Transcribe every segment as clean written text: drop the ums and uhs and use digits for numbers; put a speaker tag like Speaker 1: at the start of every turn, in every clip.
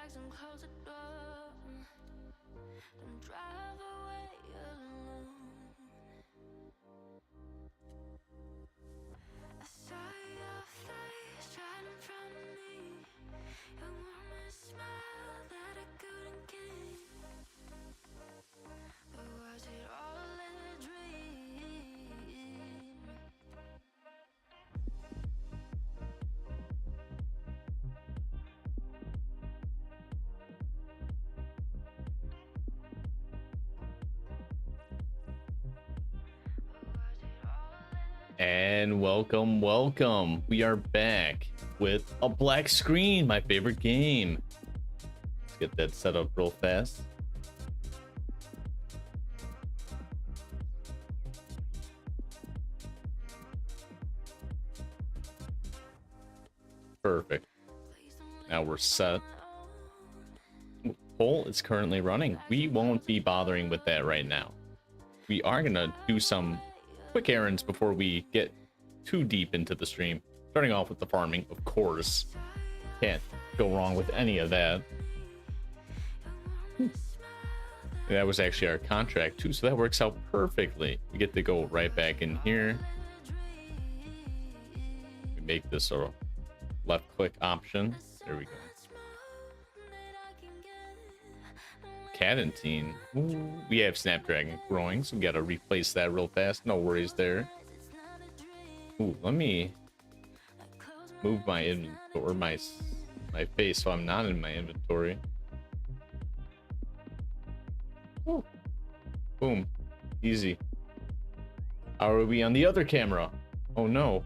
Speaker 1: bags and close the door. Don't drive away alone. I saw your face right in front of me. Your warmest smile that I couldn't keep. Or was it all a dream?
Speaker 2: And welcome. We are back with a black screen, my favorite game. Let's get that set up real fast. Perfect. Now we're set. Poll is currently running. We won't be bothering with that right now. We are gonna do some quick errands before we get too deep into the stream. Starting off with the farming, of course. Can't go wrong with any of that. That was actually our contract too, so that works out perfectly. We get to go right back in here. We make this a left click option. There we go. Cadentine. Ooh, we have Snapdragon growing, so we gotta replace that real fast. No worries there. Ooh, let me move my inventory, my face, so I'm not in my inventory. Ooh. Boom, easy. How are we on the other camera? Oh no.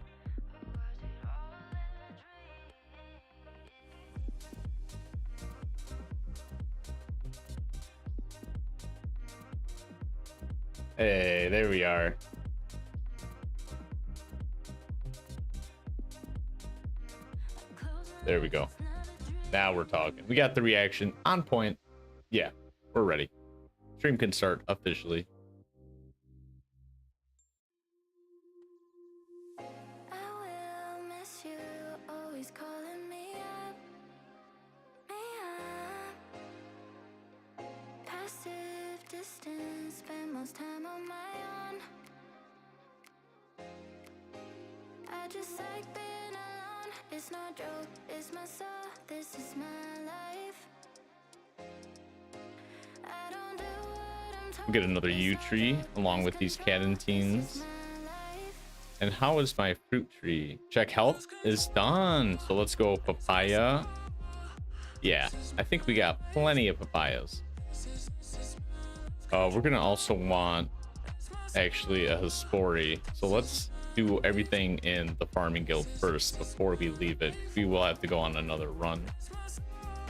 Speaker 2: Hey, there we are. There we go. Now we're talking. We got the reaction on point. Yeah, we're ready. Stream can start officially.
Speaker 1: I will miss you, always calling me up. Passive distance, spend most time on my own. I just like being alone. It's no joke, it's my soul. This is my life. I don't do what I'm told.
Speaker 2: We'll get another yew tree along with these cadentines. And how is my fruit tree? Check health is done. So let's go papaya. Yeah, I think we got plenty of papayas. We're gonna also want actually a hispori. So let's do everything in the farming guild first before we leave it. We will have to go on another run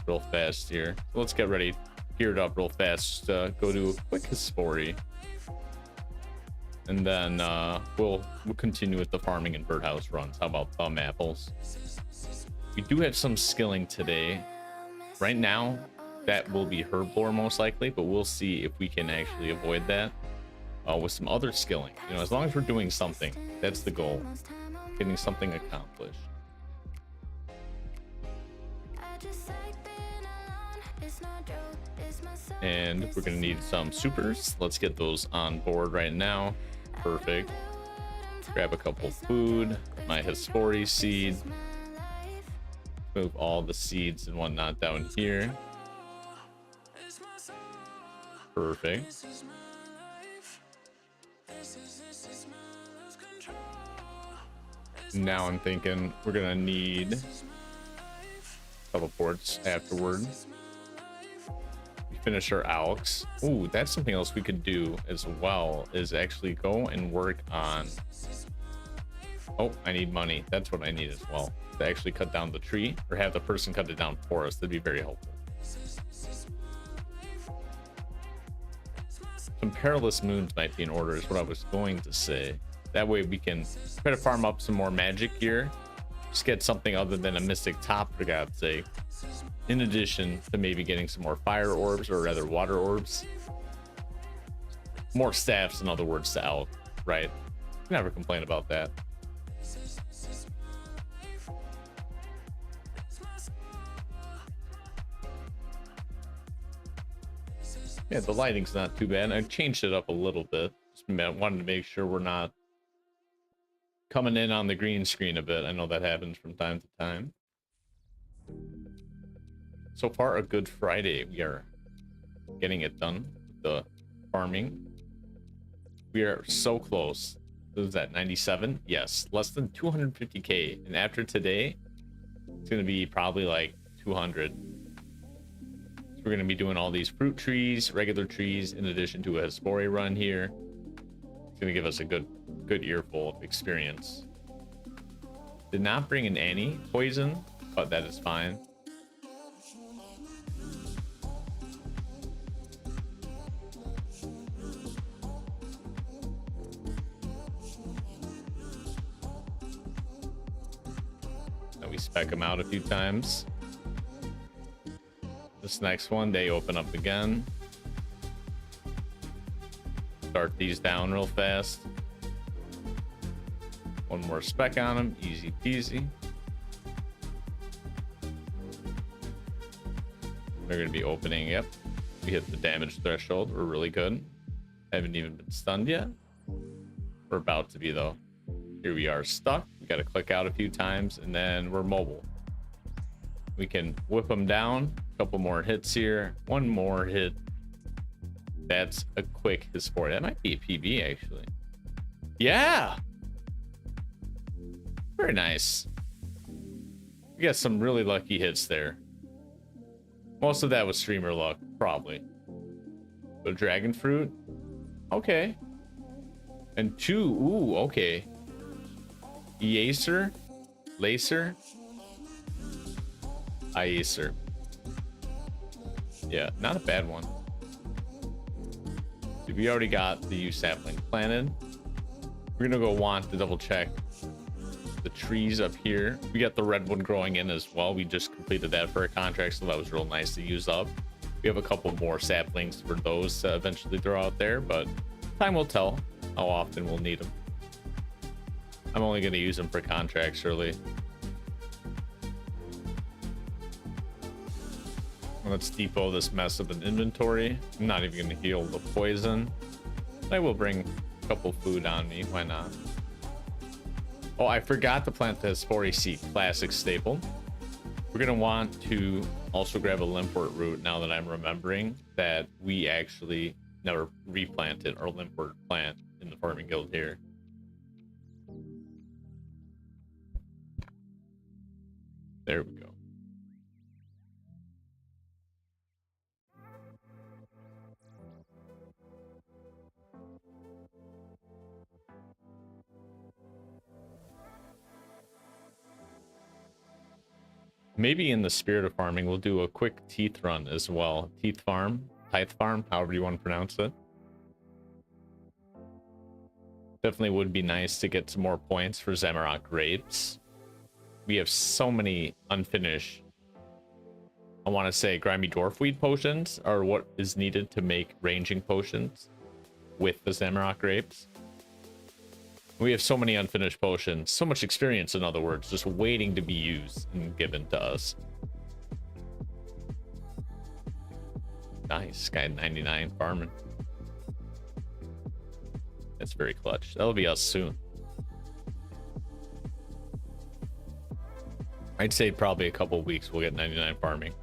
Speaker 2: real fast here. So let's get ready, geared up real fast. Go do a quick hispori. And then we'll continue with the farming and birdhouse runs. How about thumb apples? We do have some skilling today. Right now, that will be herbivore most likely, but we'll see if we can actually avoid that with some other skilling. You know, as long as we're doing something, that's the goal. Getting something accomplished. And we're gonna need some supers. Let's get those on board right now. Perfect. Grab a couple food, my hispori seed. Move all the seeds and whatnot down here. Perfect. Now I'm thinking we're gonna need teleports afterwards. We finish our alks. Ooh, that's something else we could do as well, is actually go and work on... Oh, I need money. That's what I need as well. To actually cut down the tree, or have the person cut it down for us. That'd be very helpful. Some perilous moons might be in order, is what I was going to say. That way we can try to farm up some more magic gear. Just get something other than a mystic top, for God's sake. In addition to maybe getting some more fire orbs, or rather water orbs. More staffs, in other words, to elk, right? Never complain about that. Yeah, the lighting's not too bad. I changed it up a little bit. Just wanted to make sure we're not coming in on the green screen a bit. I know that happens from time to time. So far, a good Friday. We are getting it done with the farming. We are so close. What is that, 97? Yes, less than 250k. And after today, it's going to be probably like 200. So we're going to be doing all these fruit trees, regular trees, in addition to a Hespori run here. It's going to give us a good earful of experience. Did not bring in any poison, but that is fine. We spec them out a few times. This next one, they open up again. Start these down real fast. One more spec on them, easy peasy. They're going to be opening, yep. We hit the damage threshold, we're really good. Haven't even been stunned yet. We're about to be though. Here we are stuck. We got to click out a few times and then we're mobile. We can whip them down. A couple more hits here. One more hit. That's a quick Hespori. That might be a PB actually. Yeah. Very nice. We got some really lucky hits there. Most of that was streamer luck, probably. But dragon fruit. Okay. And two. Ooh, okay. Eacer, Lacer, Iacer. Yeah, not a bad one. We already got the U sapling planted. We're gonna go want to double check the trees up here. We got the red one growing in as well. We just completed that for a contract, so that was real nice to use up. We have a couple more saplings for those to eventually throw out there, but time will tell how often we'll need them. I'm only going to use them for contracts, surely. Let's depot this mess of an inventory. I'm not even going to heal the poison. I will bring a couple food on me. Why not? Oh, I forgot to plant the Hespori seed. Classic staple. We're going to want to also grab a limpwort root now that I'm remembering that we actually never replanted our limpwort plant in the farming guild here. There we go. Maybe in the spirit of farming, we'll do a quick teeth run as well. Tithe farm, however you want to pronounce it. Definitely would be nice to get some more points for Zamorak grapes. We have so many unfinished, I want to say grimy dwarfweed potions are what is needed to make ranging potions with the Zamorak grapes. We have so many unfinished potions, so much experience, in other words, just waiting to be used and given to us. Nice, guy 99 farming. That's very clutch. That'll be us soon. I'd say probably a couple weeks we'll get 99 farming.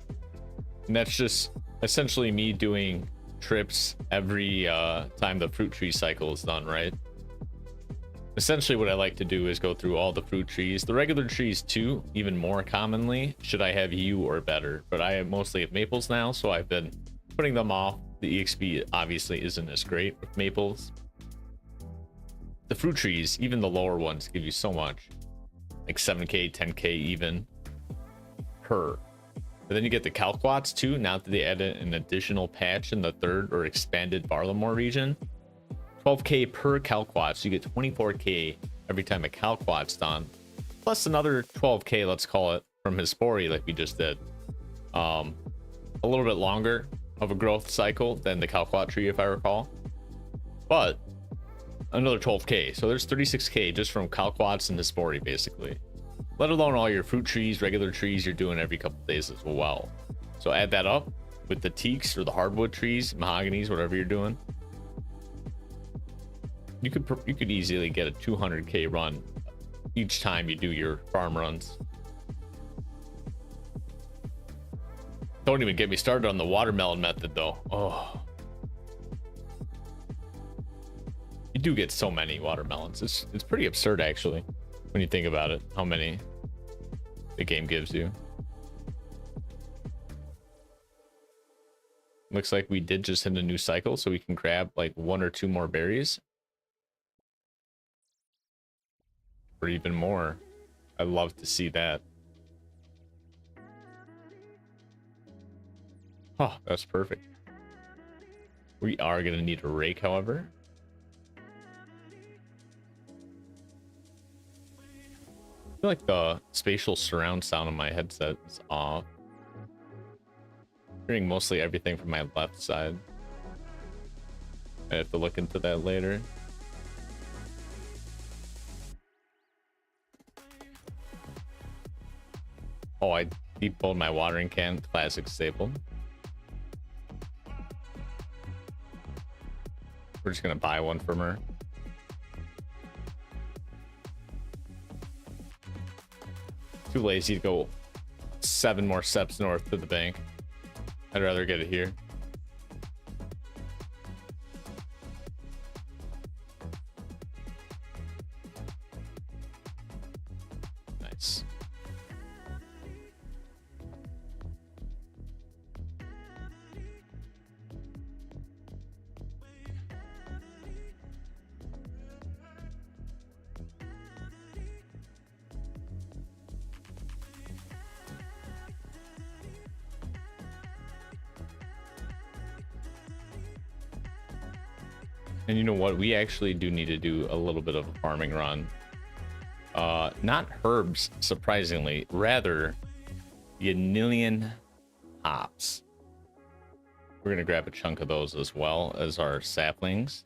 Speaker 2: And that's just essentially me doing trips every time the fruit tree cycle is done, right? Essentially what I like to do is go through all the fruit trees, the regular trees too, even more commonly, should I have U or better. But I mostly have maples now, so I've been putting them off. The EXP obviously isn't as great with maples. The fruit trees, even the lower ones, give you so much. Like 7k, 10k even per. But then you get the Calquats too, now that they added an additional patch in the third or expanded Barlamore region. 12k per Calquat, so you get 24k every time a Calquat's done. Plus another 12k, let's call it, from Hespori like we just did. A little bit longer of a growth cycle than the Calquat tree, if I recall. But another 12k, so there's 36k just from Calquats and Hespori, basically. Let alone all your fruit trees, regular trees you're doing every couple days as well. So add that up, with the teaks or the hardwood trees, mahoganies, whatever you're doing, you could easily get a 200k run each time you do your farm runs. Don't even get me started on the watermelon method though. Oh, you do get so many watermelons. It's pretty absurd actually when you think about it, how many the game gives you. Looks like we did just hit a new cycle, so we can grab like 1 or 2 more berries. Or even more. I'd love to see that. Oh, that's perfect. We are going to need a rake, however. I feel like the spatial surround sound on my headset is off. Hearing mostly everything from my left side. I have to look into that later. Oh, I deep-bowled my watering can. Classic staple. We're just gonna buy one from her. Too lazy to go 7 more steps north to the bank. I'd rather get it here. Nice. And you know what? We actually do need to do a little bit of a farming run. Not herbs, surprisingly. Rather, Yanillion hops. We're going to grab a chunk of those as well as our saplings.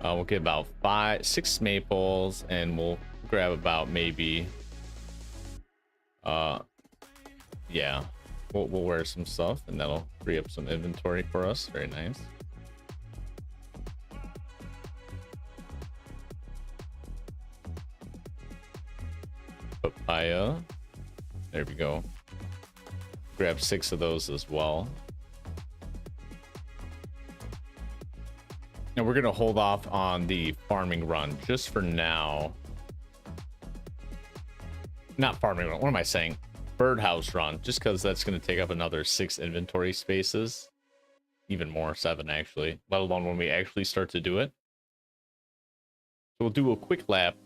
Speaker 2: We'll get about 6 maples, and we'll grab about maybe... yeah. We'll wear some stuff, and that'll free up some inventory for us. Very nice. Papaya. There we go. Grab 6 of those as well. Now we're gonna hold off on the farming run just for now. Not farming run, what am I saying? Birdhouse run, just because that's gonna take up another 6 inventory spaces. Even more, 7 actually, let alone when we actually start to do it. So we'll do a quick lap,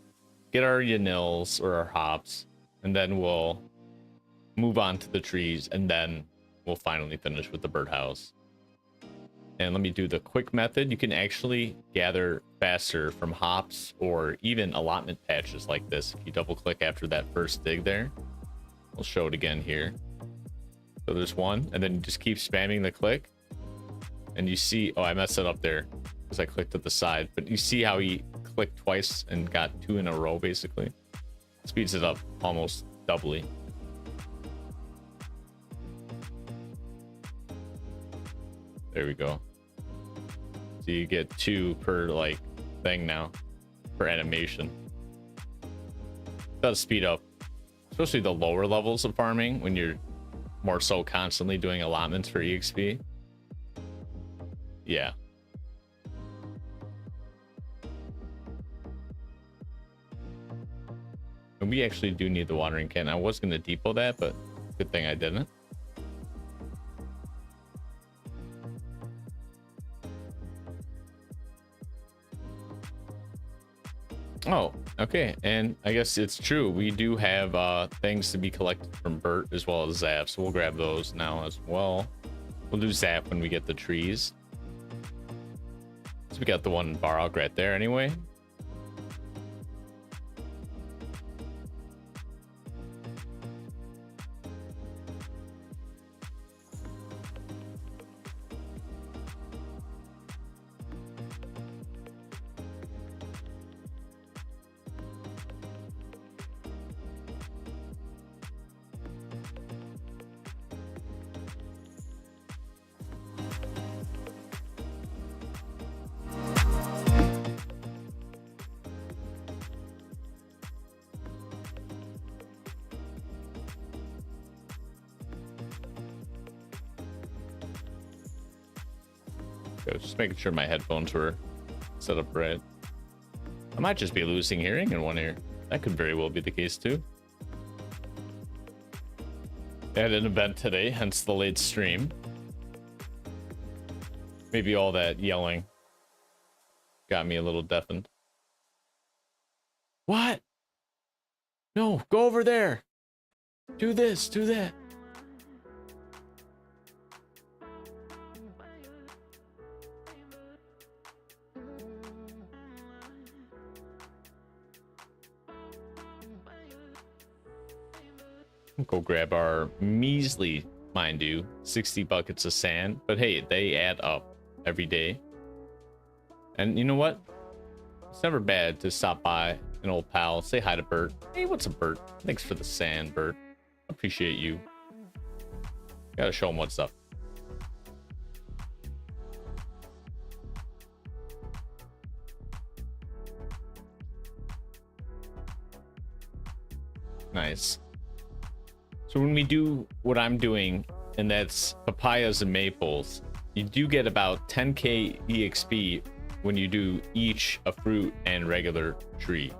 Speaker 2: get our yanils or our hops, and then we'll move on to the trees, and then we'll finally finish with the birdhouse. And let me do the quick method. You can actually gather faster from hops or even allotment patches like this. If you double click after that first dig there, we'll show it again here. So there's one, and then you just keep spamming the click, and you see, oh, I messed it up there because I clicked at the side, but you see how he clicked twice and got 2 in a row basically. Speeds it up almost doubly. There we go. So you get 2 per like thing now, per animation. It does speed up, especially the lower levels of farming when you're more so constantly doing allotments for EXP. Yeah. And we actually do need the watering can. I was going to depot that, but good thing I didn't. Oh, okay. And I guess it's true. We do have things to be collected from Bert as well as Zap. So we'll grab those now as well. We'll do Zap when we get the trees. So we got the one Barog right there anyway. Okay, just making sure my headphones were set up right. I might just be losing hearing in one ear. That could very well be the case too. I had an event today, hence the late stream. Maybe all that yelling got me a little deafened. What? No, go over there. Do this, do that. Go grab our measly, mind you, 60 buckets of sand. But hey, they add up every day. And you know what? It's never bad to stop by an old pal, say hi to Bert. Hey, what's up, Bert? Thanks for the sand, Bert. Appreciate you. Gotta show him what's up. Nice. So when we do what I'm doing, and that's papayas and maples, you do get about 10k EXP when you do each a fruit and regular tree.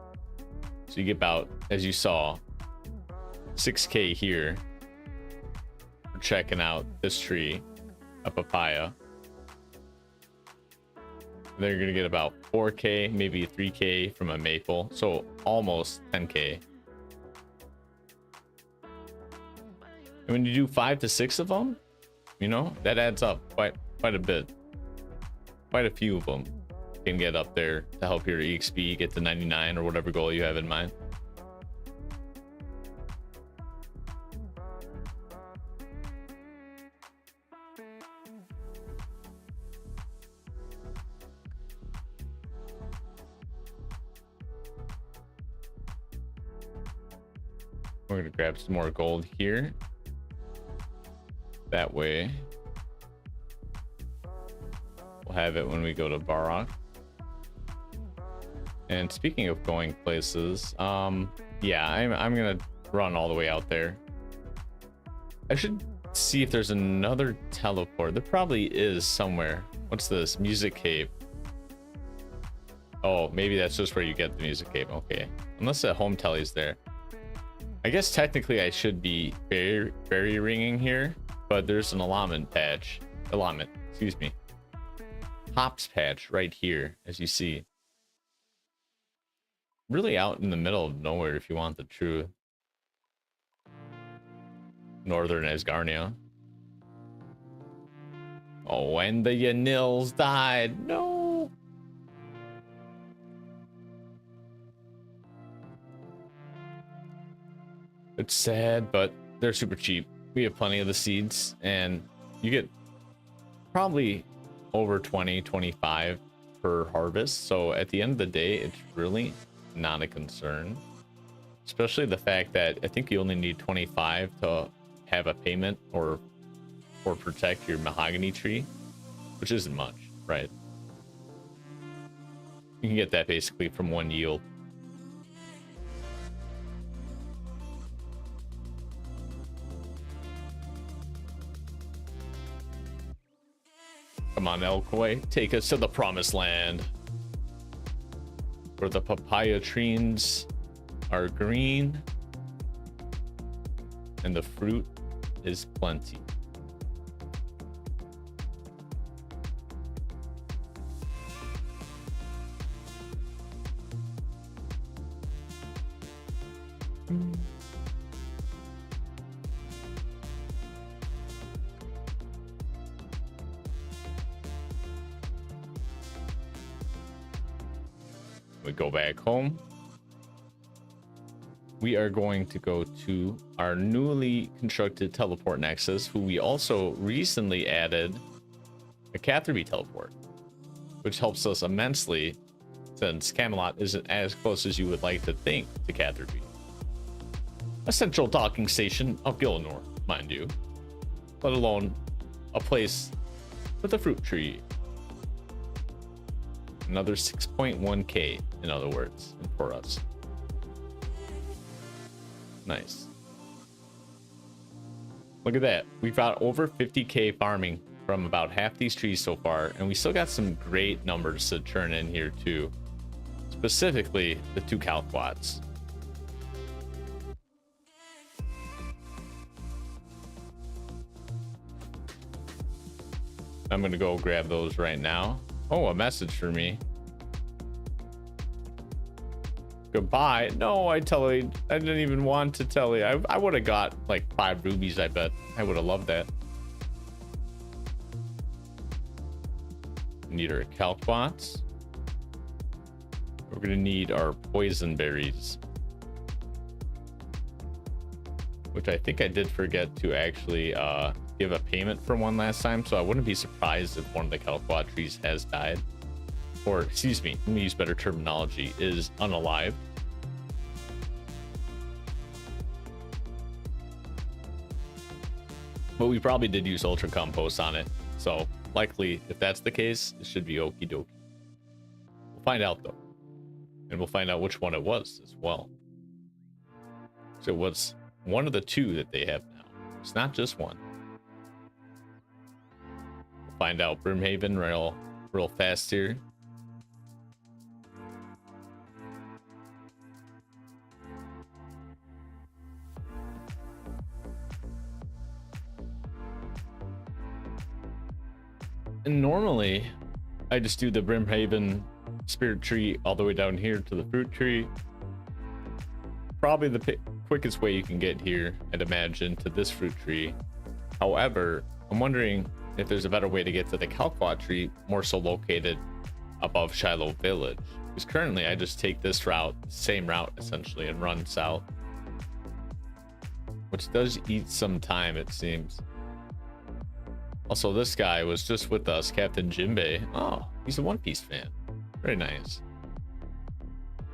Speaker 2: So you get about, as you saw, 6k here for checking out this tree, a papaya. Then you're gonna get about 4k, maybe 3k from a maple, so almost 10k. And when you do 5 to 6 of them, you know, that adds up quite a bit. Quite a few of them can get up there to help your EXP get to 99 or whatever goal you have in mind. We're gonna grab some more gold here. That way we'll have it when we go to Barrock. And speaking of going places, yeah, I'm gonna run all the way out there. I should see if there's another teleport. There probably is somewhere. What's this? Music cape. Oh, maybe that's just where you get the music cape. Okay, unless the home telly's there. I guess technically I should be berry ringing here, but there's an allotment, excuse me. Hops patch right here, as you see. Really out in the middle of nowhere if you want the truth. Northern Asgarnia. Oh, when the Yanils died. No. It's sad, but they're super cheap. We have plenty of the seeds, and you get probably over 20-25 per harvest. So at the end of the day, it's really not a concern, especially the fact that I think you only need 25 to have a payment or protect your mahogany tree, which isn't much, right? You can get that basically from one yield. Come on, Elkoi, take us to the promised land, where the papaya trees are green and the fruit is plenty. We go back home. We are going to go to our newly constructed teleport nexus, who we also recently added a Catherby teleport, which helps us immensely since Camelot isn't as close as you would like to think to Catherby. A central docking station of Gilnor, mind you, let alone a place with a fruit tree. Another 6.1k, in other words, for us. Nice. Look at that. We've got over 50k farming from about half these trees so far, and we still got some great numbers to turn in here too. Specifically, the 2 calquats. I'm gonna go grab those right now. Oh, a message for me. Goodbye. No, I didn't even want to tell you. I would have got like 5 rubies, I bet. I would have loved that. Need our calquats. We're gonna need our poison berries, which I think I did forget to actually give a payment for one last time, so I wouldn't be surprised if one of the calquat trees has died, or excuse me, let me use better terminology, is unalive. But we probably did use ultra compost on it, so likely if that's the case, it should be okie dokie. We'll find out though, and we'll find out which one it was as well. So it was one of the 2 that they have now. It's not just one. We'll find out Brimhaven real fast here. And normally I just do the Brimhaven spirit tree all the way down here to the fruit tree. Probably the quickest way you can get here, I'd imagine, to this fruit tree. However, I'm wondering if there's a better way to get to the calquat tree, more so located above Shiloh Village. Because currently I just take this route, same route essentially, and run south, which does eat some time, it seems. Also, this guy was just with us, Captain Jinbei. Oh, he's a One Piece fan. Very nice.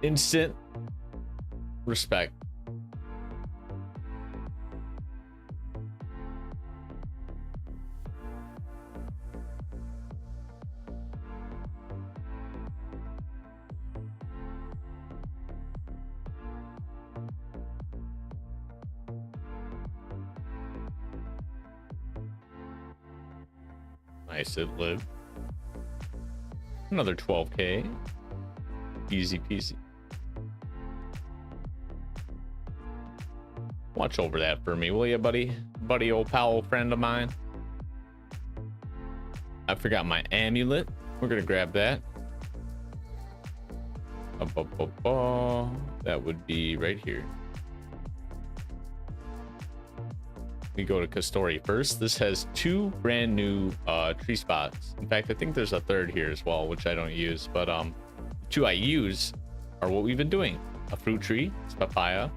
Speaker 2: Instant respect. Nice, it lived. Another 12k. Easy peasy. Watch over that for me, will you, buddy? Buddy, old pal, friend of mine. I forgot my amulet. We're gonna grab that. That would be right here. We go to Kastori first. This has 2 brand new tree spots. In fact, I think there's a 3rd here as well, which I don't use, but the 2 I use are what we've been doing. A fruit tree, it's papaya,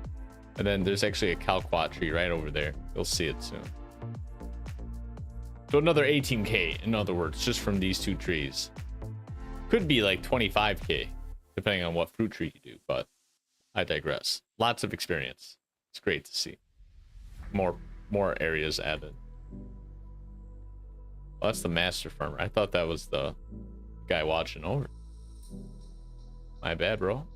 Speaker 2: and then there's actually a calquat tree right over there. You'll see it soon. So another 18k, in other words, just from these 2 trees. Could be like 25k, depending on what fruit tree you do, but I digress. Lots of experience. It's great to see. More areas added. Well, that's the master farmer. I thought that was the guy watching over. My bad, bro.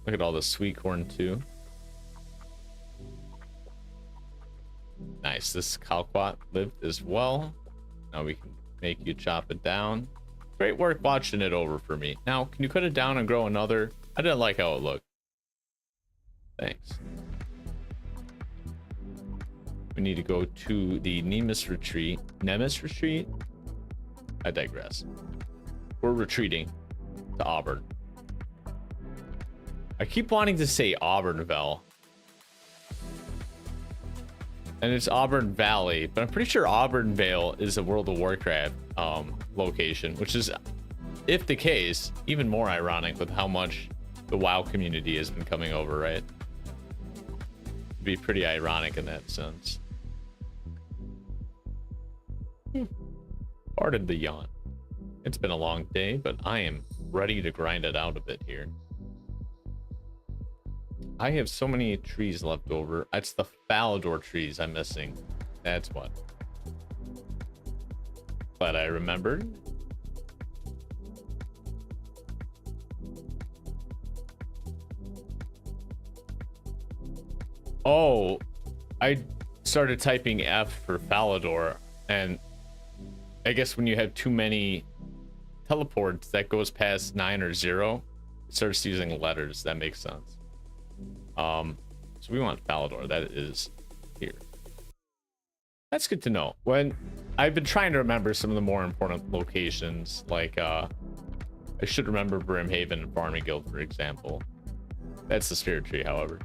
Speaker 2: Look at all the sweet corn too. Nice. This calquat lived as well. Now we can make you chop it down. Great work watching it over for me. Now, can you cut it down and grow another? I didn't like how it looked. Thanks. We need to go to the Nemesis retreat. I digress. We're retreating to Auburn. I keep wanting to say Auburnville, and it's Auburn Valley, but I'm pretty sure Auburnvale is a World of Warcraft location, which is, if the case, even more ironic with how much the WoW community has been coming over, right? Be pretty ironic in that sense. Pardon the yawn. It's been a long day, but I am ready to grind it out a bit here. I have so many trees left over. It's the Falador trees I'm missing. That's what. Glad I remembered. Oh, I started typing F for Falador, and I guess when you have too many teleports that goes past 9 or 0, it starts using letters. That makes sense. So we want Falador. That is here. That's good to know. When I've been trying to remember some of the more important locations, like I should remember Brimhaven and Farming Guild, for example. That's the Spirit Tree, however.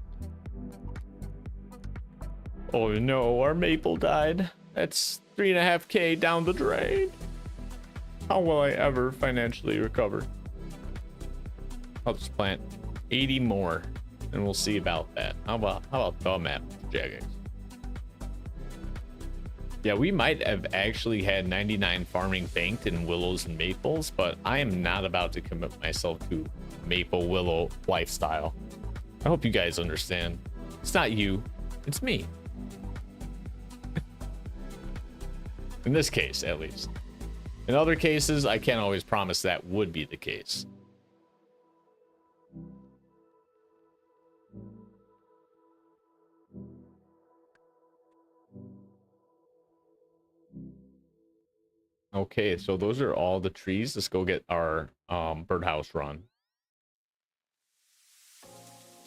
Speaker 2: Oh no, our maple died. That's 3.5K down the drain. How will I ever financially recover? I'll just plant 80 more, and we'll see about that. How about the map, Jagex? Yeah, we might have actually had 99 farming banked in willows and maples, but I am not about to commit myself to maple willow lifestyle. I hope you guys understand. It's not you, it's me. In this case, at least. In other cases, I can't always promise that would be the case. Okay, so those are all the trees. Let's go get our birdhouse run.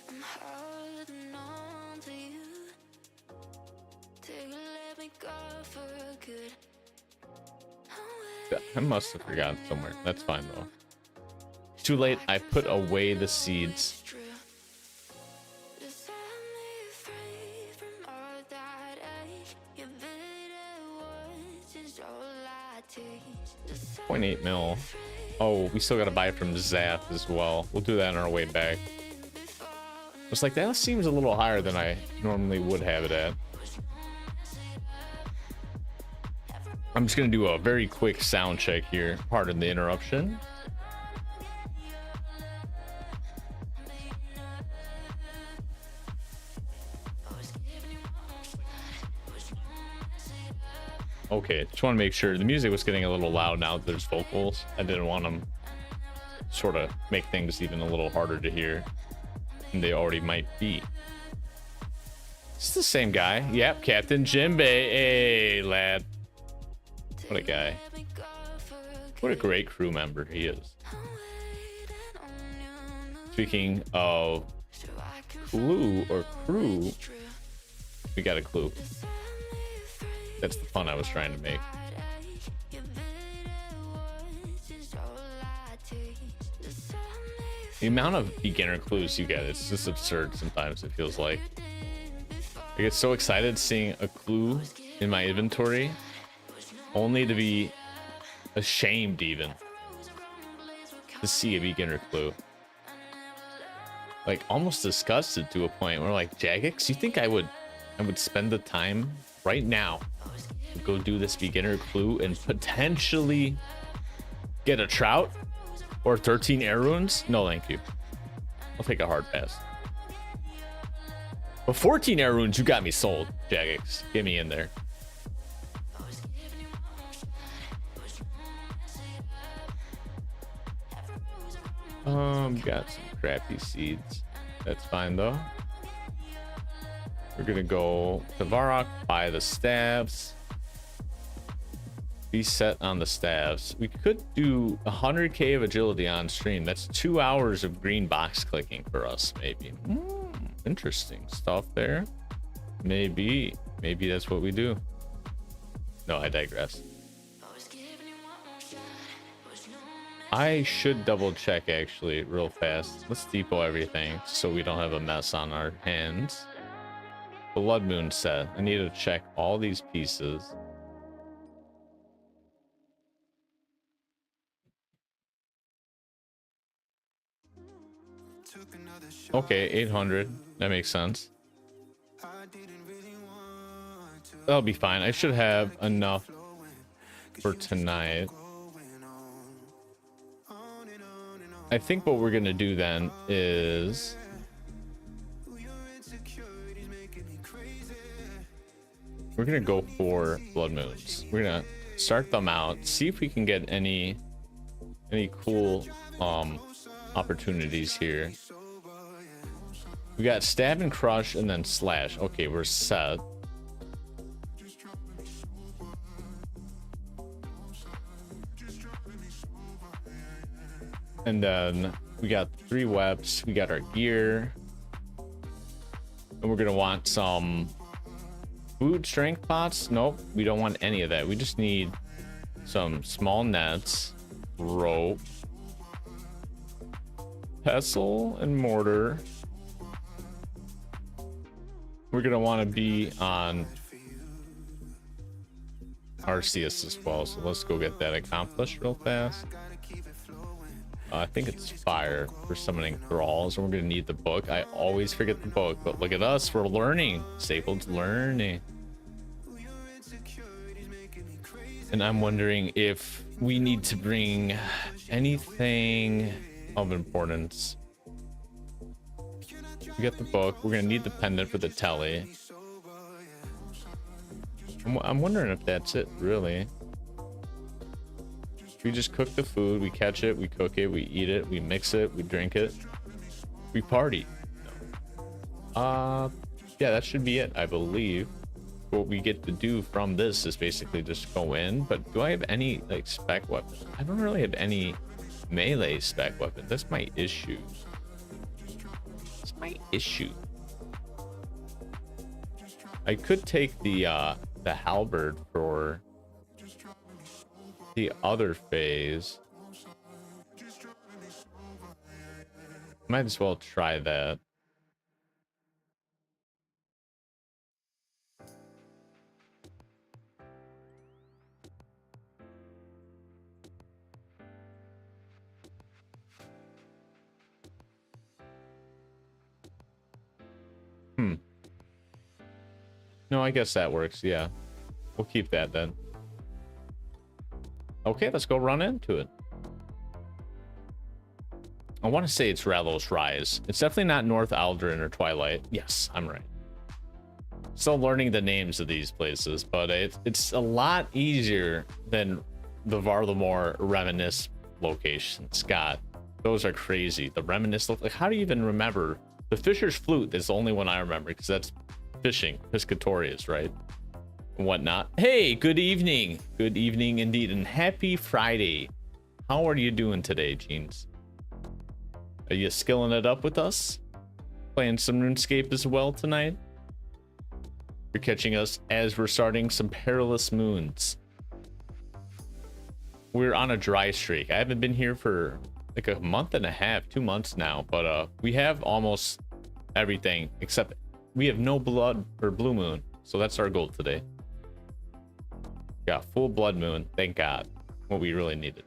Speaker 1: I'm holding on to you. Take a let me go for good.
Speaker 2: I must have forgotten somewhere. That's fine though. Too late. I put away the seeds.
Speaker 1: Just set me free from all that ache. Your bitter words is all I taste. Just set
Speaker 2: 0.8 mil. Oh, we still gotta buy it from Zap as well. We'll do that on our way back. It's like that seems a little higher than I normally would have it at. I'm just gonna do a very quick sound check here. Pardon the interruption. Okay, just want to make sure the music was getting a little loud now that there's vocals. I didn't want them sort of make things even a little harder to hear than they already might be. It's the same guy. Yep, Captain Jimbe. Hey, lad. What a guy. What a great crew member he is. Speaking of clue or crew, we got a clue. That's the fun I was trying to make. The amount of beginner clues you get, it's just absurd sometimes, it feels like. I get so excited seeing a clue in my inventory, only to be ashamed even to see a beginner clue. Like almost disgusted to a point where like, Jagex, you think I would spend the time right now to go do this beginner clue and potentially get a trout or 13 air runes? No, thank you. I'll take a hard pass. But 14 air runes, you got me sold, Jagex. Get me in there. Got some crappy seeds. That's fine though. We're gonna go to Varrock, buy the staves. Be set on the staves. We could do 100k of agility on stream. That's 2 hours of green box clicking for us, maybe. Interesting stuff there. Maybe that's what we do. No, I digress. I should double check actually real fast. Let's depot everything so we don't have a mess on our hands. Blood Moon set. I need to check all these pieces. Okay, 800. That makes sense. That'll be fine. I should have enough for tonight. I think what we're gonna do then is we're gonna go for blood moons. We're gonna start them out, see if we can get any cool opportunities here. We got stab and crush and then slash. Okay, we're set. And then we got 3 webs. We got our gear. And we're going to want some food strength pots. Nope, we don't want any of that. We just need some small nets, rope, pestle, and mortar. We're going to want to be on RCS as well. So let's go get that accomplished real fast. I think it's fire for summoning thralls, and we're gonna need the book. I always forget the book, but look at us, we're learning. Sabled's learning. And I'm wondering if we need to bring anything of importance. We got the book. We're gonna need the pendant for the telly. I'm wondering if that's it, really. We just cook the food, we catch it, we cook it, we eat it, we mix it, we drink it, we party. Yeah, that should be it, I believe. What we get to do from this is basically just go in. But do I have any like spec weapons? I don't really have any melee spec weapons. That's my issue. That's my issue. I could take the halberd for the other phase. Might as well try that. No, I guess that works. Yeah, we'll keep that then. Okay, let's go run into it. I want to say it's Ralos Rise. It's definitely not North Aldrin or Twilight. Yes, I'm right. Still learning the names of these places, but it's a lot easier than the Varlamore Reminisce locations. God, those are crazy. The Reminisce, like, how do you even remember? The Fisher's Flute is the only one I remember because that's fishing, Piscatorius, right? And whatnot. Hey, good evening. Good evening indeed, and happy Friday. How are you doing today, Jeans? Are you skilling it up with us? Playing some RuneScape as well tonight? You're catching us as we're starting some Perilous Moons. We're on a dry streak. I haven't been here for like a month and a half, 2 months now, but we have almost everything except we have no blood or blue moon. So that's our goal today. Got full blood moon, thank God. What we really needed.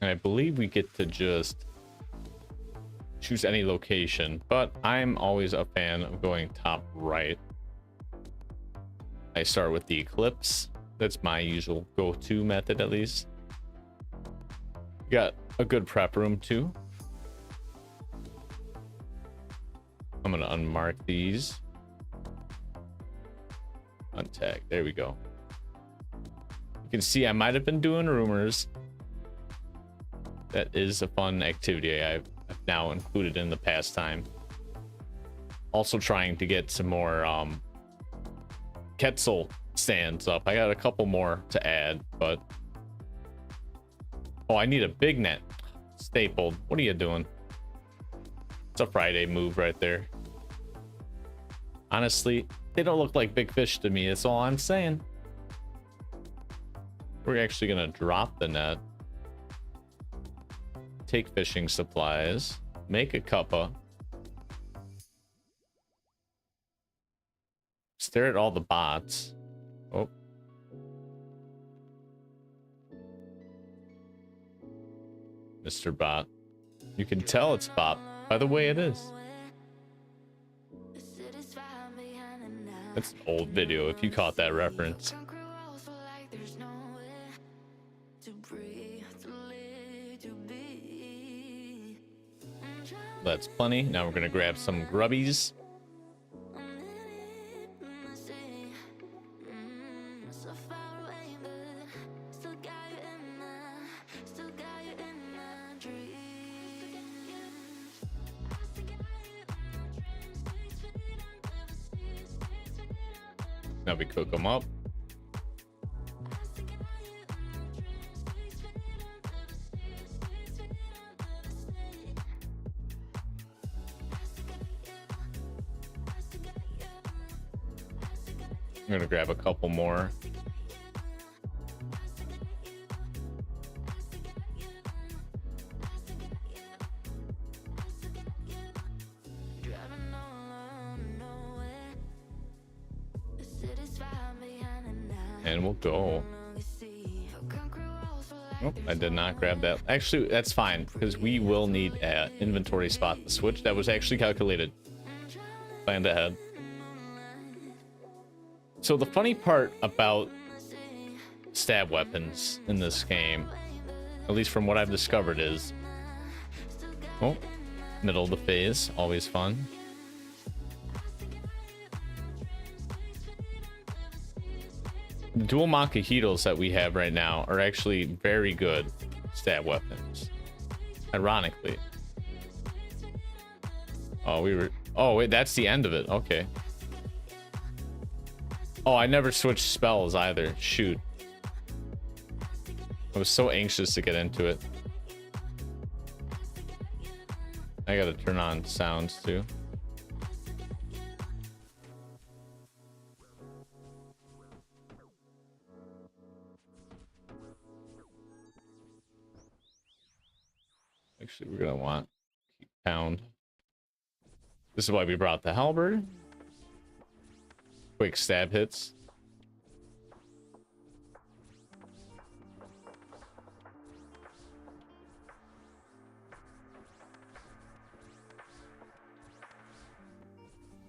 Speaker 2: And I believe we get to just choose any location, but I'm always a fan of going top right. I start with the Eclipse. That's my usual go-to method, at least. Got a good prep room too. I'm gonna unmark these. Untag, there we go. You can see I might have been doing rumors. That is a fun activity I've now included in the pastime. Also trying to get some more Quetzal stands up. I got a couple more to add, but oh, I need a big net. Stapled. What are you doing? It's a Friday move right there. Honestly, they don't look like big fish to me. That's all I'm saying. We're actually gonna drop the net. Take fishing supplies. Make a cuppa. Stare at all the bots. Oh. Mr. Bot. You can tell it's Bot by the way it is. That's an old video if you caught that reference. That's plenty. Now we're gonna grab some grubbies. Now we cook them up. I'm gonna grab a couple more. And we'll go. Oh, I did not grab that. Actually, that's fine because we will need an inventory spot to switch. That was actually calculated. Planned ahead. So the funny part about stab weapons in this game, at least from what I've discovered, is middle of the phase, always fun. The dual Makahitos that we have right now are actually very good stab weapons. Ironically. Oh, wait, that's the end of it. Okay. Oh, I never switched spells either. Shoot. I was so anxious to get into it. I gotta turn on sounds too. Actually, we're gonna want pound. This is why we brought the halberd. Quick stab hits.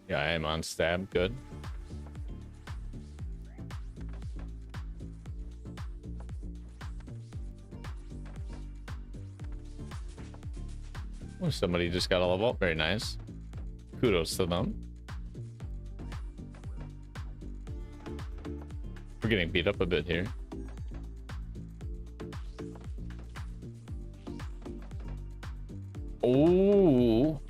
Speaker 2: Yeah, I am on stab. Good. Oh, somebody just got a level up. Very nice. Kudos to them. We're getting beat up a bit here. Oh,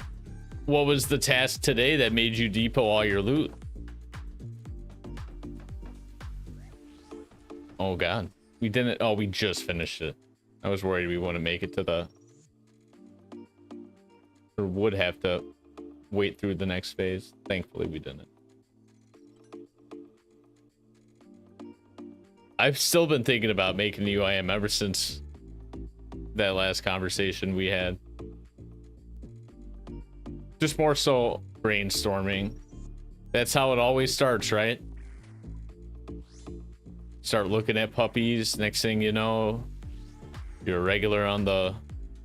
Speaker 2: what was the task today that made you depot all your loot? Oh god, we didn't. Oh, we just finished it. I was worried we wouldn't make it to the, or would have to wait through the next phase. Thankfully we didn't. I've still been thinking about making the UIM ever since that last conversation we had. Just more so brainstorming. That's how it always starts, right? Start looking at puppies. Next thing you know, you're a regular on the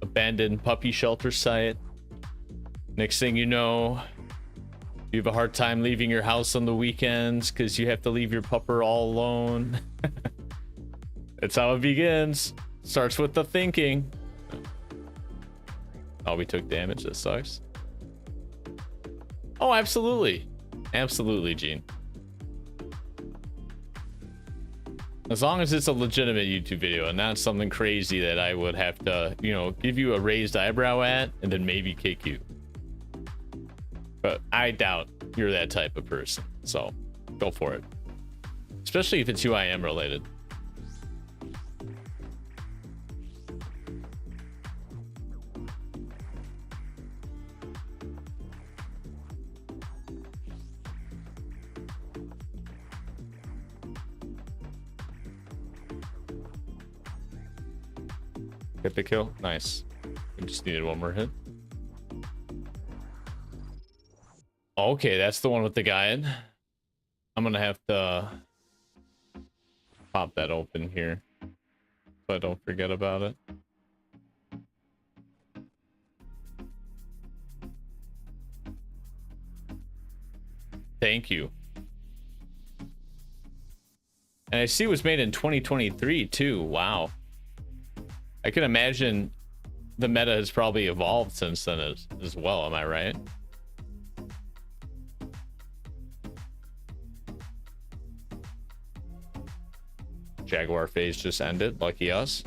Speaker 2: abandoned puppy shelter site. Next thing you know, you have a hard time leaving your house on the weekends because you have to leave your pupper all alone. That's how it begins. Starts with the thinking. Oh, we took damage. That sucks. Oh, absolutely. Absolutely, Gene. As long as it's a legitimate YouTube video and not something crazy that I would have to, you know, give you a raised eyebrow at and then maybe kick you. But I doubt you're that type of person. So go for it. Especially if it's UIM related. Get the kill. Nice. We just needed one more hit. Okay, that's the one with the guide. I'm gonna have to pop that open here so I don't forget about it. Thank you. And I see it was made in 2023 too. Wow. I can imagine the meta has probably evolved since then as well. Am I right? Jaguar phase just ended. Lucky us.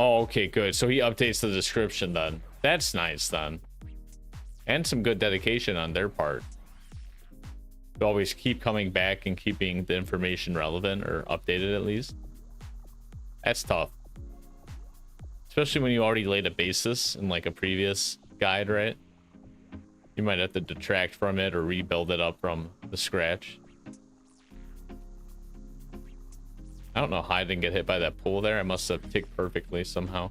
Speaker 2: Oh, okay, good. So he updates the description then. That's nice then. And some good dedication on their part. To always keep coming back and keeping the information relevant or updated at least. That's tough. Especially when you already laid a basis in like a previous guide, right? You might have to detract from it or rebuild it up from the scratch. I don't know how I didn't get hit by that pool there. I must have ticked perfectly somehow.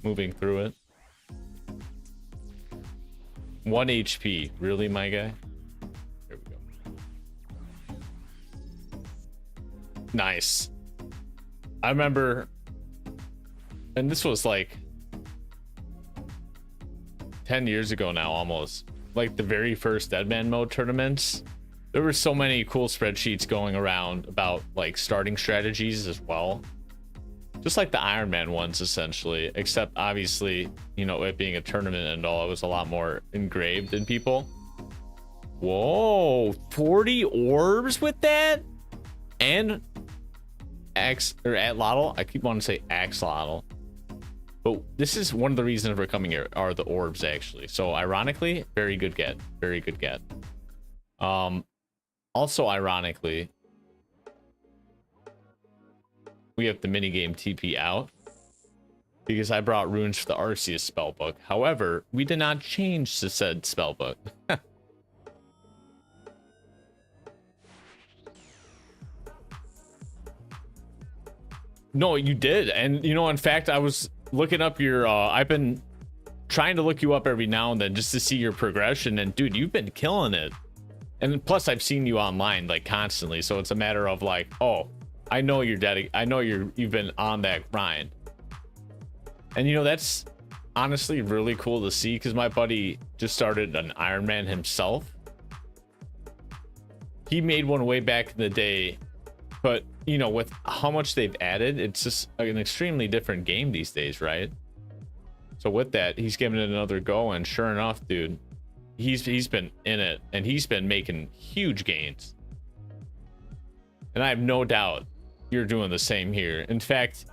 Speaker 2: Moving through it. 1 HP. Really, my guy? Here we go. Nice. I remember... And this was like... 10 years ago now, almost. Like the very first Deadman mode tournaments. There were so many cool spreadsheets going around about like starting strategies as well. Just like the Ironman ones essentially, except obviously, you know, it being a tournament and all, it was a lot more engraved in people. Whoa, 40 orbs with that? And Axolotl? I keep wanting to say Axolotl. But this is one of the reasons we're coming here are the orbs actually. So ironically, very good get. Very good get. Also, ironically, we have the minigame TP out because I brought runes for the Arceus spellbook. However, we did not change the said spellbook. No, you did. And, you know, in fact, I was looking up your... I've been trying to look you up every now and then just to see your progression. And, dude, you've been killing it. And plus I've seen you online like constantly, so it's a matter of like, oh, I know you're I know you've been on that grind. And you know, that's honestly really cool to see because my buddy just started an Ironman himself. He made one way back in the day, but you know, with how much they've added, it's just an extremely different game these days, right? So with that, he's giving it another go, and sure enough, dude, he's been in it and he's been making huge gains. And I have no doubt you're doing the same here. In fact,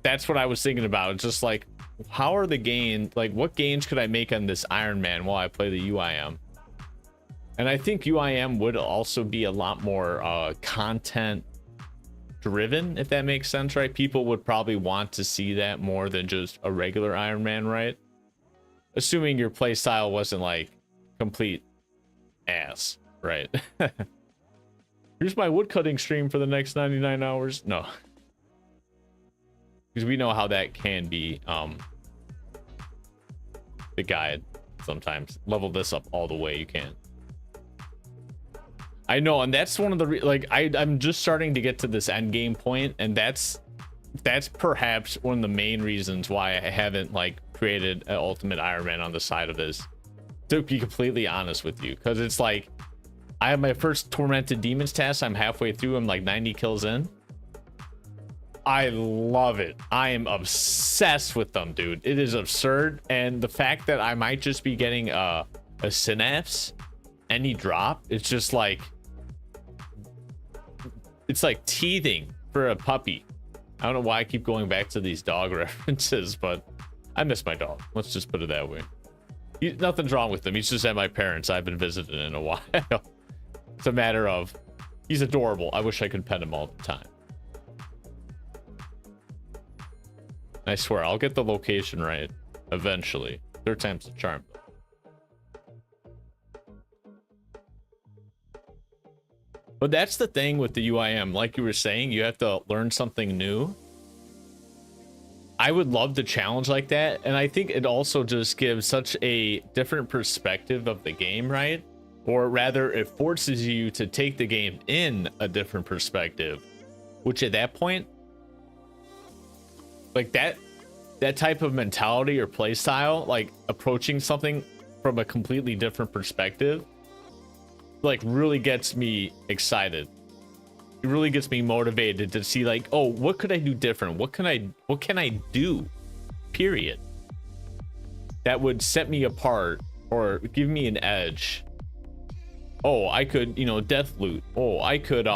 Speaker 2: that's what I was thinking about. Just like, how are the gains, like what gains could I make on this Ironman while I play the UIM? And I think UIM would also be a lot more content driven, if that makes sense, right? People would probably want to see that more than just a regular Ironman, right? Assuming your play style wasn't like complete ass, right? Here's my woodcutting stream for the next 99 hours. No. Because we know how that can be the guide sometimes. Level this up all the way you can. I know, and that's one of the I'm just starting to get to this end game point, and that's perhaps one of the main reasons why I haven't like created an Ultimate Ironman on the side of this, to be completely honest with you, because it's like I have my first Tormented Demons task. I'm halfway through. I'm like 90 kills in. I love it. I am obsessed with them, dude. It is absurd. And the fact that I might just be getting a synapse any drop, it's just like, it's like teething for a puppy. I don't know why I keep going back to these dog references, but I miss my dog. Let's just put it that way. Nothing's wrong with him. He's just at my parents'. I haven't visited in a while. It's a matter of, he's adorable. I wish I could pet him all the time. I swear, I'll get the location right eventually. Third time's the charm. But that's the thing with the UIM. Like you were saying, you have to learn something new. I would love the challenge like that. And I think it also just gives such a different perspective of the game, right? Or rather, it forces you to take the game in a different perspective. Which at that point, like that type of mentality or play style, like approaching something from a completely different perspective, like really gets me excited. It really gets me motivated to see like, oh, what could I do different? What can I do? Period. That would set me apart or give me an edge. Oh, I could, you know, death loot. Oh, I could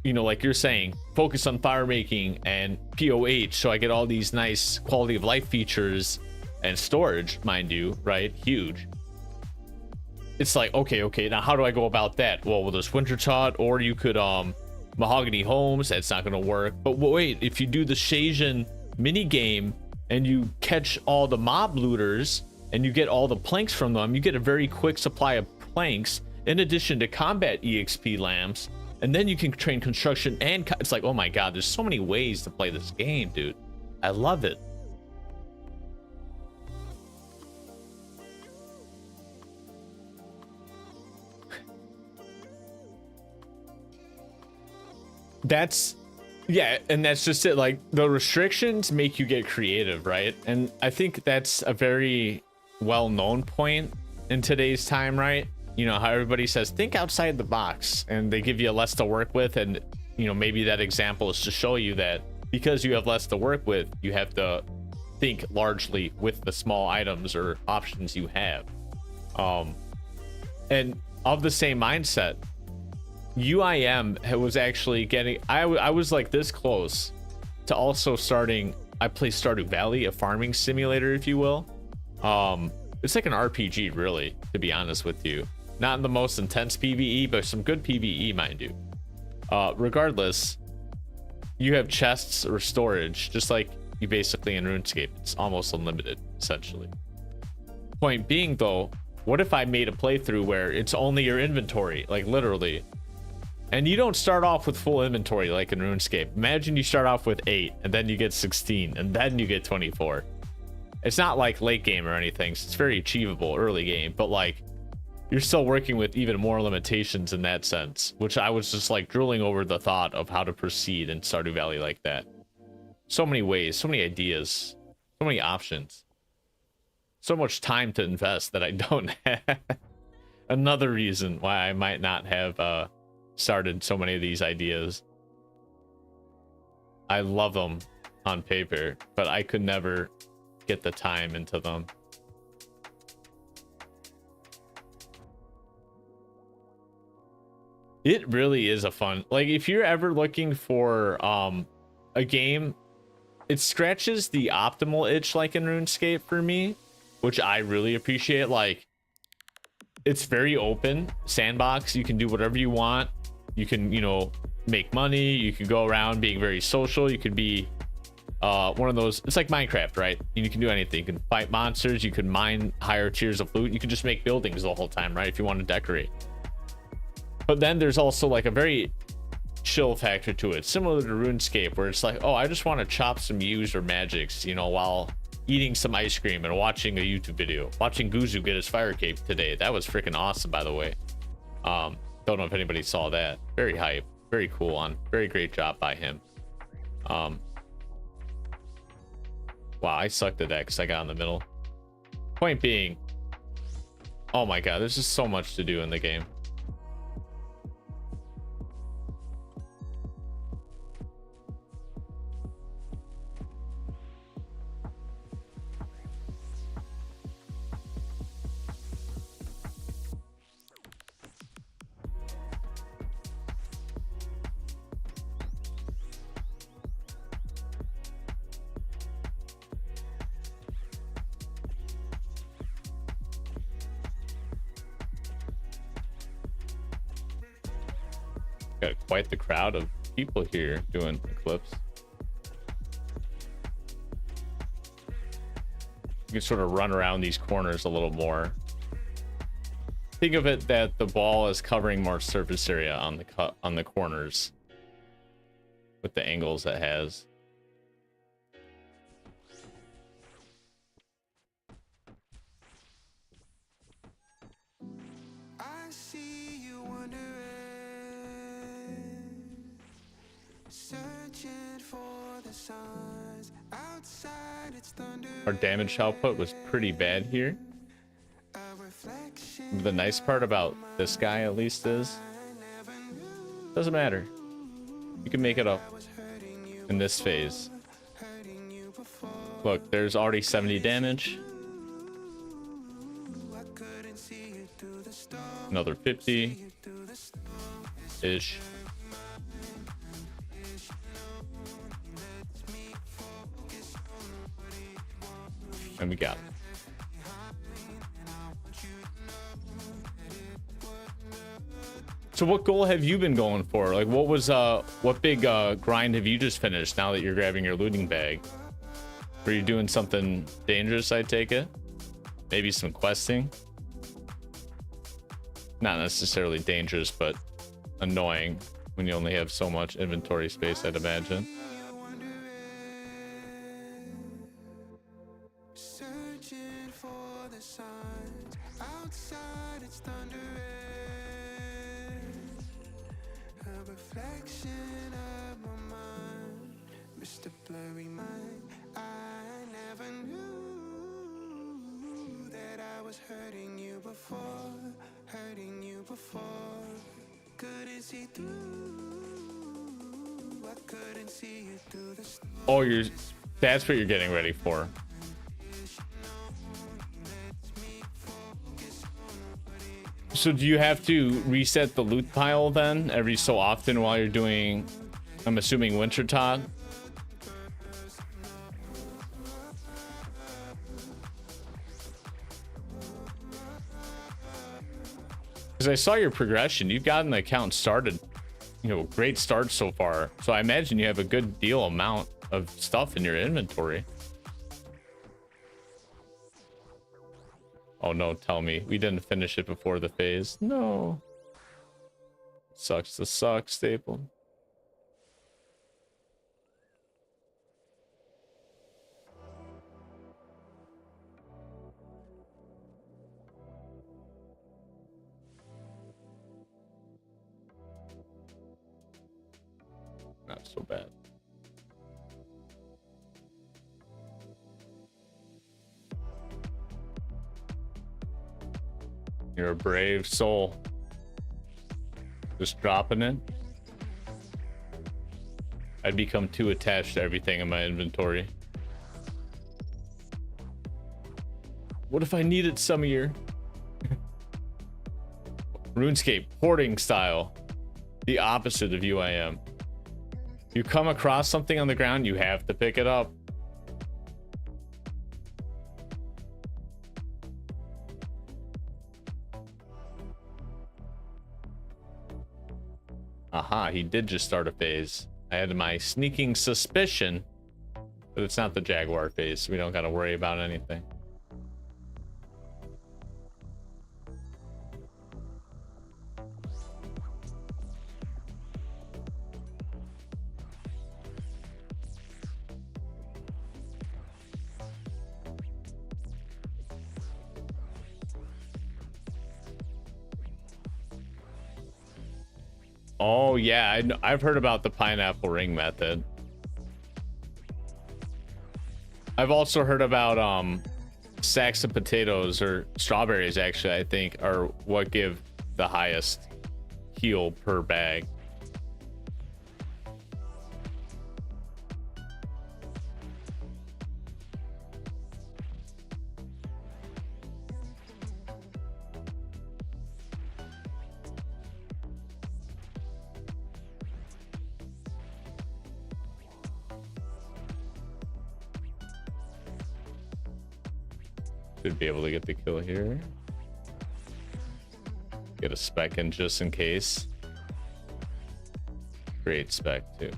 Speaker 2: you know, like you're saying, focus on fire making and POH, so I get all these nice quality of life features and storage, mind you, right? Huge. It's like, okay, now how do I go about that? Well, with this Winter Tot, or you could mahogany homes. That's not gonna work. But wait, if you do the Shasian mini game and you catch all the mob looters and you get all the planks from them, you get a very quick supply of planks in addition to combat EXP lamps, and then you can train construction and it's like, oh my god, there's so many ways to play this game, dude. I love it. That's, yeah, and that's just it. Like, the restrictions make you get creative, right? And I think that's a very well-known point in today's time, right? You know, how everybody says, think outside the box, and they give you less to work with. And, you know, maybe that example is to show you that because you have less to work with, you have to think largely with the small items or options you have. And of the same mindset, UIM was actually getting, I was like this close to also starting, I play Stardew Valley, a farming simulator, if you will. It's like an RPG, really, to be honest with you. Not in the most intense PvE, but some good PvE, mind you. Regardless, you have chests or storage, just like you basically in RuneScape. It's almost unlimited, essentially. Point being, though, what if I made a playthrough where it's only your inventory, like literally, and you don't start off with full inventory like in RuneScape. Imagine you start off with 8, and then you get 16, and then you get 24. It's not like late game or anything, so it's very achievable early game, but like, you're still working with even more limitations in that sense, which I was just like drooling over the thought of how to proceed in Stardew Valley like that. So many ways, so many ideas, so many options. So much time to invest that I don't have. Another reason why I might not have started so many of these ideas. I love them on paper, but I could never get the time into them. It really is a fun, like, if you're ever looking for a game, it scratches the optimal itch like in RuneScape for me, which I really appreciate. Like, it's very open sandbox. You can do whatever you want. You can, you know, make money. You can go around being very social. You could be one of those, it's like Minecraft, right? You can do anything. You can fight monsters. You can mine higher tiers of loot. You can just make buildings the whole time, right? If you want to decorate. But then there's also like a very chill factor to it, similar to RuneScape, where it's like, oh, I just want to chop some yews or magics, you know, while eating some ice cream and watching a YouTube video. Watching Guzu get his fire cape today. That was freaking awesome, by the way. Don't know if anybody saw that. Very hype, very cool on. Very great job by him. Wow, I sucked at that because I got in the middle. Point being, oh my god, there's just so much to do in the game. Got quite the crowd of people here doing Eclipse. You can sort of run around these corners a little more. Think of it that the ball is covering more surface area on the corners with the angles it has. Our damage output was pretty bad here. The nice part about this guy, at least, is doesn't matter. You can make it up in this phase. Look, there's already 70 damage. Another 50 ish. And we got it. So what goal have you been going for? Like what big grind have you just finished now that you're grabbing your looting bag? Were you doing something dangerous, I take it? Maybe some questing? Not necessarily dangerous, but annoying when you only have so much inventory space, I'd imagine. Oh, that's what you're getting ready for. So do you have to reset the loot pile then every so often while you're doing, I'm assuming, Winter Tot? Because I saw your progression. You've gotten the account started, great start so far. So I imagine you have a good deal amount of stuff in your inventory. Oh no, tell me. We didn't finish it before the phase. No. Sucks to suck, Staple. Not so bad. You're a brave soul. Just dropping it. I'd become too attached to everything in my inventory. What if I needed some of your RuneScape hoarding style? The opposite of you I am. You come across something on the ground, you have to pick it up. Aha, he did just start a phase. I had my sneaking suspicion, but it's not the Jaguar phase, so we don't gotta worry about anything. Oh yeah, I've heard about the pineapple ring method. I've also heard about sacks of potatoes, or strawberries actually, I think, are what give the highest heal per bag. Should be able to get the kill here. Get a spec in just in case. Great spec too.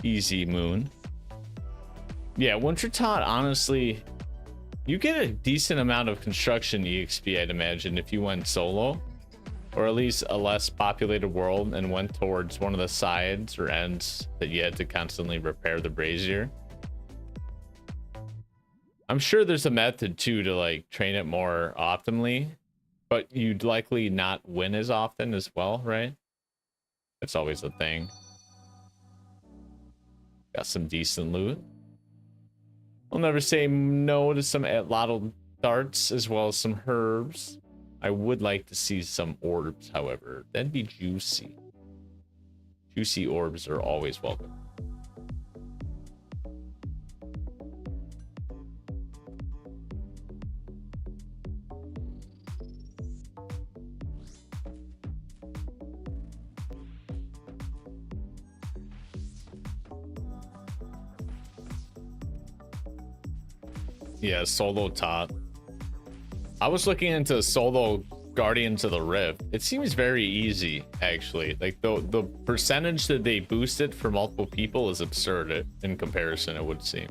Speaker 2: Easy moon. Yeah, Winter Tot, honestly, you get a decent amount of construction EXP, I'd imagine, if you went solo. Or at least a less populated world and went towards one of the sides or ends that you had to constantly repair the brazier. I'm sure there's a method too to like train it more optimally, but you'd likely not win as often as well, right? That's always a thing. Got some decent loot. I'll never say no to some Atlatl darts as well as some herbs. I would like to see some orbs, however. That'd be juicy. Juicy orbs are always welcome. Yeah, solo top. I was looking into solo Guardians of the Rift. It seems very easy, actually. Like the percentage that they boosted for multiple people is absurd in comparison, it would seem.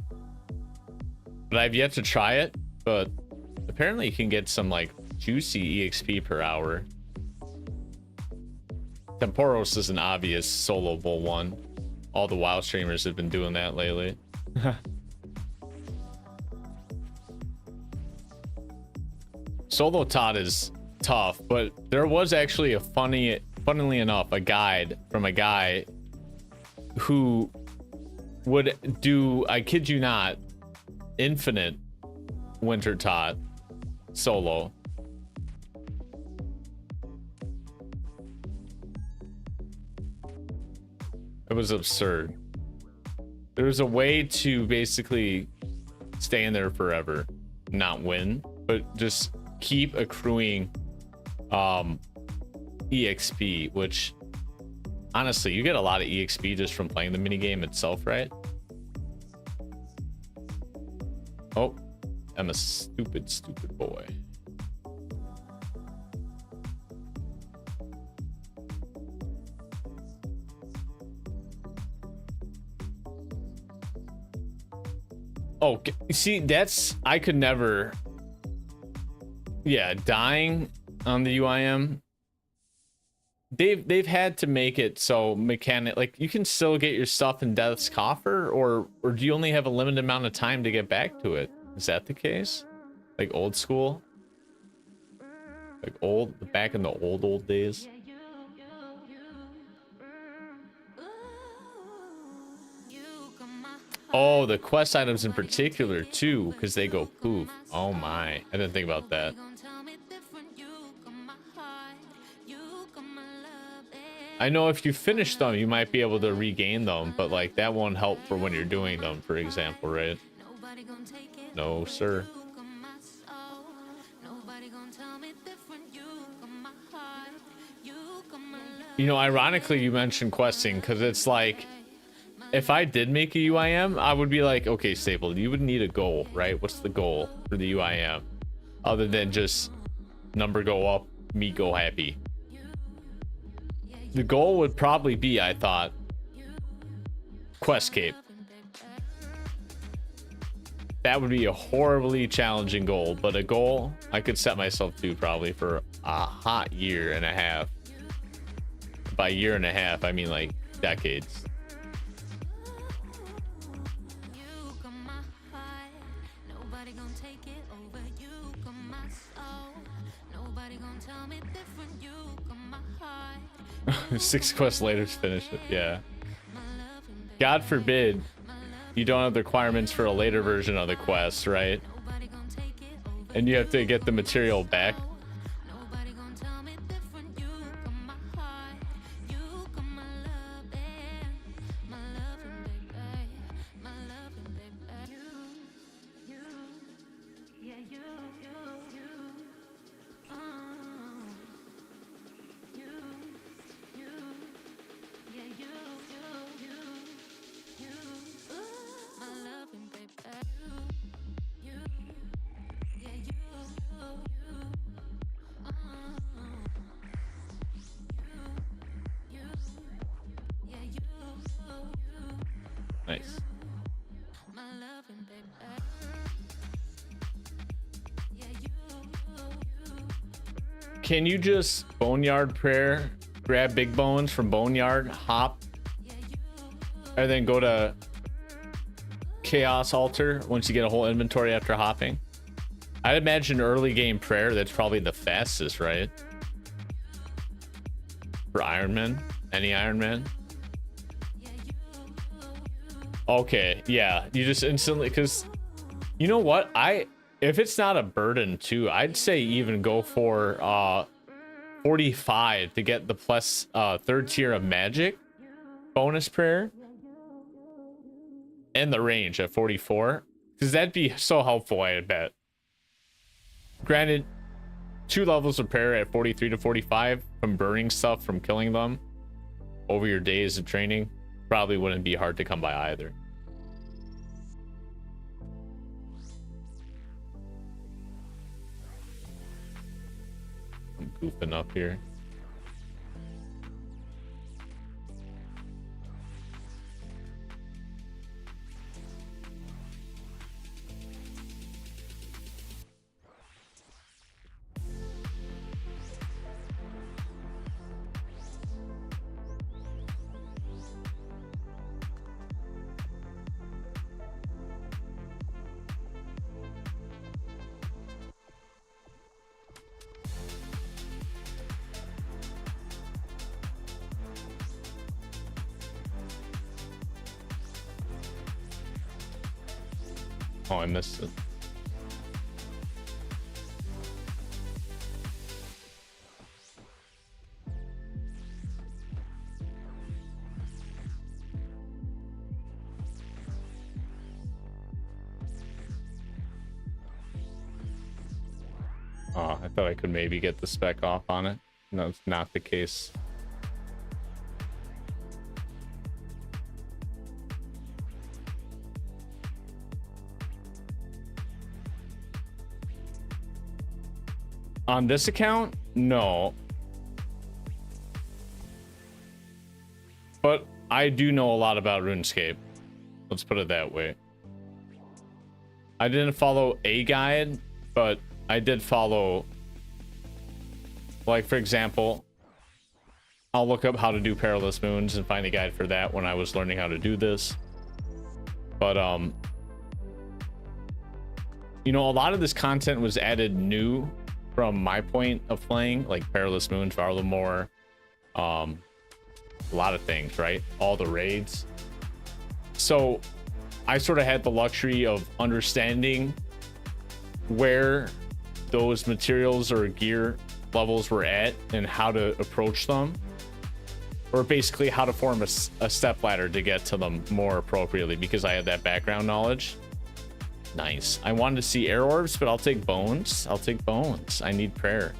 Speaker 2: But I've yet to try it, but apparently you can get some like juicy EXP per hour. Temporos is an obvious soloable one. All the WoW streamers have been doing that lately. Solo Todd is tough, but there was actually a funnily enough, a guide from a guy who would do, I kid you not, infinite Winter Todd solo. It was absurd. There was a way to basically stay in there forever, not win, but just keep accruing EXP, which honestly, you get a lot of EXP just from playing the minigame itself, right? Oh, I'm a stupid boy. Oh, see, that's, I could never. Yeah, dying on the UIM. They've had to make it so mechanic, like you can still get your stuff in Death's Coffer, or do you only have a limited amount of time to get back to it? Is that the case? Like old school? Like back in the old days? Oh, the quest items in particular too, because they go poof. Oh my, I didn't think about that. I know if you finish them, you might be able to regain them, but like that won't help for when you're doing them, for example, right? No, sir. You know, ironically, you mentioned questing, because it's like, if I did make a UIM, I would be like, okay, Staple, you would need a goal, right? What's the goal for the UIM? Other than just number go up, me go happy. The goal would probably be, I thought, Quest Cape. That would be a horribly challenging goal, but a goal I could set myself to probably for a hot year and a half. By year and a half, I mean like decades. Six quests later to finish it. Yeah. God forbid you don't have the requirements for a later version of the quest, right? And you have to get the material back. Nice. Can you just Boneyard Prayer, grab big bones from Boneyard, hop, and then go to Chaos Altar once you get a whole inventory after hopping? I'd imagine early game prayer, that's probably the fastest, right? For Ironman, any Ironman. Okay, yeah, you just instantly, because you know what, if it's not a burden too, I'd say even go for 45 to get the plus third tier of magic bonus prayer and the range at 44, because that'd be so helpful, I bet. Granted, 2 levels of prayer at 43 to 45 from burning stuff from killing them over your days of training probably wouldn't be hard to come by either. I'm goofing up here. Oh, I missed it. Oh, I thought I could maybe get the spec off on it. No, it's not the case. On this account, no. But I do know a lot about RuneScape. Let's put it that way. I didn't follow a guide, but I did follow, like, for example, I'll look up how to do Perilous Moons and find a guide for that when I was learning how to do this. But, you know, a lot of this content was added new from my point of playing, like Perilous Moons, Varlamore, a lot of things, right? All the raids. So I sort of had the luxury of understanding where those materials or gear levels were at and how to approach them, or basically how to form a step ladder to get to them more appropriately, because I had that background knowledge. Nice. I wanted to see air orbs, but I'll take bones. I'll take bones. I need prayer.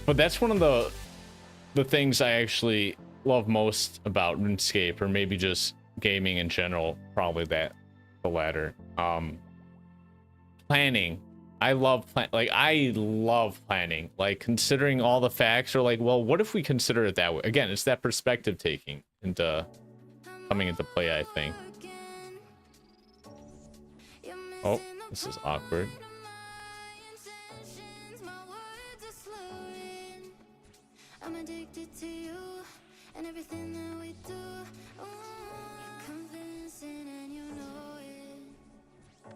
Speaker 2: But that's one of the things I actually love most about RuneScape, or maybe just gaming in general, probably the latter. Planning. I love planning. Like, considering all the facts, or like, well, what if we consider it that way? Again, it's that perspective taking into coming into play, I think. Oh, this is awkward.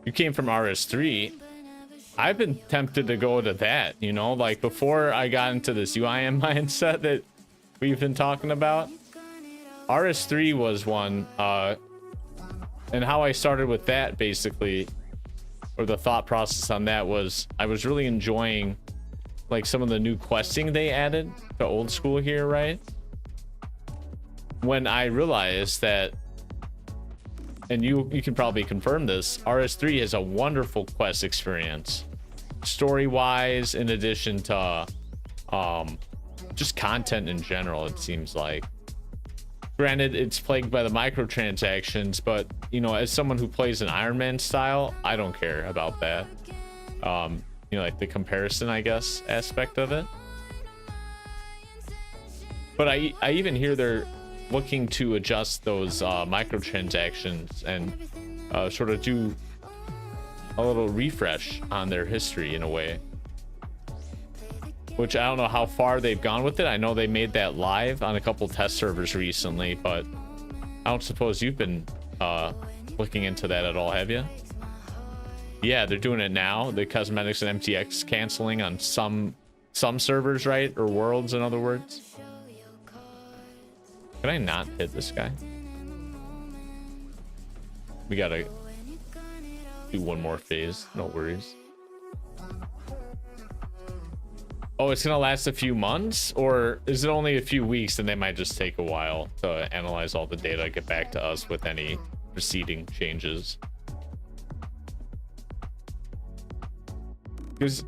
Speaker 2: You came from RS3. I've been tempted to go to that, you know, like before I got into this UIM mindset that we've been talking about. RS3 was one, and how I started with that, basically, or the thought process on that, was I was really enjoying like some of the new questing they added to old school here, right? When I realized that, and you can probably confirm this, RS3 has a wonderful quest experience, story wise, in addition to just content in general. It seems like, granted, it's plagued by the microtransactions, but you know, as someone who plays an Ironman style, I don't care about that. You know, like the comparison, I guess, aspect of it. But I even hear they're looking to adjust those microtransactions and sort of do a little refresh on their history in a way, which I don't know how far they've gone with it. I know they made that live on a couple test servers recently, but I don't suppose you've been looking into that at all, have you? Yeah, they're doing it now. The cosmetics and MTX canceling on some servers, right? Or worlds, in other words. Can I not hit this guy? We gotta do one more phase. No worries. Oh, it's gonna last a few months? Or is it only a few weeks and they might just take a while to analyze all the data, get back to us with any preceding changes? Because,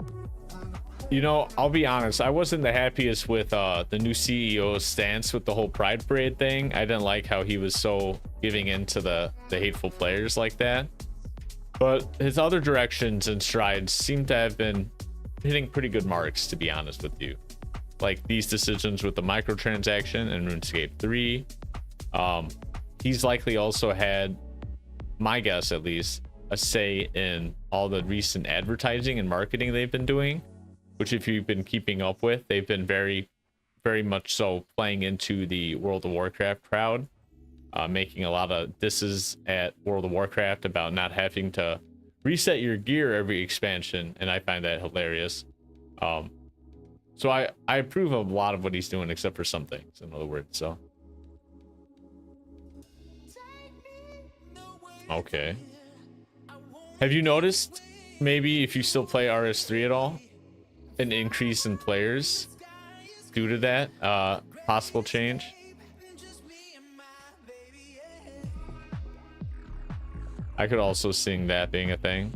Speaker 2: you know, I'll be honest, I wasn't the happiest with the new CEO's stance with the whole Pride Parade thing. I didn't like how he was so giving in to the hateful players like that. But his other directions and strides seem to have been hitting pretty good marks, to be honest with you. Like these decisions with the microtransaction and RuneScape 3. He's likely also had, my guess at least, a say in all the recent advertising and marketing they've been doing, which if you've been keeping up with, they've been very, very much so playing into the World of Warcraft crowd, making a lot of disses at World of Warcraft about not having to reset your gear every expansion, and I find that hilarious. So I approve of a lot of what he's doing, except for some things, in other words. So okay, have you noticed, maybe if you still play RS3 at all, an increase in players due to that possible change? I could also see that being a thing.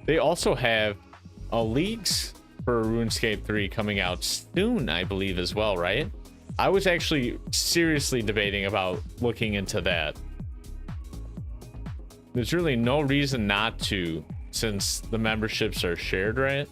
Speaker 2: They also have leagues for RuneScape 3 coming out soon, I believe, as well, right? I was actually seriously debating about looking into that. There's really no reason not to, since the memberships are shared, right?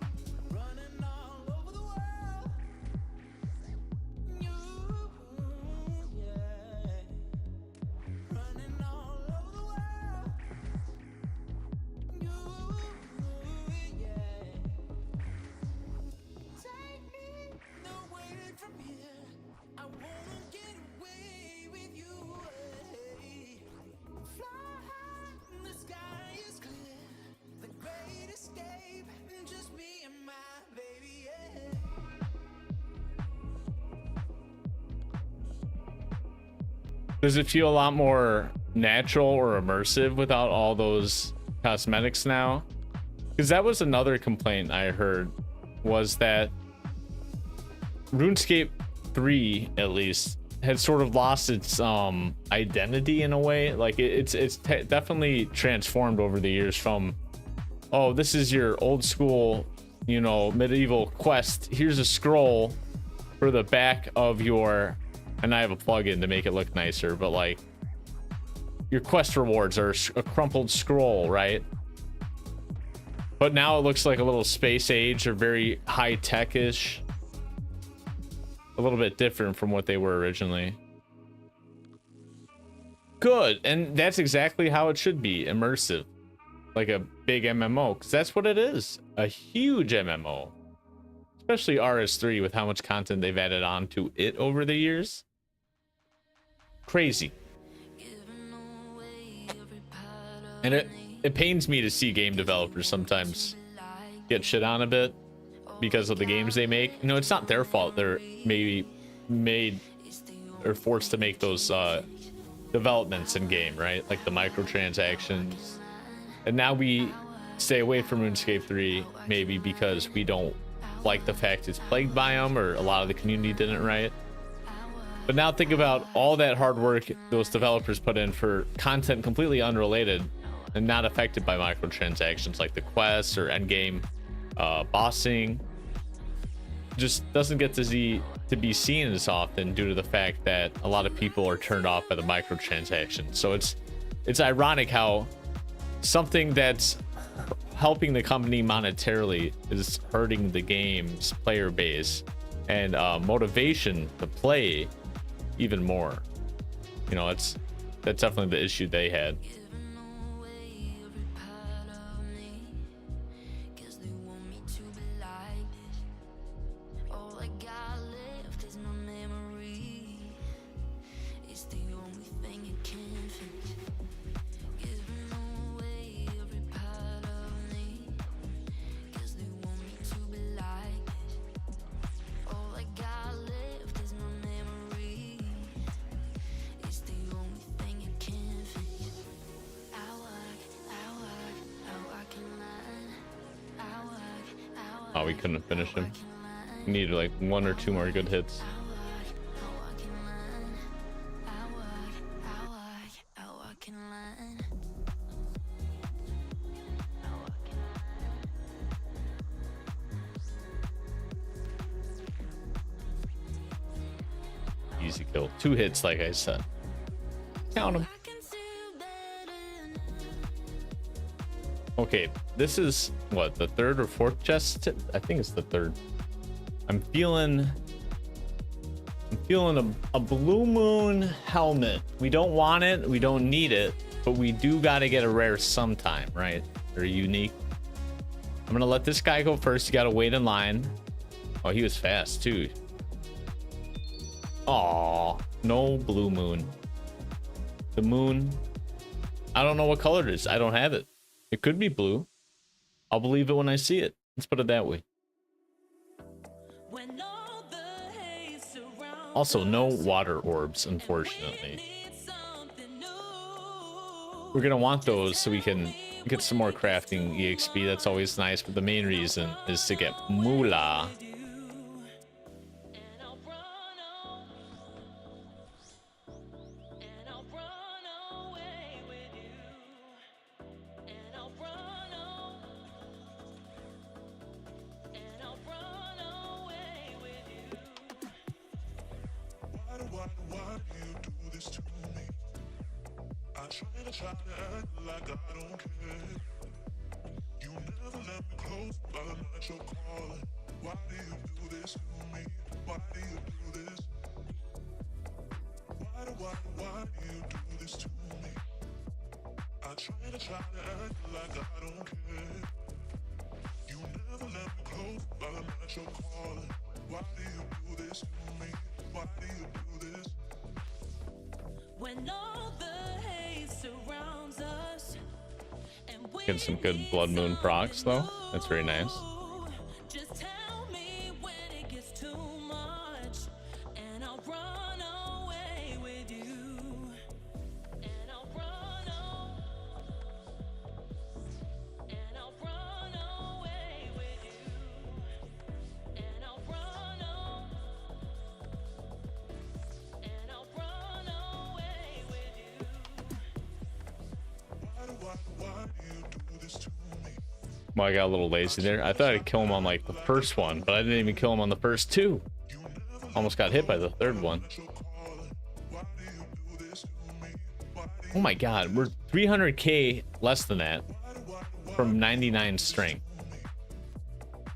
Speaker 2: Does it feel a lot more natural or immersive without all those cosmetics now? Because that was another complaint I heard, was that RuneScape 3, at least, had sort of lost its identity in a way. Like it's definitely transformed over the years from, oh, this is your old school, you know, medieval quest. Here's a scroll for the back of your, and I have a plugin to make it look nicer, but like your quest rewards are a crumpled scroll, right? But now it looks like a little space age or very high tech-ish. A little bit different from what they were originally. Good, and that's exactly how it should be, immersive. Like a big MMO, because that's what it is. A huge MMO. Especially RS3 with how much content they've added on to it over the years. Crazy. And it pains me to see game developers sometimes get shit on a bit because of the games they make. You know, it's not their fault. They're maybe made or forced to make those developments in game, right? Like the microtransactions. And now we stay away from RuneScape 3 maybe because we don't like the fact it's plagued by them, or a lot of the community didn't write. But now think about all that hard work those developers put in for content completely unrelated and not affected by microtransactions, like the quests or endgame bossing. Just doesn't get to be seen as often due to the fact that a lot of people are turned off by the microtransactions. So it's ironic how something that's helping the company monetarily is hurting the game's player base and motivation to play even more. You know, that's definitely the issue they had. Oh, we couldn't finish him. We needed like 1 or 2 more good hits. easy kill. 2 hits, like I said. Count them. Okay, this is what, the 3rd or 4th chest? I think it's the 3rd. I'm feeling a blue moon helmet. We don't want it, we don't need it, but we do got to get a rare sometime, right? Or unique. I'm gonna let this guy go first. You gotta wait in line. Oh, he was fast too. Aw, no blue moon. The moon, I don't know what color it is. I don't have it. It could be blue. I'll believe it when I see it. Let's put it that way. Also, no water orbs, unfortunately. We're gonna want those so we can get some more crafting EXP. That's always nice, but the main reason is to get moolah. Get some good blood moon procs though. That's very nice. Well, I got a little lazy there. I thought I'd kill him on like the first one, but I didn't even kill him on the first 2. Almost got hit by the 3rd one. Oh my god, we're 300k less than that from 99 strength.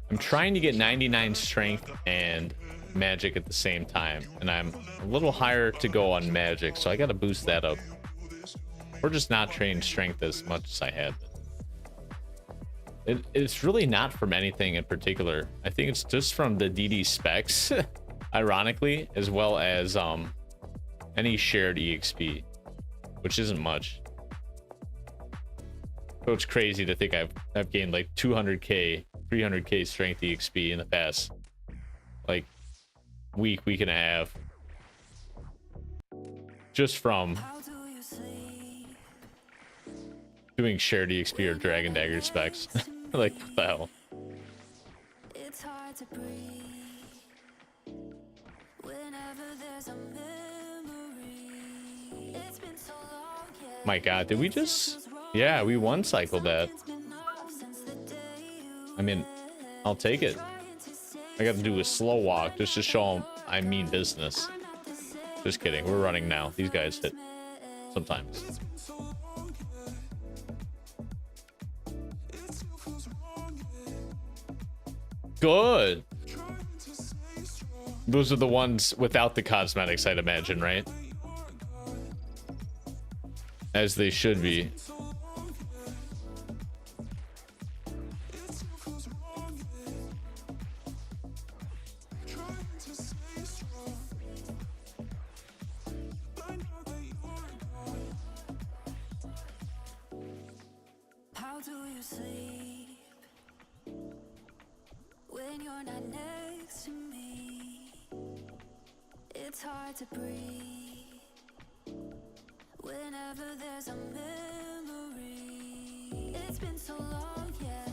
Speaker 2: I'm trying to get 99 strength and magic at the same time, and I'm a little higher to go on magic, so I gotta boost that up. Or just not train strength as much as I had. It's really not from anything in particular. I think it's just from the DD specs, ironically, as well as any shared EXP, which isn't much. So it's crazy to think I've gained like 200k, 300k strength EXP in the past like week and a half, just from doing shared EXP or Dragon Dagger specs. Like, what the hell?
Speaker 1: It's hard to breathe whenever there's a memory. It's been so long, yeah.
Speaker 2: My god, did we just... Yeah, we one cycled that. I mean, I'll take it. I got to do a slow walk just to show them I mean business. Just kidding, we're running now. These guys hit sometimes. Good. Those are the ones without the cosmetics, I'd imagine, right? As they should be.
Speaker 1: How do you sleep when you're not next to me? It's hard to breathe whenever there's a memory. It's been so long, yeah.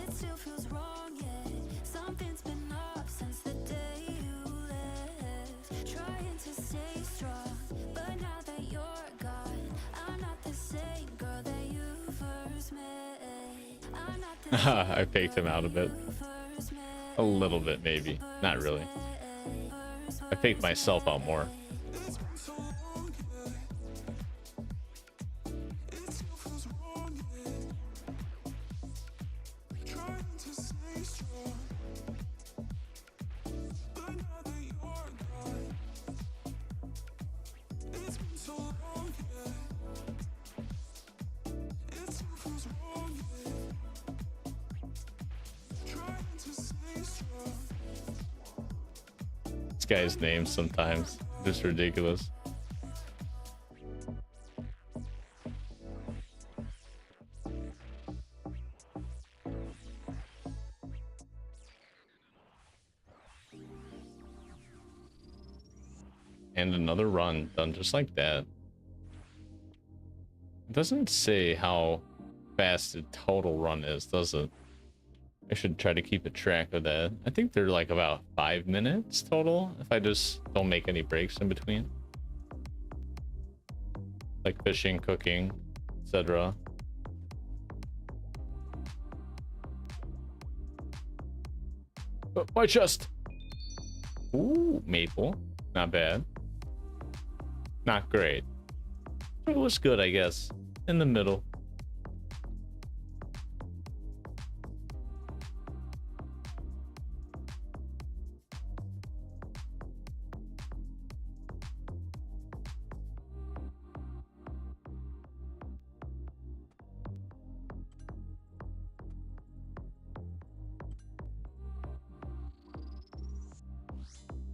Speaker 1: It still feels wrong, yeah. Something's been off since the day you left. Trying to stay strong, but now that you're gone, I'm not the same girl that you first met. I'm not the
Speaker 2: I faked him out a bit. A little bit, maybe. Not really. I faked myself out more. guy's name sometimes. Just ridiculous. And another run done just like that. It doesn't say how fast the total run is, does it? I should try to keep a track of that. I think they're like about 5 minutes total if I just don't make any breaks in between. Like fishing, cooking, etc. My chest! Ooh, maple. Not bad. Not great. It was good, I guess. In the middle.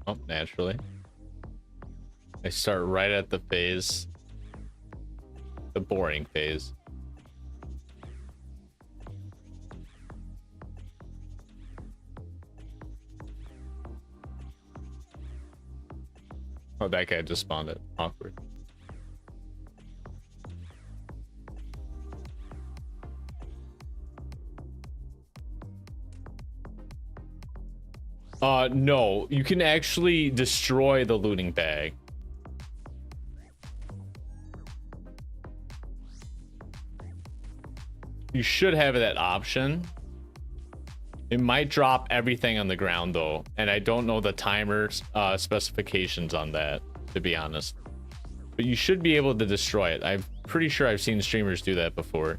Speaker 2: Oh, naturally. I start right at the phase. The boring phase. Oh, that guy just spawned it. Awkward. No. You can actually destroy the looting bag. You should have that option. It might drop everything on the ground though, and I don't know the timer specifications on that, to be honest. But you should be able to destroy it. I'm pretty sure I've seen streamers do that before.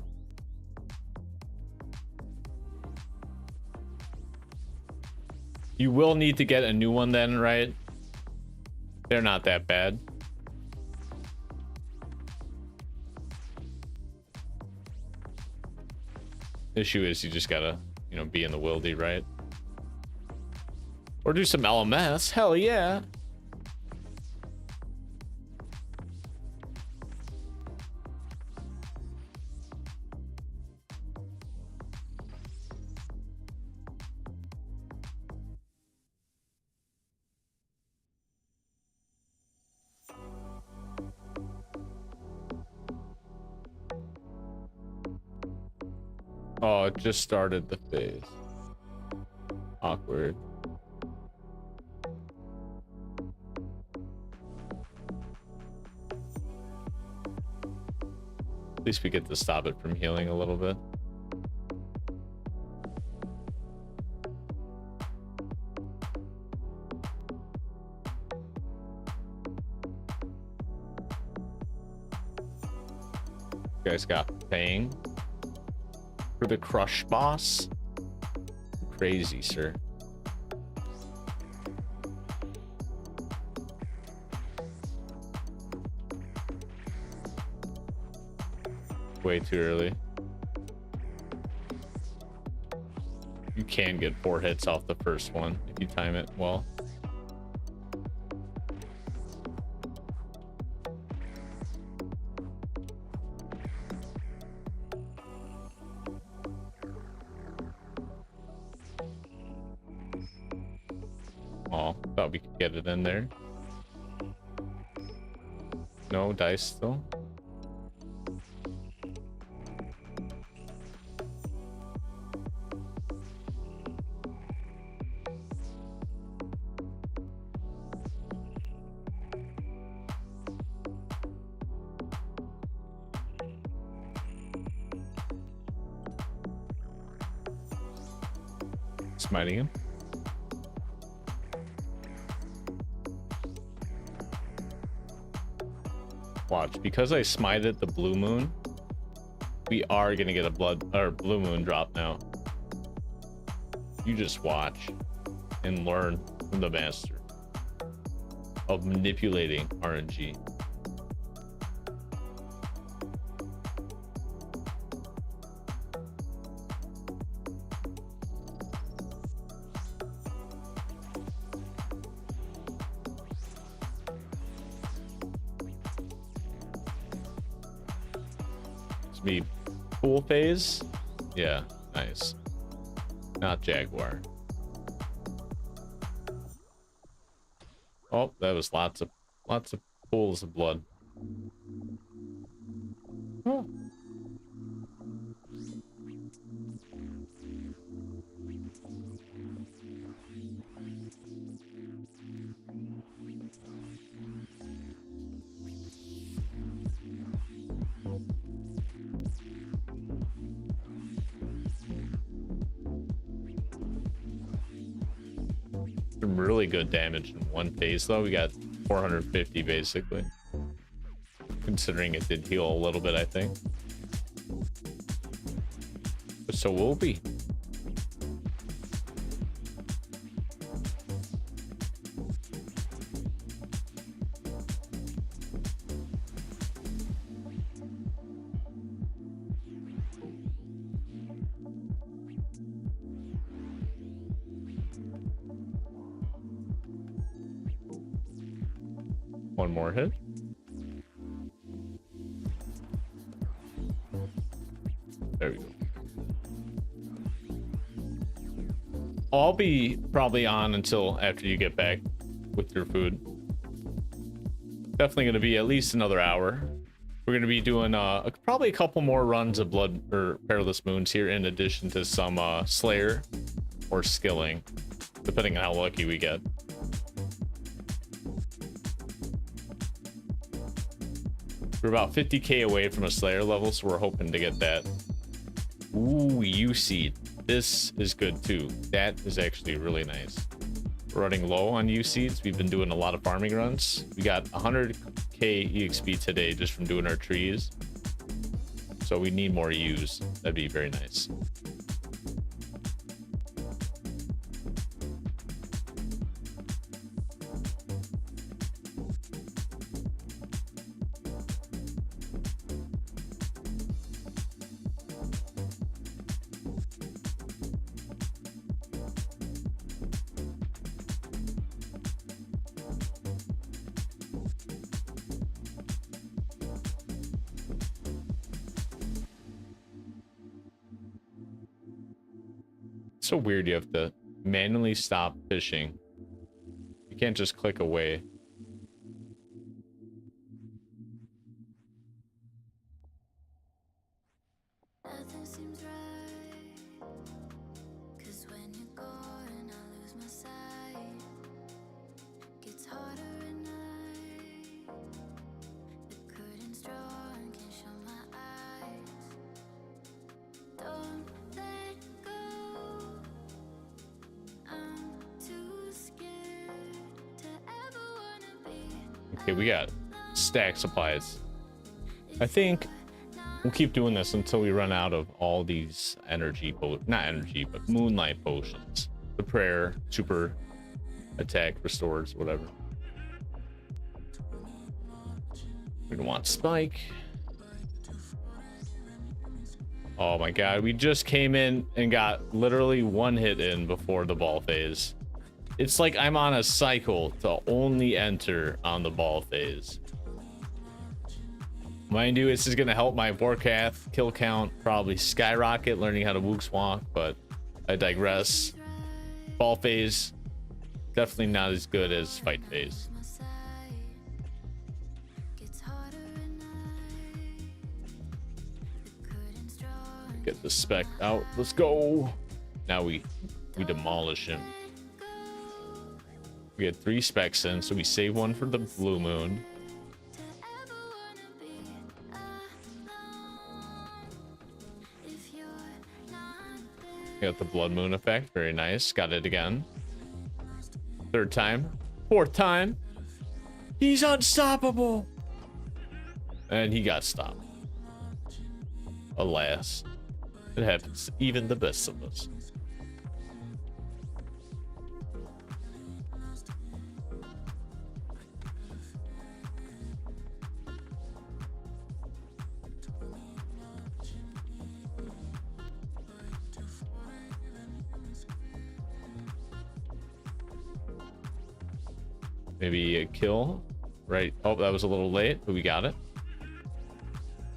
Speaker 2: You will need to get a new one then, right? They're not that bad. Issue is you just gotta, you know, be in the wildy, right? Or do some LMS. Hell yeah. Oh, it just started the phase. Awkward. At least we get to stop it from healing a little bit. You guys got paying for the crush boss? Crazy, sir. Way too early. You can get 4 hits off the first one if you time it well. Oh, thought we could get it in there. No dice still. Smiting him. Watch, because I smited the blue moon, we are gonna get a blue moon drop now. You just watch and learn from the master of manipulating RNG. Me full phase. Yeah, nice. Not jaguar. Oh, that was lots of pools of blood. Oh. Some really good damage in one phase though. We got 450 basically. Considering it did heal a little bit, I think. But so will be. One more hit. There we go. I'll be probably on until after you get back with your food. Definitely going to be at least another hour. We're going to be doing probably a couple more runs of Blood or Perilous Moons here, in addition to some Slayer or Skilling, depending on how lucky we get. We're about 50k away from a Slayer level, so we're hoping to get that. Ooh, U-Seed. This is good too. That is actually really nice. We're running low on U-Seeds. We've been doing a lot of farming runs. We got 100k EXP today just from doing our trees. So we need more U's. That'd be very nice. So weird, you have to manually stop fishing. You can't just click away.
Speaker 1: Nothing seems right, 'cause when you're gone, I lose my sight. Gets harder at night. The curtain's drawn, can't show my eyes. Don't let go. I'm too scared to ever wanna be.
Speaker 2: Okay, we got stack supplies. I think we'll keep doing this until we run out of all these energy, not energy, but moonlight potions. The prayer, super attack, restores, whatever. We don't want spike. Oh my god, we just came in and got literally one hit in before the ball phase. It's like I'm on a cycle to only enter on the ball phase. Mind you, this is going to help my Warcath kill count probably skyrocket learning how to Wook's Walk, but I digress. Ball phase, definitely not as good as fight phase. Get the spec out. Let's go. Now we demolish him. We get 3 specs in, so we save one for the blue moon. Got the blood moon effect. Very nice. Got it again. 3rd time. 4th time. He's unstoppable. And he got stopped. Alas. It happens to even the best of us. Maybe a kill, right? Oh, that was a little late, but we got it.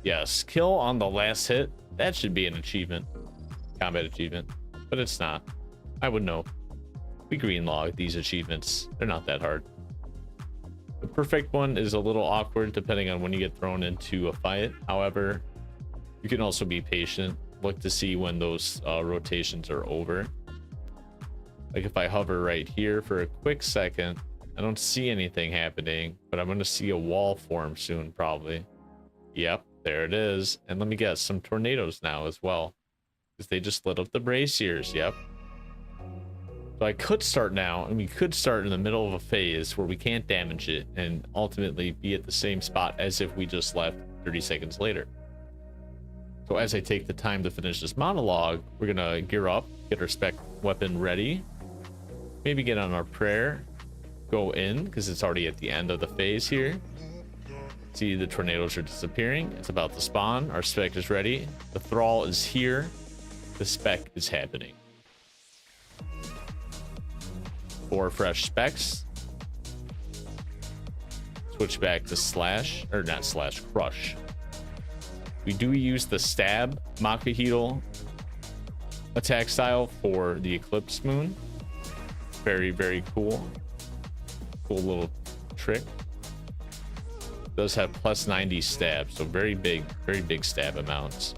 Speaker 2: Yes, kill on the last hit. That should be an achievement. Combat achievement. But it's not. I would know. We green log these achievements. They're not that hard. The perfect one is a little awkward depending on when you get thrown into a fight. However, you can also be patient. Look to see when those rotations are over. Like if I hover right here for a quick second, I don't see anything happening, but I'm going to see a wall form soon, probably. Yep, there it is. And let me guess, some tornadoes now as well, because they just lit up the braziers. Yep. So I could start now, and we could start in the middle of a phase where we can't damage it and ultimately be at the same spot as if we just left 30 seconds later. So as I take the time to finish this monologue, we're gonna gear up, get our spec weapon ready, maybe get on our prayer, go in, because it's already at the end of the phase here. See, the tornadoes are disappearing. It's about to spawn. Our spec is ready. The thrall is here. The spec is happening. 4 fresh specs. Switch back to slash, or not slash, crush. We do use the stab Makahito attack style for the Eclipse Moon. Very, very cool. Cool little trick. Does have plus 90 stab, so very big stab amounts.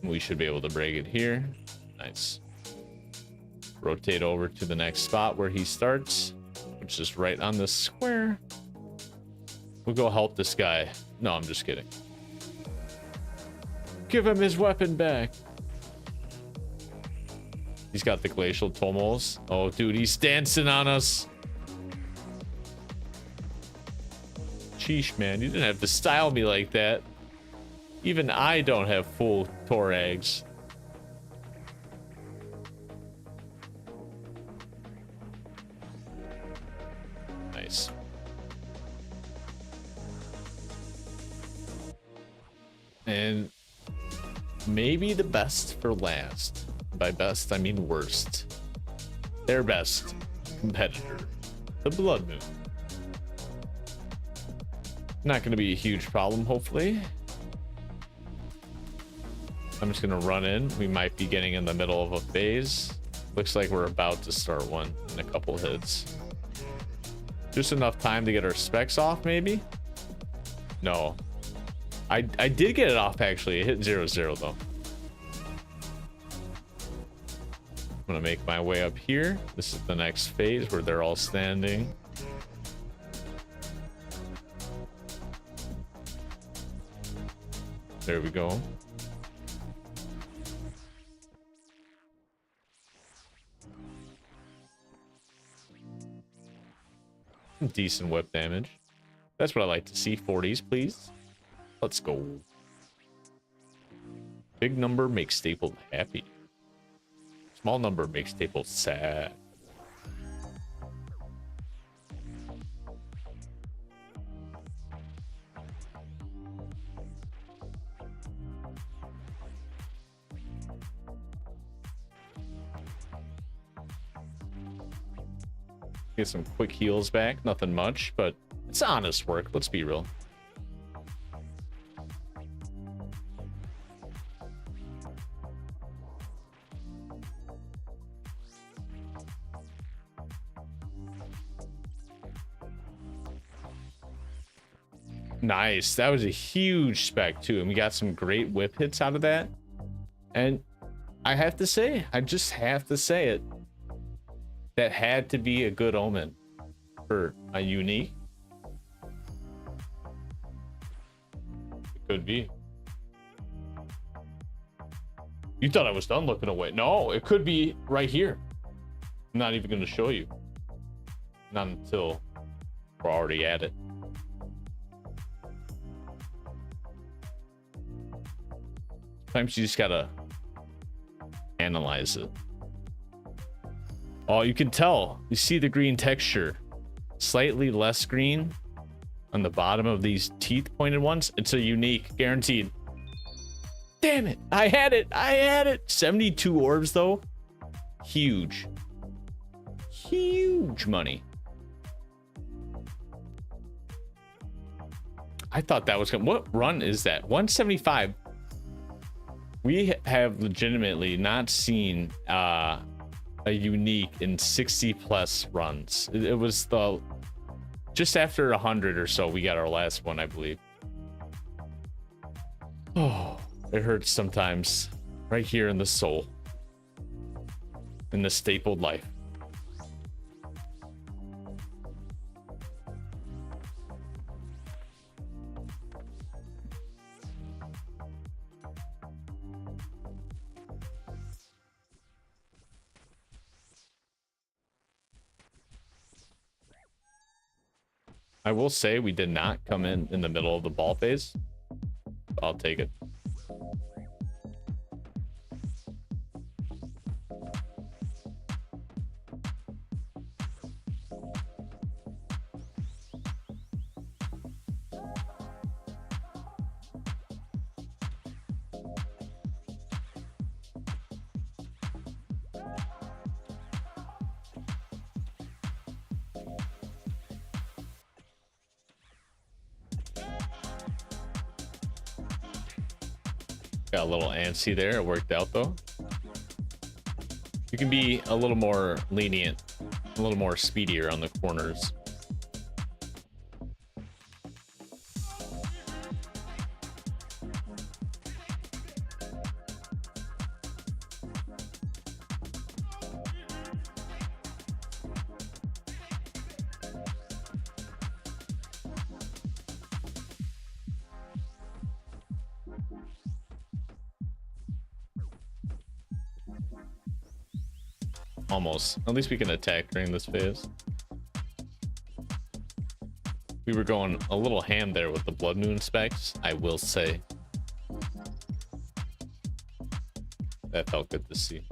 Speaker 2: We should be able to break it here. Nice. Rotate over to the next spot where he starts, which is right on this square. We'll go help this guy. No, I'm just kidding. Give him his weapon back. He's got the glacial tumults. Oh, dude, he's dancing on us. Sheesh, man, you didn't have to style me like that. Even I don't have full Torags. Nice. And maybe the best for last. By best, I mean worst. Their best competitor, the Blood Moon. Not going to be a huge problem, hopefully. I'm just going to run in. We might be getting in the middle of a phase. Looks like we're about to start one in a couple hits. Just enough time to get our specs off, maybe? No. I did get it off, actually. It hit 0-0, though. I'm going to make my way up here. This is the next phase where they're all standing. There we go. Decent whip damage. That's what I like to see. 40s, please. Let's go. Big number makes Staple happy. Small number makes Staple sad. Get some quick heals back. Nothing much, but it's honest work. Let's be real. Nice. That was a huge spec too, and we got some great whip hits out of that. And I have to say, I just have to say it, that had to be a good omen for a unique. It could be. You thought I was done looking away. No, it could be right here. I'm not even going to show you. Not until we're already at it. Sometimes you just gotta analyze it. Oh, you can tell. You see the green texture. Slightly less green on the bottom of these teeth pointed ones. It's a unique, guaranteed. Damn it. I had it. I had it. 72 orbs, though. Huge. Huge money. I thought that was gonna, what run is that? 175. We have legitimately not seen a unique in 60 plus runs. It was the just after 100 or so we got our last one, I believe. Oh, it hurts sometimes, right here in the soul, in the stapled life. I will say we did not come in the middle of the ball phase. I'll take it. Got a little antsy there. It worked out though. You can be a little more lenient, a little more speedier on the corners. Almost. At least we can attack during this phase. We were going a little ham there with the blood moon specs, I will say. That felt good to see.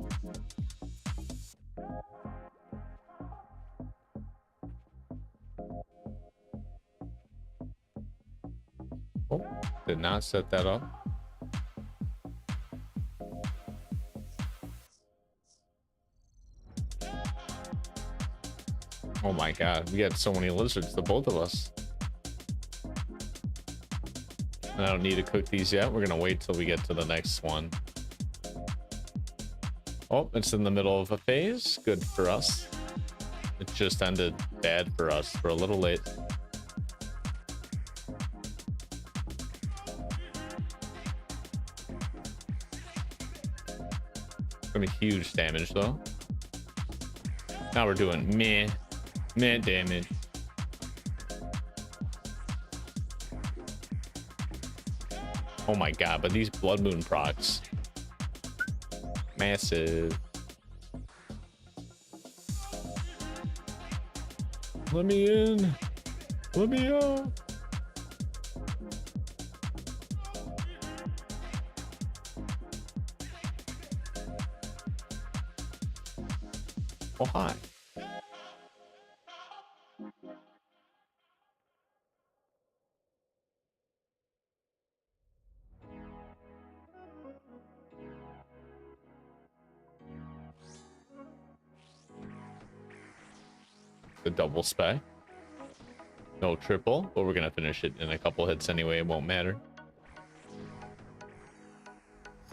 Speaker 2: Oh, did not set that up. Oh my god, we got so many lizards, the both of us. And I don't need to cook these yet. We're gonna wait till we get to the next one. Oh, it's in the middle of a phase. Good for us. It just ended bad for us. We're a little late. Gonna be huge damage though. Now we're doing meh damage. Oh my god, but these blood moon procs, massive. Let me in, let me out. Oh hi. The double spec. No triple, but we're gonna finish it in a couple hits anyway. It won't matter.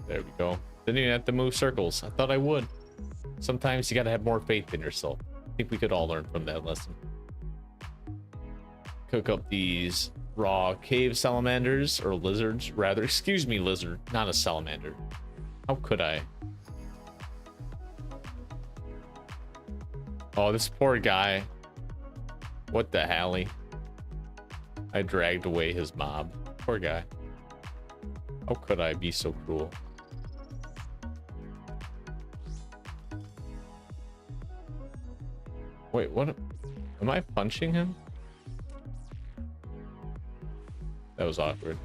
Speaker 2: There we go. Didn't even have to move circles. I thought I would. Sometimes you gotta have more faith in yourself. I think we could all learn from that lesson. Cook up these raw cave salamanders, or lizards rather. Excuse me, lizard, not a salamander. How could I? Oh, this poor guy. What the hally? I dragged away his mob. Poor guy. How could I be so cruel? Wait, what? Am I punching him? That was awkward.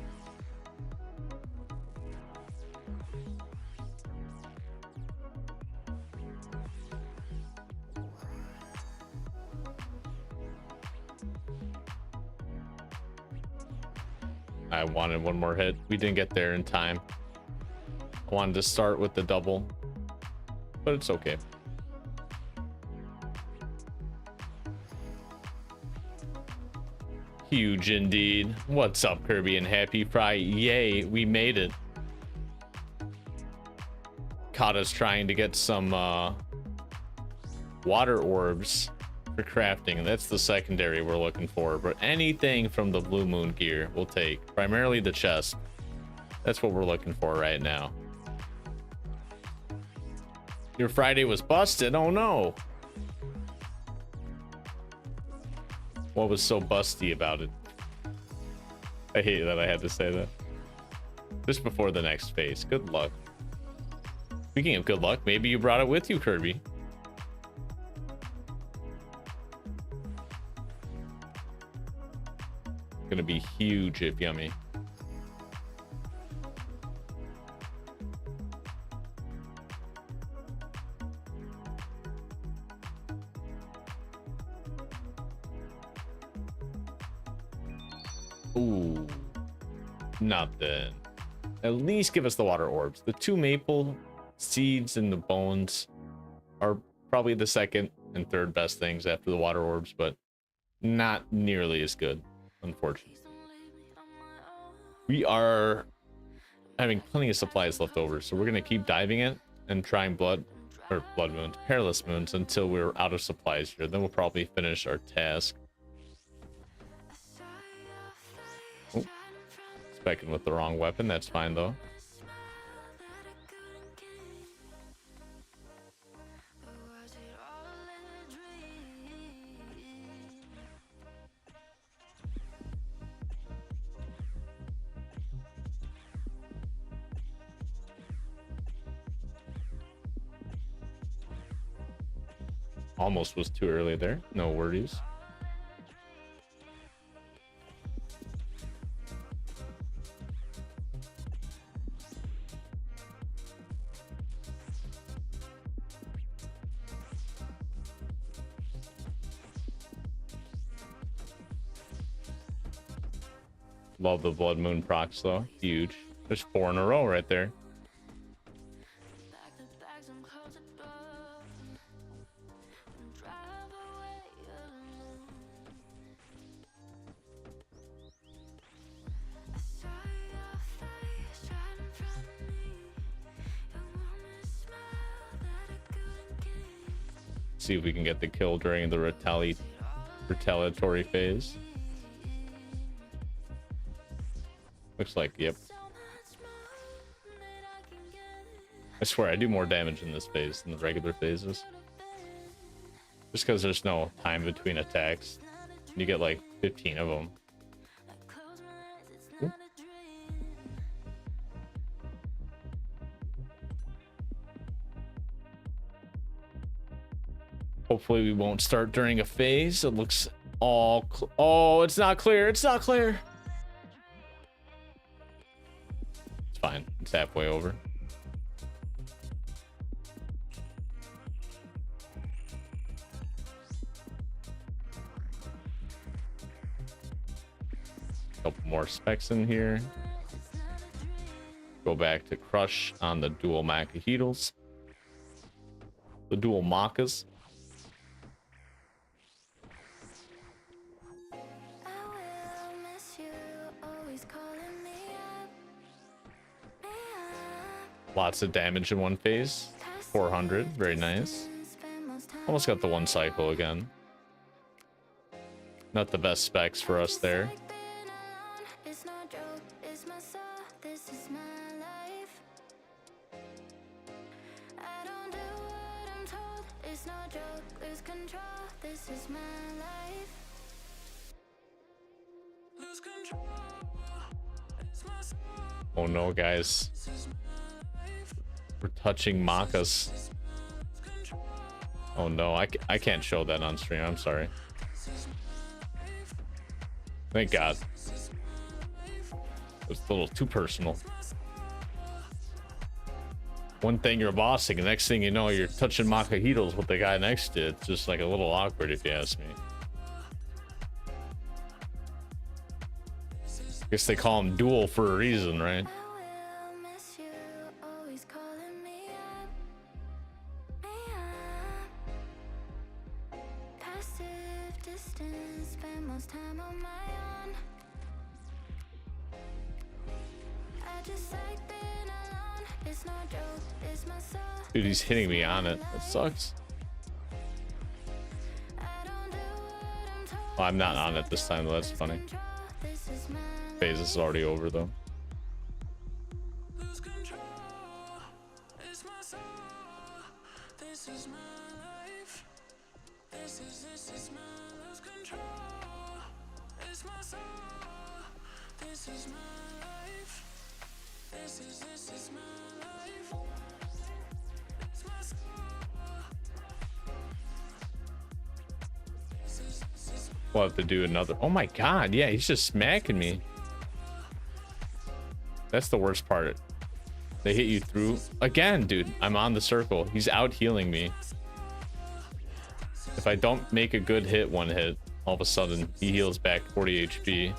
Speaker 2: I wanted one more hit. We didn't get there in time. I wanted to start with the double, but it's okay. Huge indeed. What's up, Kirby and Happy Fry? Yay, we made it. Caught us trying to get some water orbs for crafting, and that's the secondary we're looking for. But anything from the Blue Moon gear we'll take. Primarily the chest. That's what we're looking for right now. Your Friday was busted? Oh no. What was so busty about it? I hate that I had to say that. Just before the next phase. Good luck. Speaking of good luck, maybe you brought it with you, Kirby. Gonna be huge if yummy. Ooh, nothing. At least give us the water orbs. The 2 maple seeds and the bones are probably the second and third best things after the water orbs, but not nearly as good, unfortunately. We are having plenty of supplies left over, so we're gonna keep diving it and trying blood moons, perilous moons, until we're out of supplies here. Then we'll probably finish our task. Oh, specking with the wrong weapon. That's fine though. Almost was too early there. No worries. Love the blood moon procs though. Huge. There's 4 in a row right there. See if we can get the kill during the retaliatory phase. Looks like, yep. I swear I do more damage in this phase than the regular phases. Just because there's no time between attacks. You get like 15 of them. Ooh. Hopefully we won't start during a phase. It looks all... Oh, it's not clear. It's not clear. It's fine. It's halfway over. Couple more specs in here. Go back to crush on the dual Macahedals. The dual Macas. Lots of damage in one phase. 400, very nice. Almost got the 1 cycle again. Not the best specs for us there. Oh no, guys. We're touching Macas. Oh no, I can't show that on stream. I'm sorry. Thank God. It was a little too personal. One thing you're bossing, the next thing you know, you're touching Macahedals with the guy next to it. It's just like a little awkward if you ask me. Guess they call him dual for a reason, right?
Speaker 1: distance, spend most time on my own. I just like being alone. It's no joke, it's my soul.
Speaker 2: Dude, he's hitting me on it. That sucks. Oh, I'm not on it this time, though. That's funny. Phase is already over, though. We'll have to do another. Oh my god, yeah, he's just smacking me. That's the worst part. They hit you through again, dude. I'm on the circle. He's out healing me. If I don't make a good hit, one hit, all of a sudden he heals back 40 HP.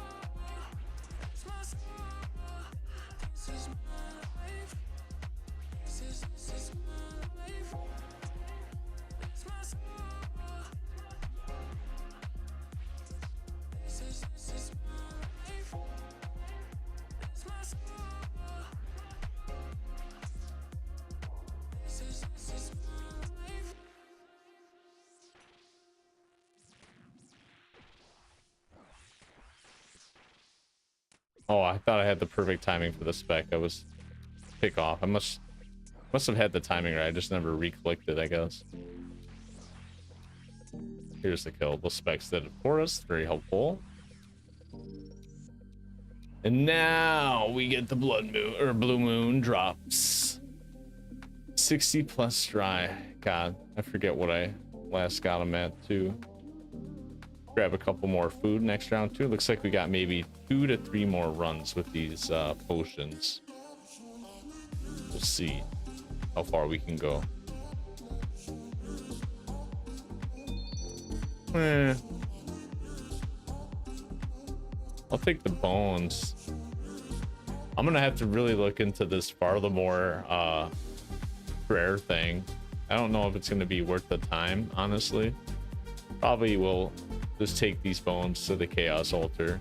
Speaker 2: Oh, I thought I had the perfect timing for the spec. I was pick off. I must have had the timing right. I just never re-clicked it, I guess. Here's the kill. The specs did it for us. Very helpful. And now we get the blood moon or blue moon drops. 60 plus dry. God, I forget what I last got him at too. Grab a couple more food next round too. Looks like we got maybe 2 to 3 more runs with these potions. We'll see how far we can go. I'll take the bones. I'm gonna have to really look into this Farthermore prayer thing. I don't know if it's gonna be worth the time, honestly. Probably will just take these bones to the Chaos Altar.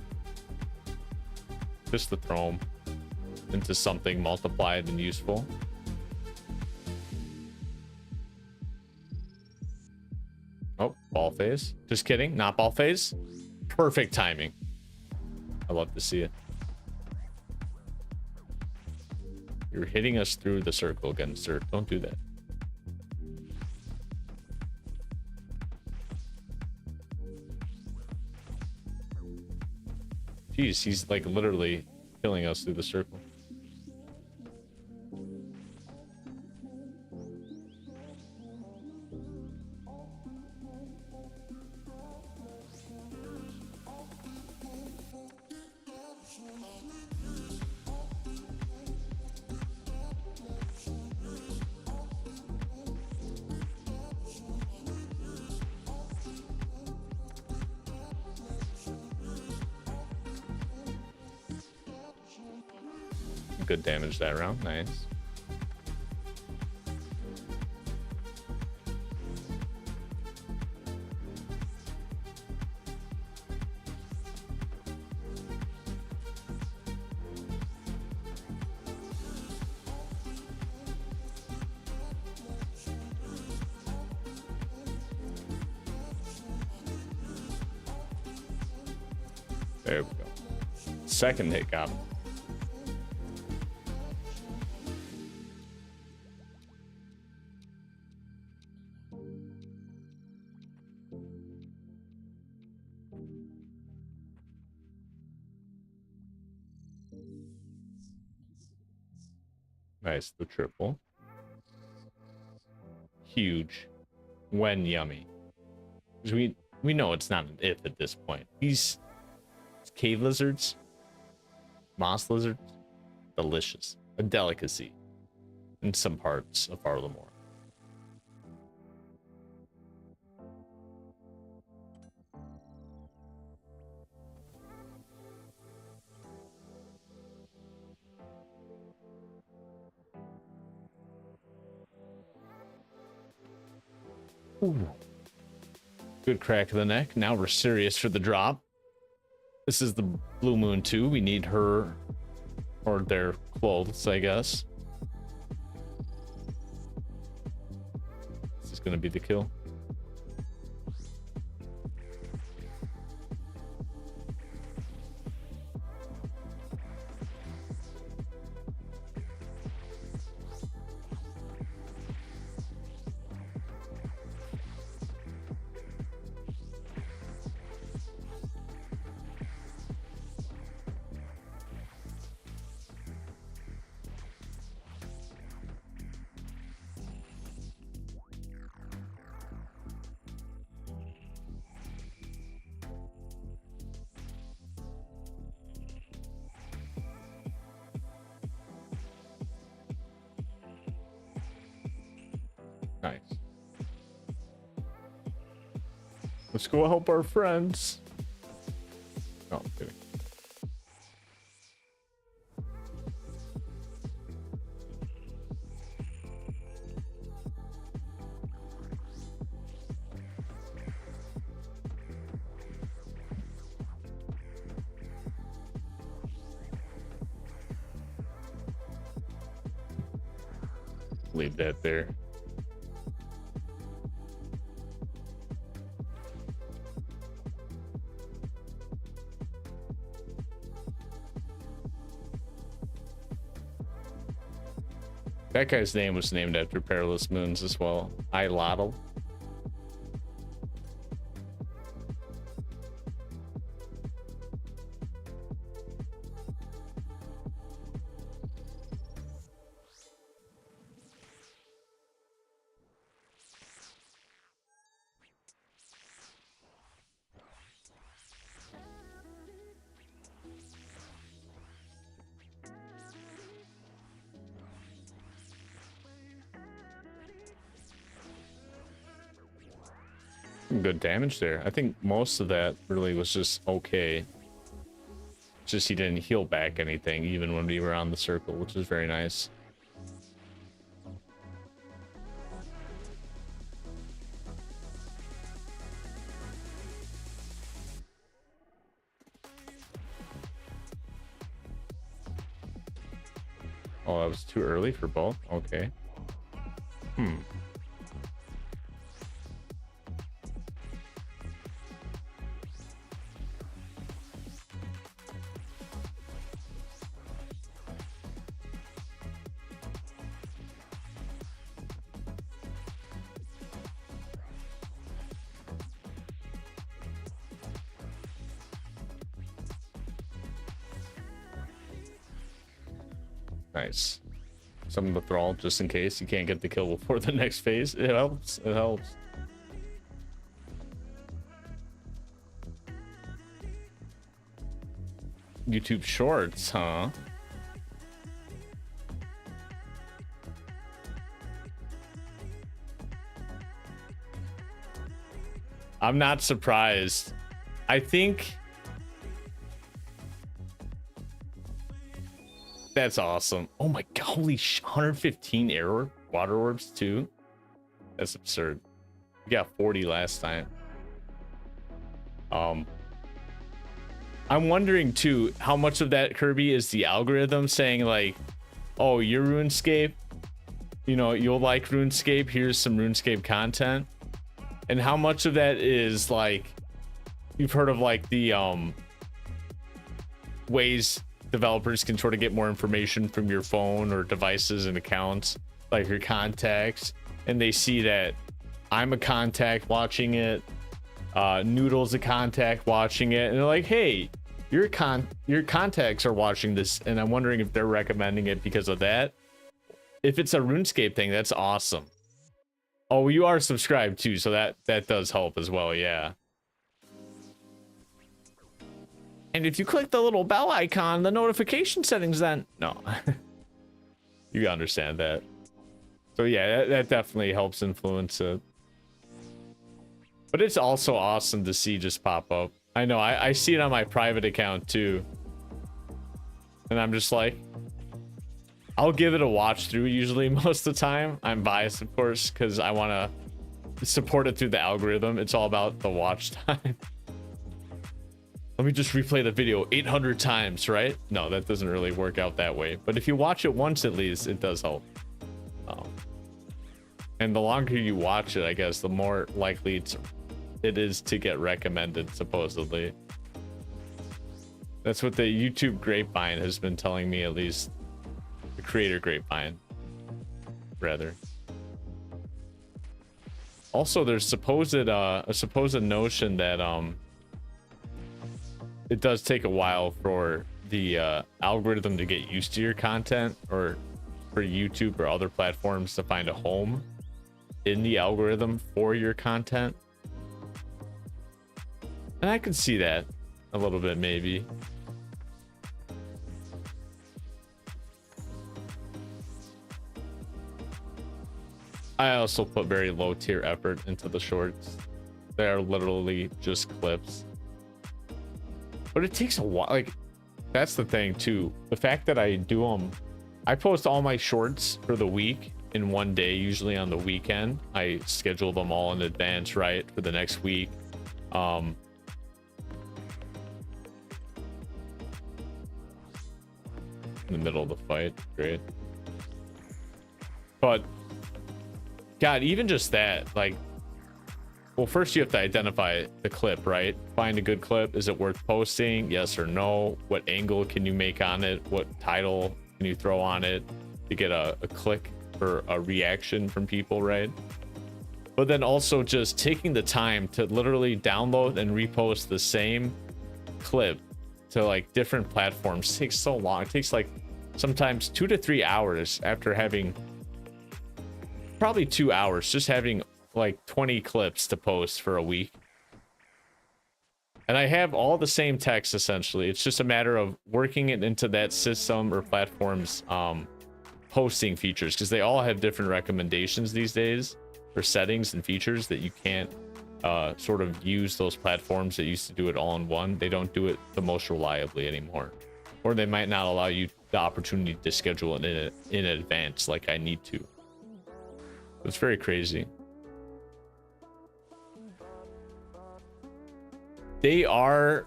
Speaker 2: Just to throw them into something multiplied and useful. Oh, ball phase. Just kidding. Not ball phase. Perfect timing. I love to see it. You're hitting us through the circle again, sir. Don't do that. Jeez, he's like literally killing us through the circle. Good damage that round. Nice. There we go. Second hit got him. Nice, the triple. Huge. When yummy. Because we know it's not an if at this point. These cave lizards, moss lizards, delicious. A delicacy in some parts of Farthermore. Ooh. Good crack of the neck. Now we're serious for the drop. This is the Blue Moon 2. We need her or their clothes, I guess. This is going to be the kill. Nice. Let's go help our friends. No, I'm kidding. Leave that there. That guy's name was named after Perilous Moons as well. Ilotl. Good damage there. I think most of that really was just okay. Just he didn't heal back anything even when we were on the circle, which is very nice. Oh, that was too early for both? Okay. Nice. Some of the thrall just in case you can't get the kill before the next phase. It helps. It helps. YouTube Shorts, huh? I'm not surprised. I think that's awesome. Oh my god, holy 115 error water orbs too. That's absurd. We got 40 last time. I'm wondering too how much of that, Kirby, is the algorithm saying like, oh, you're RuneScape, you know, you'll like RuneScape, here's some RuneScape content, and how much of that is like, you've heard of like the ways developers can sort of get more information from your phone or devices and accounts, like your contacts, and they see that I'm a contact watching it, Noodle's a contact watching it, and they're like, hey, your contacts are watching this, and I'm wondering if they're recommending it because of that. If it's a RuneScape thing, that's awesome. Oh, you are subscribed too, so that does help as well, yeah. And if you click the little bell icon, the notification settings then... No. You understand that. So yeah, that definitely helps influence it. But it's also awesome to see just pop up. I know, I see it on my private account too. And I'm just like... I'll give it a watch through usually most of the time. I'm biased, of course, because I want to supported through the algorithm. It's all about the watch time. Let me just replay the video 800 times, right? No, that doesn't really work out that way. But if you watch it once at least, it does help. And the longer you watch it, I guess, the more likely it is to get recommended, supposedly. That's what the YouTube grapevine has been telling me, at least. The creator grapevine, rather. Also, there's a supposed notion that it does take a while for the algorithm to get used to your content, or for YouTube or other platforms to find a home in the algorithm for your content. And I can see that a little bit, maybe. I also put very low tier effort into the shorts. They are literally just clips. But it takes a while. Like, that's the thing too. The fact that I do them, I post all my shorts for the week in one day, usually on the weekend. I schedule them all in advance, right, for the next week. In the middle of the fight, great. But God, even just that, like, well, first you have to identify the clip, right? Find a good clip. Is it worth posting? Yes or no? What angle can you make on it? What title can you throw on it to get a click or a reaction from people, right? But then also just taking the time to literally download and repost the same clip to like different platforms takes so long. It takes like sometimes 2 to 3 hours after having, probably 2 hours, just having like 20 clips to post for a week. And I have all the same text essentially. It's just a matter of working it into that system or platform's posting features, because they all have different recommendations these days for settings and features that you can't sort of use those platforms that used to do it all in one. They don't do it the most reliably anymore, or they might not allow you the opportunity to schedule it in advance like I need to. It's very crazy. They are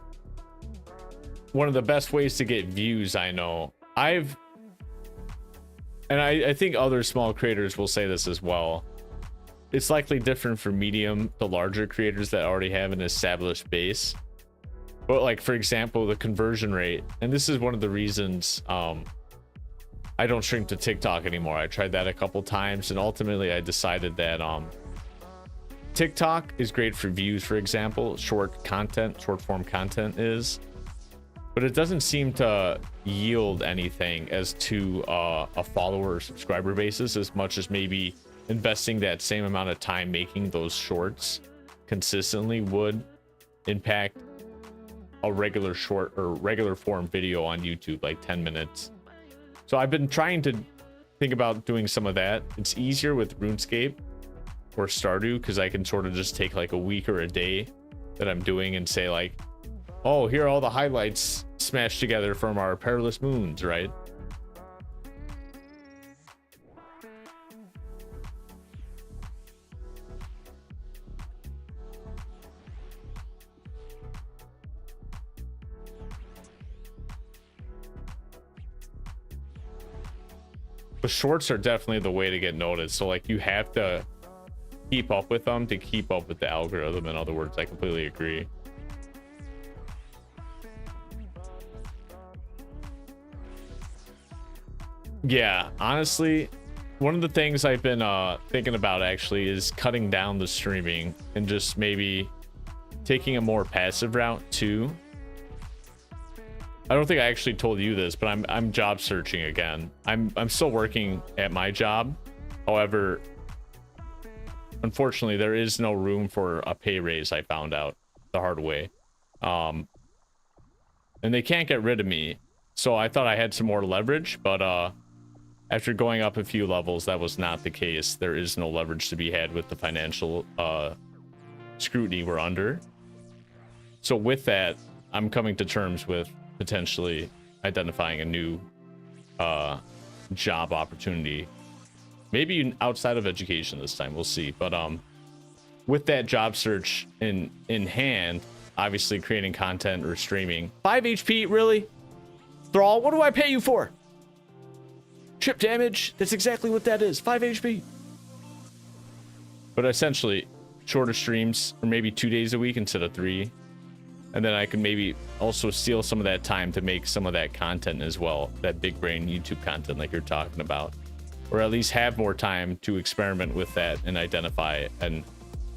Speaker 2: one of the best ways to get views, I know. I think other small creators will say this as well. It's likely different for medium to larger creators that already have an established base. But like, for example, the conversion rate, and this is one of the reasons I don't stream to TikTok anymore. I tried that a couple times, and ultimately I decided that TikTok is great for views, for example. Short form content is, but it doesn't seem to yield anything as to a follower or subscriber basis as much as maybe investing that same amount of time making those shorts consistently would impact a regular short or regular form video on YouTube, like 10 minutes. So I've been trying to think about doing some of that. It's easier with RuneScape or Stardew because I can sort of just take like a week or a day that I'm doing and say like, oh, here are all the highlights smashed together from our Perilous Moons, right? The shorts are definitely the way to get noticed. So like you have to keep up with them to keep up with the algorithm. In other words, I completely agree. Yeah, honestly, one of the things I've been thinking about actually is cutting down the streaming and just maybe taking a more passive route too. I don't think I actually told you this, but I'm job searching again. I'm still working at my job. However, unfortunately, there is no room for a pay raise. I found out the hard way. And they can't get rid of me. So I thought I had some more leverage, but after going up a few levels, that was not the case. There is no leverage to be had with the financial scrutiny we're under. So with that, I'm coming to terms with potentially identifying a new job opportunity, maybe outside of education this time. We'll see. But with that job search in hand, obviously creating content or streaming. 5 HP, really? Thrall, what do I pay you for? Chip damage, that's exactly what that is, 5 HP. But essentially, shorter streams, or maybe 2 days a week instead of 3. And then I can maybe also steal some of that time to make some of that content as well, that big brain YouTube content like you're talking about. Or at least have more time to experiment with that and identify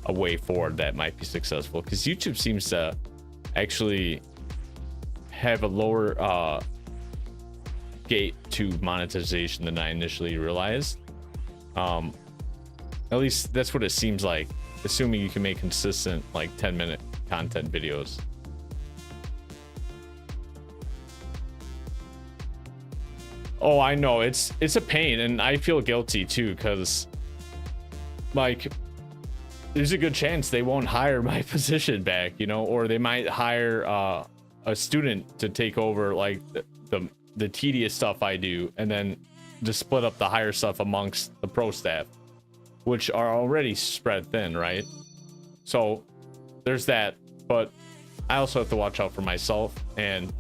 Speaker 2: a way forward that might be successful. Because YouTube seems to actually have a lower gate to monetization than I initially realized. At least that's what it seems like, assuming you can make consistent like 10-minute content videos. Oh, I know, it's a pain, and I feel guilty too, because like there's a good chance they won't hire my position back, you know, or they might hire a student to take over like the tedious stuff I do, and then just split up the higher stuff amongst the pro staff, which are already spread thin, right? So there's that, but I also have to watch out for myself, and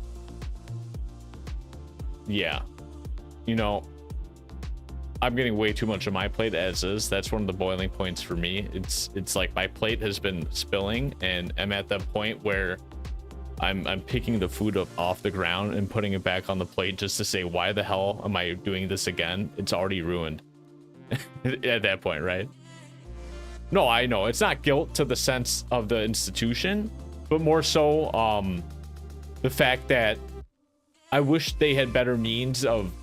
Speaker 2: yeah, you know, I'm getting way too much on my plate as is. That's one of the boiling points for me. It's like my plate has been spilling, and I'm at that point where I'm picking the food up off the ground and putting it back on the plate just to say, why the hell am I doing this again? It's already ruined at that point, right? No, I know it's not guilt to the sense of the institution, but more so the fact that I wish they had better means of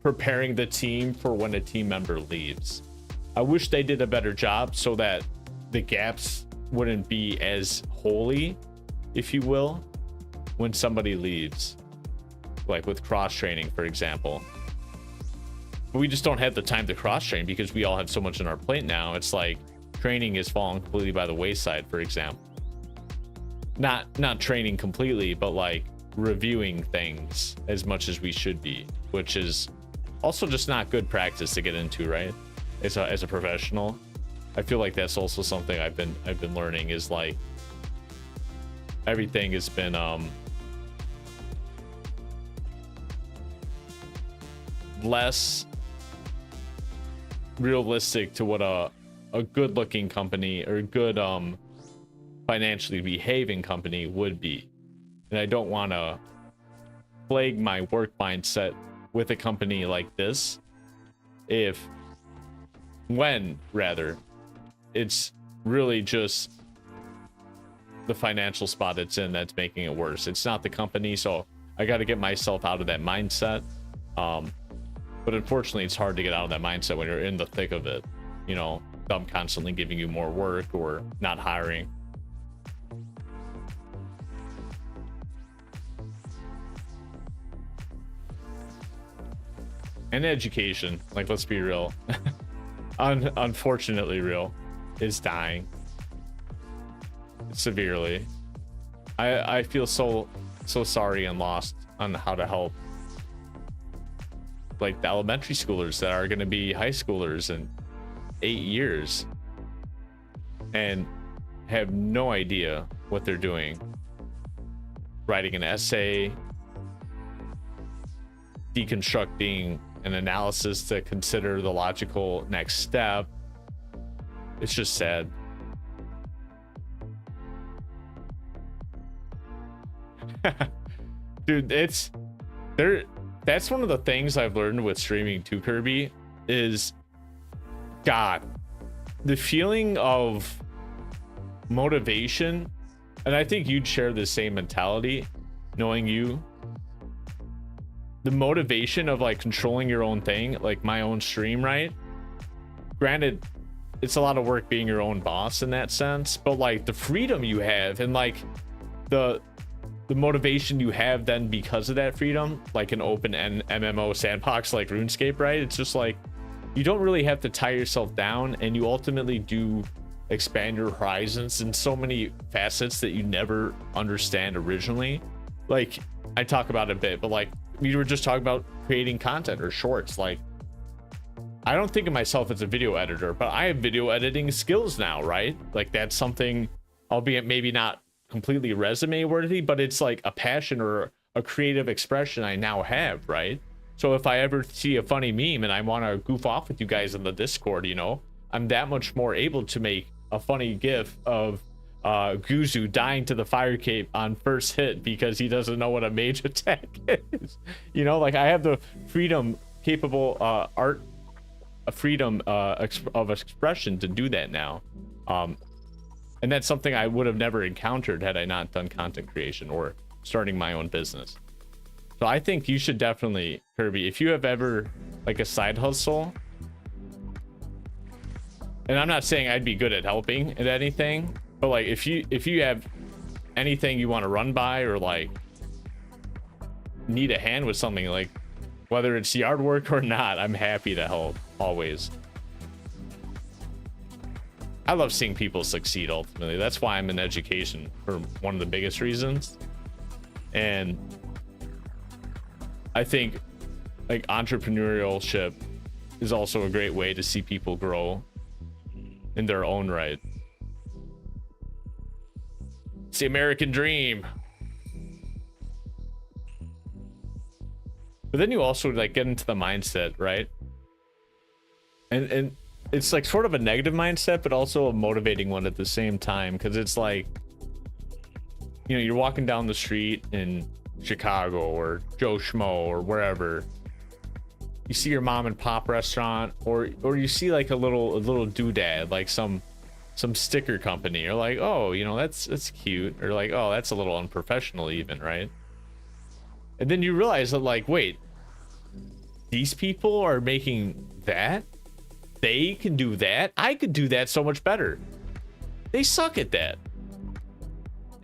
Speaker 2: preparing the team for when a team member leaves. I wish they did a better job so that the gaps wouldn't be as holy, if you will, when somebody leaves, like with cross training, for example. But we just don't have the time to cross train because we all have so much on our plate now. It's like training is falling completely by the wayside, for example. Not training completely, but like reviewing things as much as we should be, which is also just not good practice to get into, right? As a professional, I feel like that's also something I've been learning, is like everything has been less realistic to what a good looking company or a good financially behaving company would be. And I don't want to plague my work mindset with a company like this when it's really just the financial spot it's in that's making it worse. It's not the company, so I got to get myself out of that mindset. But unfortunately, it's hard to get out of that mindset when you're in the thick of it, you know, them constantly giving you more work or not hiring. And education, like, let's be real, unfortunately real, is dying severely. I feel so sorry and lost on how to help like the elementary schoolers that are going to be high schoolers in 8 years and have no idea what they're doing. Writing an essay, deconstructing an analysis to consider the logical next step. It's just sad. Dude, that's one of the things I've learned with streaming too, Kirby, is God, the feeling of motivation, and I think you'd share the same mentality, knowing you, the motivation of like controlling your own thing, like my own stream, right? Granted, it's a lot of work being your own boss in that sense, but like the freedom you have and like the motivation you have then because of that freedom, like an open and MMO sandbox like RuneScape, right? It's just like you don't really have to tie yourself down, and you ultimately do expand your horizons in so many facets that you never understand originally. Like I talk about it a bit, but like we were just talking about creating content or shorts. Like I don't think of myself as a video editor, but I have video editing skills now, right? Like that's something, albeit maybe not completely resume worthy, but it's like a passion or a creative expression I now have, right? So if I ever see a funny meme and I want to goof off with you guys in the Discord, you know, I'm that much more able to make a funny gif of Guzu dying to the fire cape on first hit because he doesn't know what a mage attack is. You know, like I have the freedom capable freedom of expression to do that now. And that's something I would have never encountered had I not done content creation or starting my own business. So I think you should definitely, Kirby, if you have ever like a side hustle, and I'm not saying I'd be good at helping at anything, but like if you have anything you want to run by or like need a hand with something, like whether it's yard work or not, I'm happy to help always. I love seeing people succeed ultimately. That's why I'm in education, for one of the biggest reasons. And I think like entrepreneurship is also a great way to see people grow in their own right. It's the American dream. But then you also like get into the mindset, right? And it's like sort of a negative mindset, but also a motivating one at the same time, because it's like, you know, you're walking down the street in Chicago or Joe Schmo or wherever. You see your mom and pop restaurant, or you see like a little doodad, like some sticker company. You're like, oh, you know, that's cute, or like, oh, that's a little unprofessional even, right? And then you realize that, like, wait, these people are making that? They can do that? I could do that so much better. They suck at that.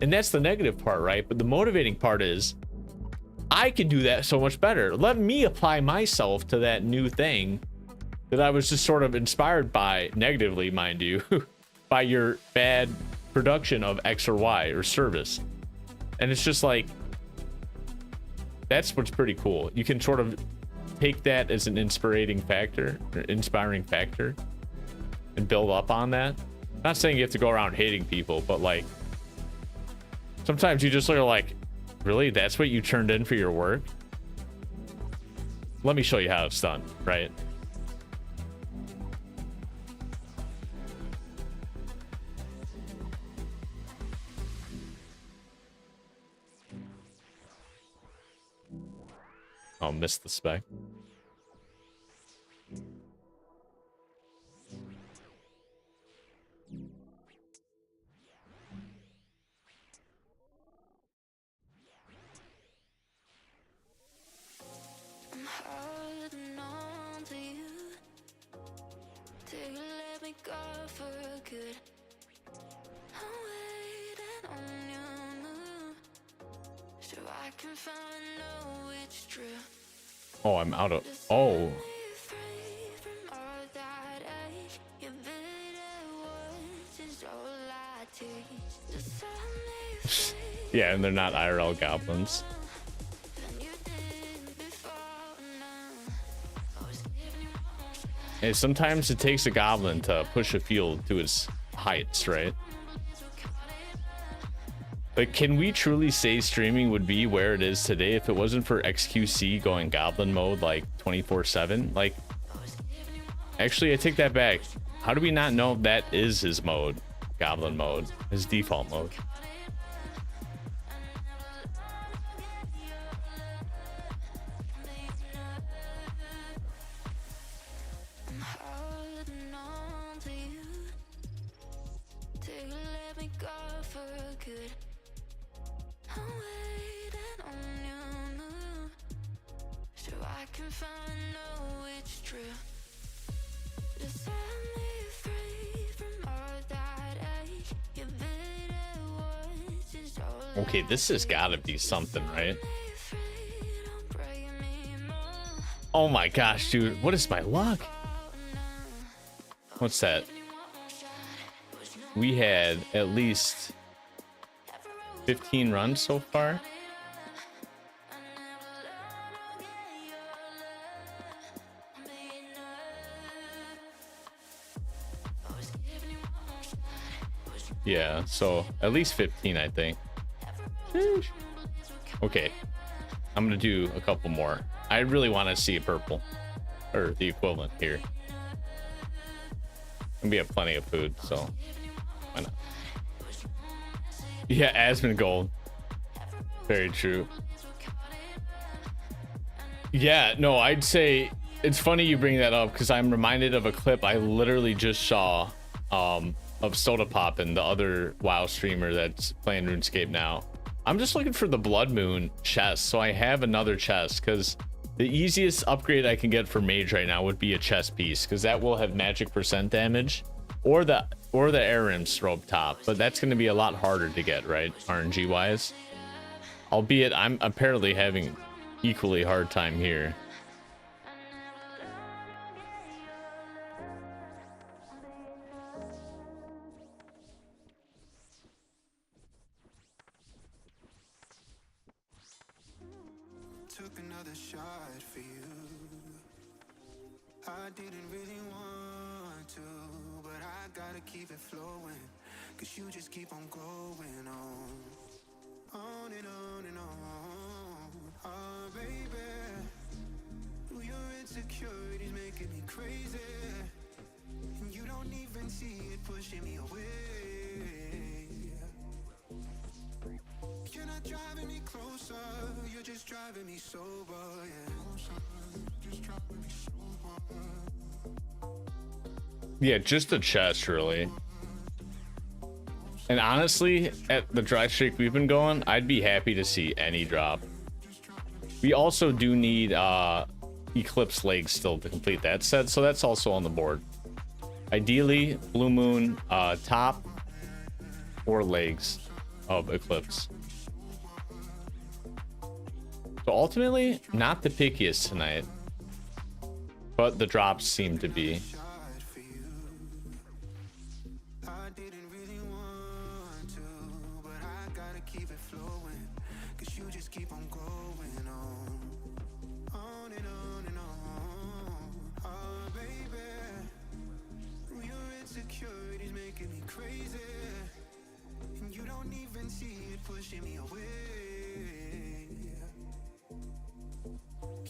Speaker 2: And that's the negative part, right? But the motivating part is, I can do that so much better. Let me apply myself to that new thing that I was just sort of inspired by, negatively, mind you, by your bad production of X or Y or service. And it's just like, that's what's pretty cool. You can sort of take that as an inspiring factor and build up on that. I'm not saying you have to go around hating people, but like sometimes you just look like, really, that's what you turned in for your work? Let me show you how it's done, right? I'll miss the spec.
Speaker 1: I'm holding on to you. Till you let me go for good. I'm waiting on your move, so I can finally know it's true.
Speaker 2: Oh, I'm out of. Oh. Yeah, and they're not IRL goblins. And sometimes it takes a goblin to push a field to its heights, right? But can we truly say streaming would be where it is today if it wasn't for XQC going goblin mode like 24/7? Like, actually, I take that back. How do we not know that is his mode? Goblin mode, his default mode. Okay, this has got to be something, right? Oh my gosh, dude, what is my luck? What's that? We had at least 15 runs so far. Yeah, so at least 15, I think. Sheesh. Okay, I'm gonna do a couple more. I really want to see a purple, or the equivalent here. And we have plenty of food, so why not? Yeah, Asmon Gold. Very true. Yeah, no, I'd say it's funny you bring that up because I'm reminded of a clip I literally just saw of Soda Poppin', the other WoW streamer that's playing RuneScape now. I'm just looking for the Blood Moon chest, so I have another chest because the easiest upgrade I can get for Mage right now would be a chest piece because that will have magic percent damage, or the Arim strobe top, but that's going to be a lot harder to get, right, RNG wise. Albeit I'm apparently having equally hard time here.
Speaker 3: Took another shot for you. I didn't really want to, but I gotta keep it flowing, cause you just keep on going on and on and on. Oh baby, your insecurities making me crazy, and you don't even see it pushing me away. You're not driving me closer, you're just driving me sober, yeah. Just driving me sober.
Speaker 2: Yeah, just a chest, really. And honestly, at the dry streak we've been going, I'd be happy to see any drop. We also do need Eclipse Legs still to complete that set, so that's also on the board. Ideally, Blue Moon top or legs of Eclipse. So ultimately, not the pickiest tonight, but the drops seem to be.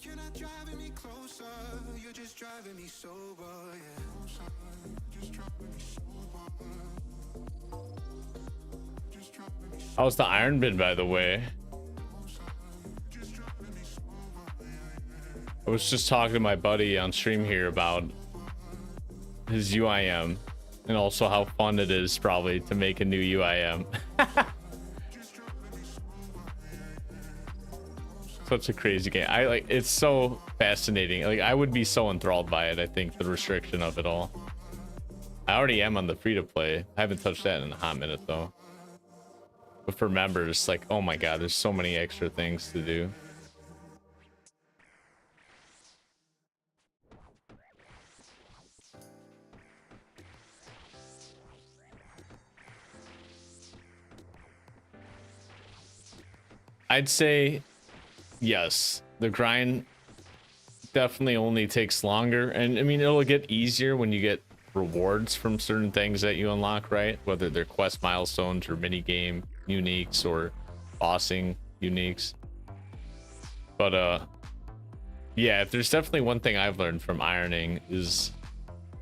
Speaker 3: You're not driving me closer, you're just driving me sober, yeah. Just driving me sober.
Speaker 2: How's the Ironman, by the way? I was just talking to my buddy on stream here about his UIM and also how fun it is probably to make a new UIM. Such a crazy game. I like it's so fascinating. Like I would be so enthralled by it. I think the restriction of it all. I already am on the free to play. I haven't touched that in a hot minute though. But for members, like, oh my god, there's so many extra things to do. I'd say yes, the grind definitely only takes longer, and I mean it'll get easier when you get rewards from certain things that you unlock, right? Whether they're quest milestones or mini game uniques or bossing uniques. But yeah, if there's definitely one thing I've learned from ironing is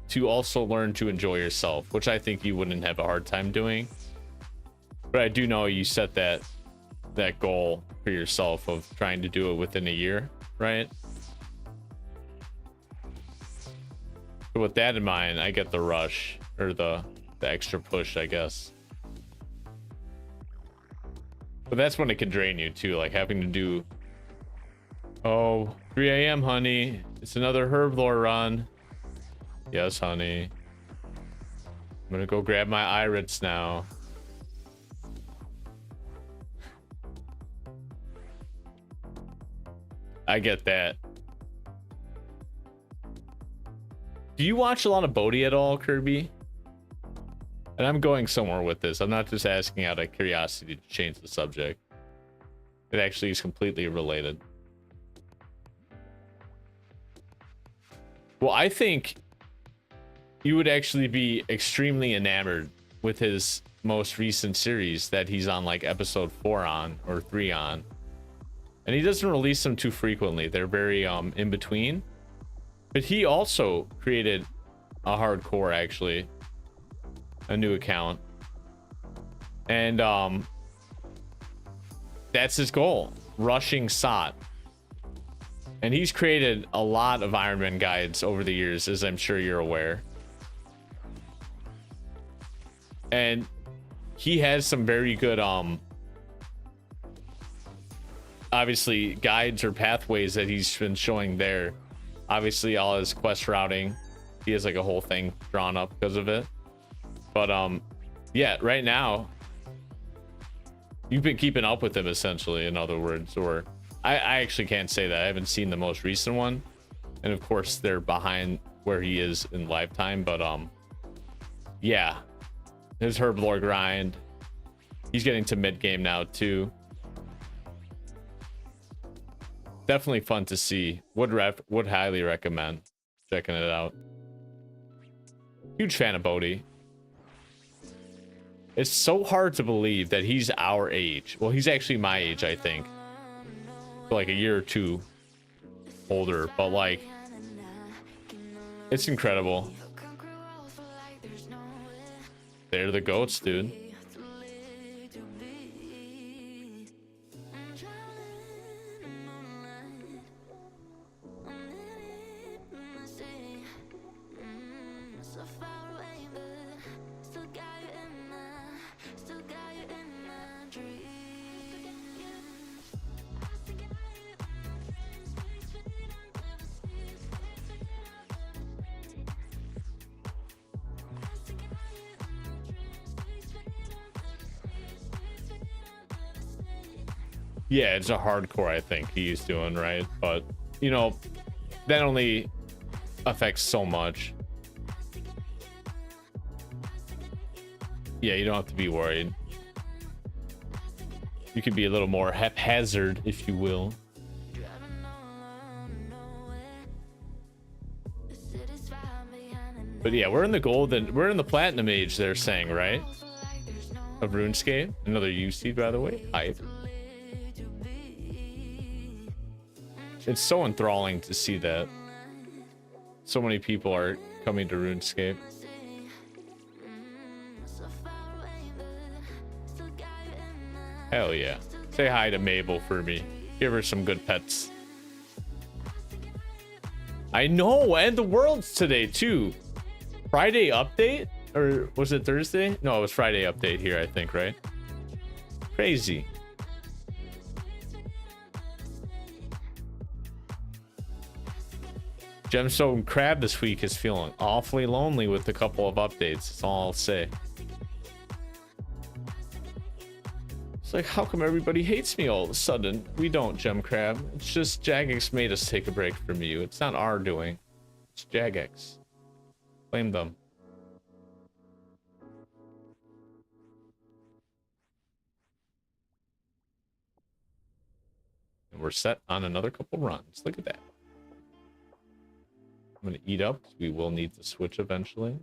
Speaker 2: to also learn to enjoy yourself, which I think you wouldn't have a hard time doing. But I do know you set that goal for yourself of trying to do it within a year, right? So with that in mind, I get the rush, or the extra push, I guess. But that's when it can drain you too, like having to do, oh, 3 a.m. honey, it's another herblore run. Yes, honey. I'm gonna go grab my irits now. I get that. Do you watch a lot of Bodhi at all, Kirby? And I'm going somewhere with this. I'm not just asking out of curiosity to change the subject. It actually is completely related. Well, I think you would actually be extremely enamored with his most recent series that he's on like episode 4 on or 3 on. And he doesn't release them too frequently. They're very in between. But he also created a hardcore, actually, a new account. And that's his goal, rushing SOT. And he's created a lot of Ironman guides over the years, as I'm sure you're aware. And he has some very good obviously guides or pathways that he's been showing there. Obviously all his quest routing, he has like a whole thing drawn up because of it. But yeah, right now you've been keeping up with him, essentially, in other words. Or I actually can't say that. I haven't seen the most recent one, and of course they're behind where he is in lifetime. But yeah, his herblore grind, he's getting to mid game now too. Definitely fun to see. Would highly recommend checking it out. Huge fan of Bodhi. It's so hard to believe that he's our age. Well, he's actually my age, I think. Like a year or two older, but like, it's incredible. They're the goats, dude. Yeah, it's a hardcore, I think he's doing, right? But you know, that only affects so much. Yeah, you don't have to be worried. You can be a little more haphazard, if you will. But yeah, we're in the platinum age, they're saying, right? Of RuneScape. Another UC, by the way. Hype. It's so enthralling to see that so many people are coming to RuneScape. Hell yeah. Say hi to Mabel for me. Give her some good pets. I know, and the world's today too. Friday update? Or was it Thursday? No, it was Friday update here, I think, right? Crazy. Gemstone Crab this week is feeling awfully lonely with a couple of updates. That's all I'll say. It's like, how come everybody hates me all of a sudden? We don't, Gem Crab. It's just Jagex made us take a break from you. It's not our doing. It's Jagex. Blame them. And we're set on another couple runs. Look at that. I'm going to eat up. We will need to switch eventually.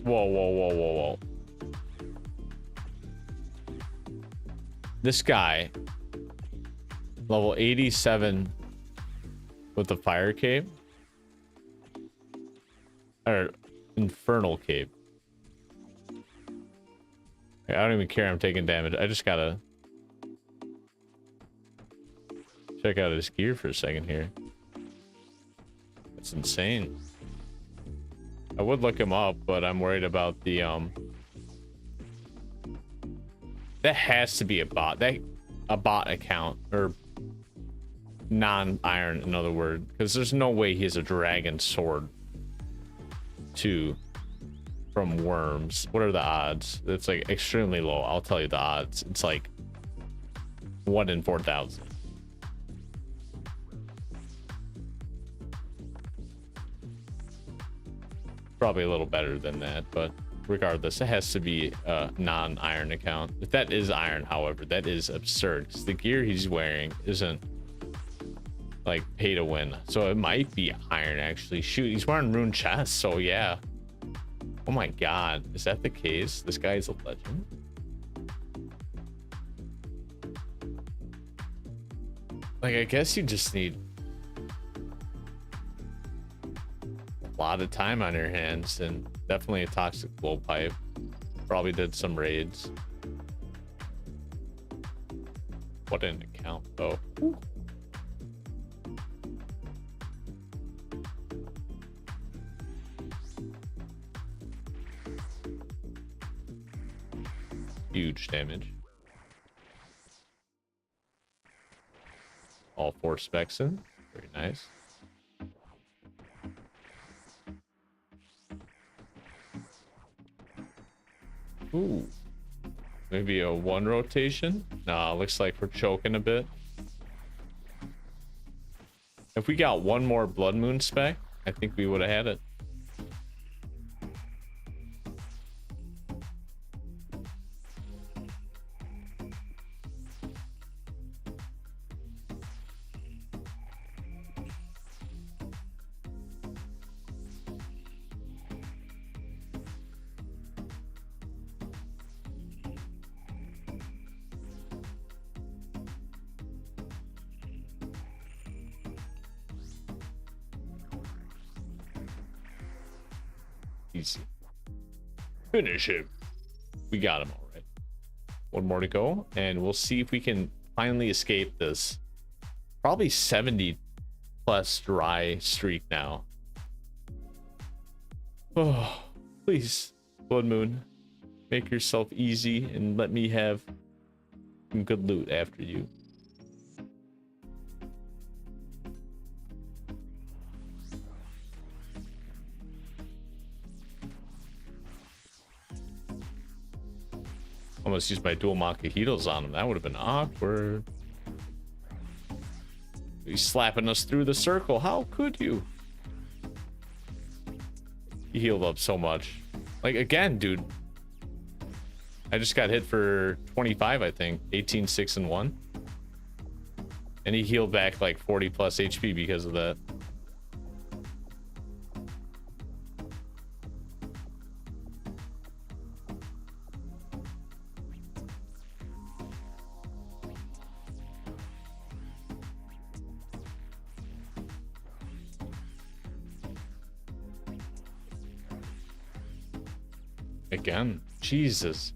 Speaker 2: Whoa, whoa, whoa, whoa, whoa. This guy, level 87 with the fire cape. Or infernal cape. I don't even care I'm taking damage. I just gotta check out his gear for a second here. That's insane. I would look him up, but I'm worried about the that has to be a bot. A bot account, or non-iron, in other words, because there's no way he has a dragon sword. 2 from worms. What are the odds? It's like extremely low. I'll tell you the odds. It's like 1 in 4,000. Probably a little better than that, but regardless, it has to be a non-iron account. If that is iron, however, that is absurd because the gear he's wearing isn't like pay to win, so it might be iron actually. Shoot, he's wearing rune chest, so yeah. Oh my god, is that the case? This guy is a legend. Like, I guess you just need a lot of time on your hands and definitely a toxic blowpipe. Probably did some raids. What an account though. Ooh. Huge damage. All 4 specs in. Very nice. Ooh. Maybe a 1 rotation? Nah, looks like we're choking a bit. If we got 1 more Blood Moon spec, I think we would have had it. Easy. Finish him. We got him all right. 1 more to go, and we'll see if we can finally escape this probably 70 plus dry streak now. Oh, please, Blood Moon, make yourself easy and let me have some good loot after you. Almost used my dual Makahitos on him. That would have been awkward. He's slapping us through the circle. How could you? He healed up so much. Like, again, dude. I just got hit for 25, I think. 18, 6, and 1. And he healed back like 40 plus HP because of that. Again, Jesus.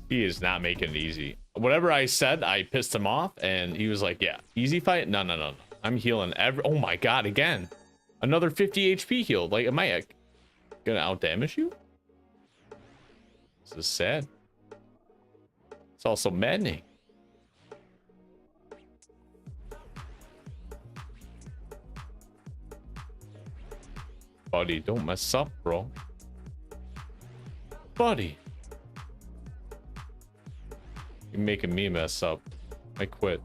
Speaker 2: He is not making it easy. Whatever I said, I pissed him off, and he was like, yeah, easy fight? No, no, no, no. I'm healing every... Oh my god, again. Another 50 HP healed. Like, am I gonna outdamage you? This is sad. It's also maddening. Buddy, don't mess up, bro. Buddy. You're making me mess up. I quit.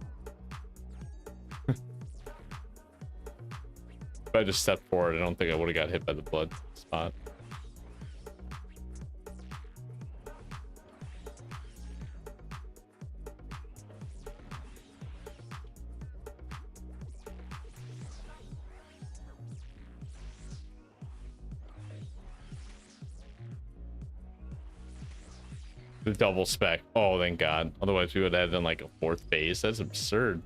Speaker 2: If I just stepped forward, I don't think I would have got hit by the blood spot. The double spec. Oh, thank God. Otherwise, we would have done like a 4th phase. That's absurd.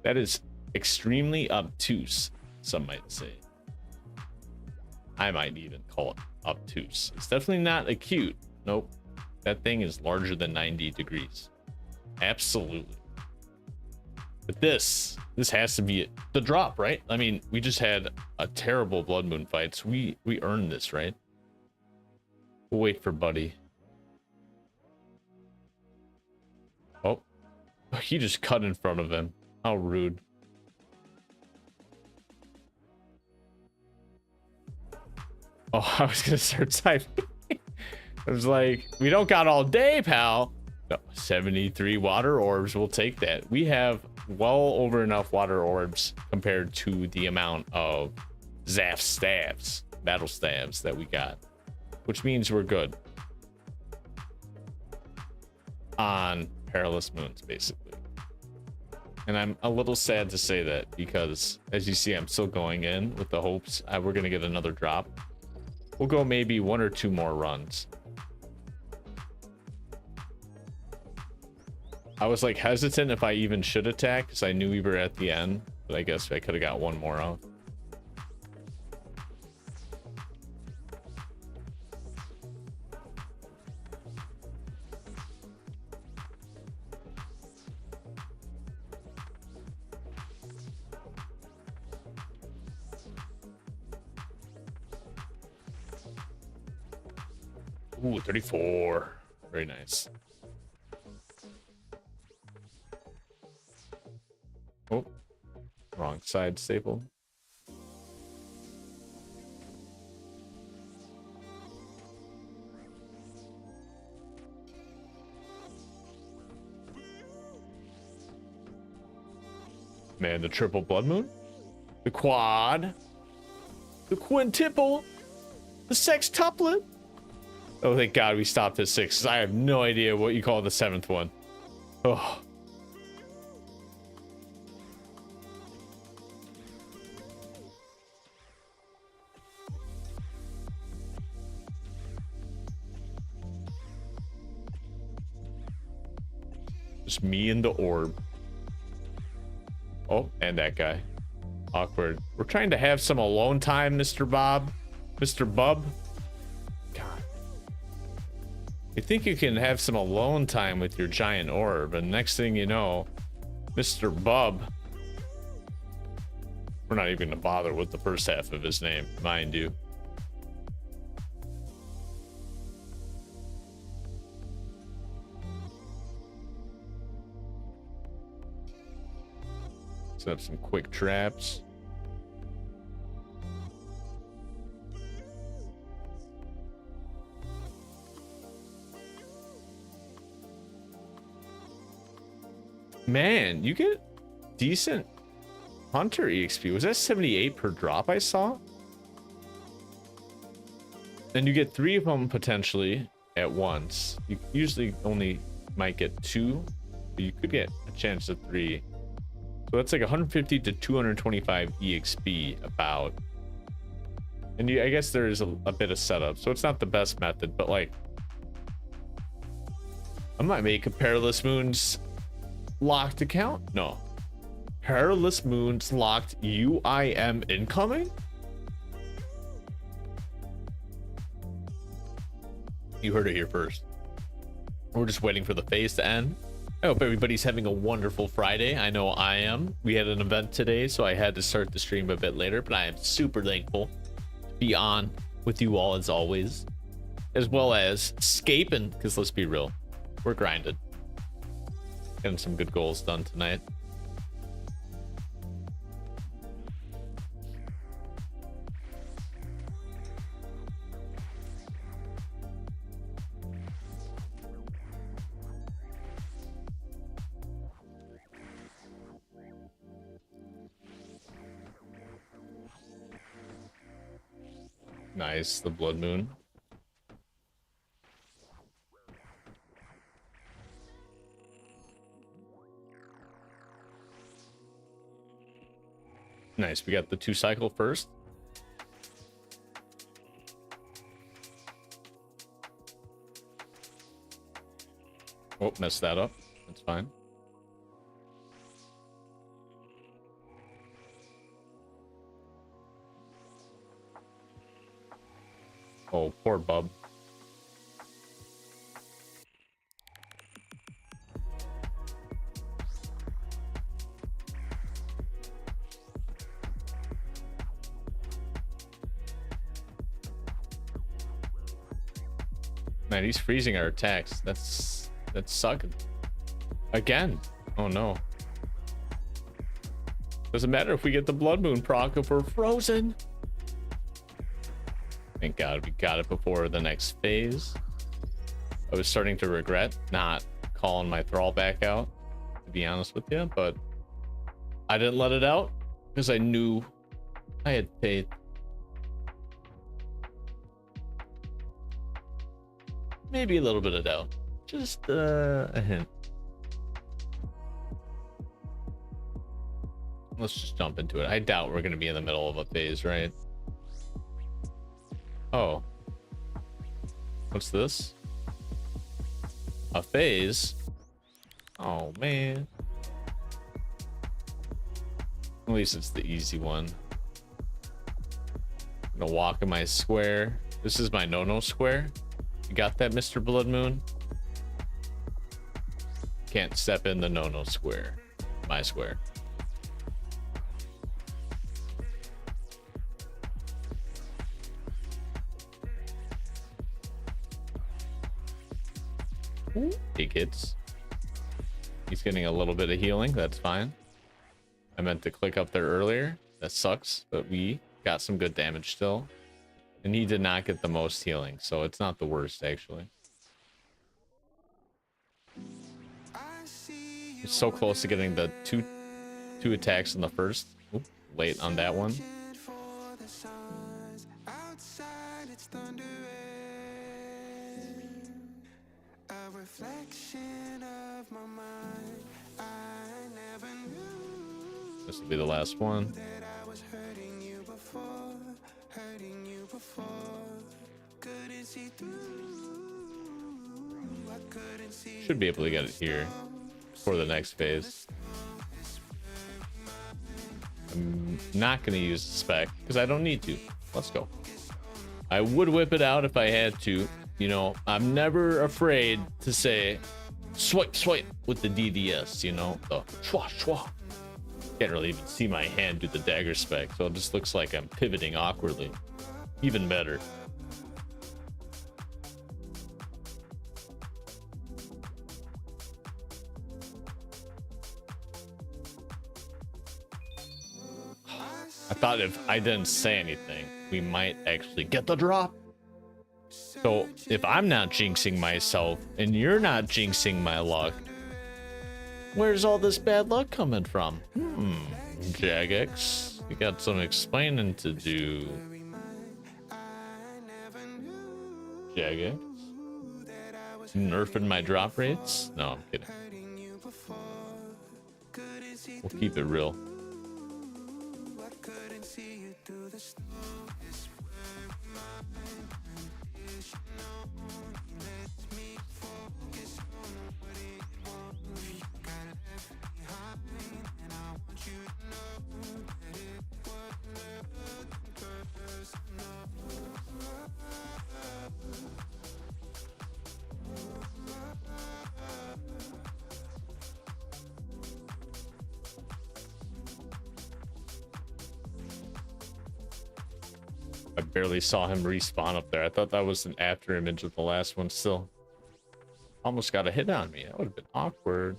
Speaker 2: That is extremely obtuse, some might say. I might even call it obtuse. It's definitely not acute. Nope. That thing is larger than 90 degrees. Absolutely. But this has to be the drop, right? I mean, we just had a terrible Blood Moon fight, so we earned this, right? We'll wait for Buddy. Oh, he just cut in front of him. How rude. Oh, I was gonna start typing. I was like, we don't got all day, pal. No, 73 water orbs. We'll take that. We have well over enough water orbs compared to the amount of Zaf stabs, battle stabs that we got, which means we're good on perilous moons, basically. And I'm a little sad to say that because, as you see, I'm still going in with the hopes we're gonna get another drop. We'll go maybe 1 or 2 more runs. I was like hesitant if I even should attack because I knew we were at the end, but I guess I could have got 1 more out. Ooh, 34. Very nice. Oh, wrong side staple. Man, the triple blood moon, the quad, the quintuple, the sextuplet. Oh, thank God we stopped at 6. I have no idea what you call the 7th one. Oh. Just me and the orb. Oh, and that guy. Awkward. We're trying to have some alone time, Mr. Bob. Mr. Bub. God. You think you can have some alone time with your giant orb, and next thing you know, Mr. Bub. We're not even gonna bother with the first half of his name, mind you. Set up some quick traps. Man, you get decent hunter EXP. Was that 78 per drop I saw? And you get 3 of them potentially at once. You usually only might get 2, but you could get a chance of 3. So that's like 150 to 225 EXP about. And I guess there is a bit of setup, so it's not the best method, but like, I might make a Perilous Moons locked account. No. Perilous Moons locked UIM incoming? You heard it here first. We're just waiting for the phase to end. I hope everybody's having a wonderful Friday. I know I am. We had an event today, so I had to start the stream a bit later, but I am super thankful to be on with you all as always, as well as scaping, because let's be real, we're grinded. Getting some good goals done tonight. Nice, the blood moon. Nice, we got the 2 cycle first. Oh, messed that up. That's fine. Oh, poor bub. Man, he's freezing our attacks. That's sucking. Again. Oh no. Doesn't matter if we get the blood moon proc if we're frozen. Thank God we got it before the next phase. I was starting to regret not calling my thrall back out, to be honest with you, but I didn't let it out because I knew I had faith. Maybe a little bit of doubt, just a hint. Let's just jump into it. I doubt we're going to be in the middle of a phase, right? Oh. What's this? A phase? Oh, man. At least it's the easy one. I'm gonna walk in my square. This is my no-no square. You got that, Mr. Blood Moon? Can't step in the no-no square. My square. He gets. He's getting a little bit of healing. That's fine. I meant to click up there earlier. That sucks, but we got some good damage still. And he did not get the most healing, so it's not the worst, actually. It's so close to getting the two attacks in the first. Oop, late on that one. This will be the last one. Should be able to get it here for the next phase. I'm not going to use the spec because I don't need to. Let's go. I would whip it out if I had to. You know, I'm never afraid to say swipe, swipe with the DDS, you know, the schwa, schwa. Can't really even see my hand do the dagger spec, so it just looks like I'm pivoting awkwardly. Even better. I thought if I didn't say anything, we might actually get the drop. So if I'm not jinxing myself and you're not jinxing my luck, where's all this bad luck coming from? Jagex, you got some explaining to do. Jagex? Nerfing my drop rates? No, I'm kidding. We'll keep it real. I barely saw him respawn up there. I thought that was an after image of the last one still. Almost got a hit on me. That would have been awkward.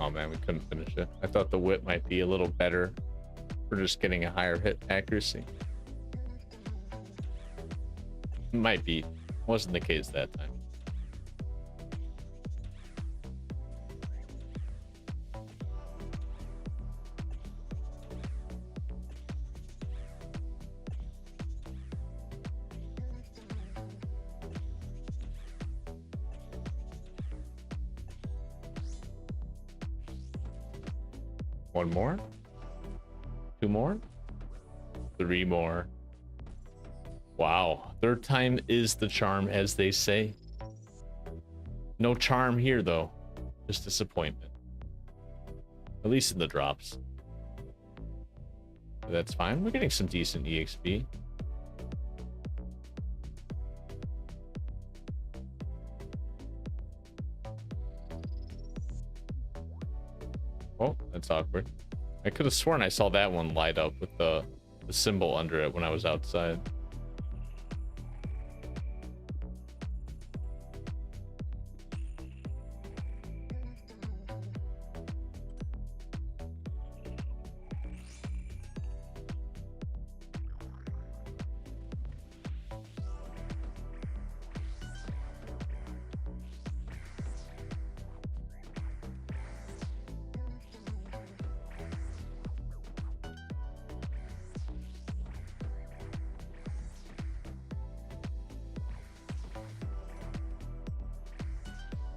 Speaker 2: Oh man, we couldn't finish it. I thought the whip might be a little better for just getting a higher hit accuracy. Might be. Wasn't the case that time. One more? Two more? Three more. Wow. Third time is the charm, as they say. No charm here, though. Just disappointment. At least in the drops. But that's fine. We're getting some decent EXP. Oh, that's awkward. I could have sworn I saw that one light up with the symbol under it when I was outside.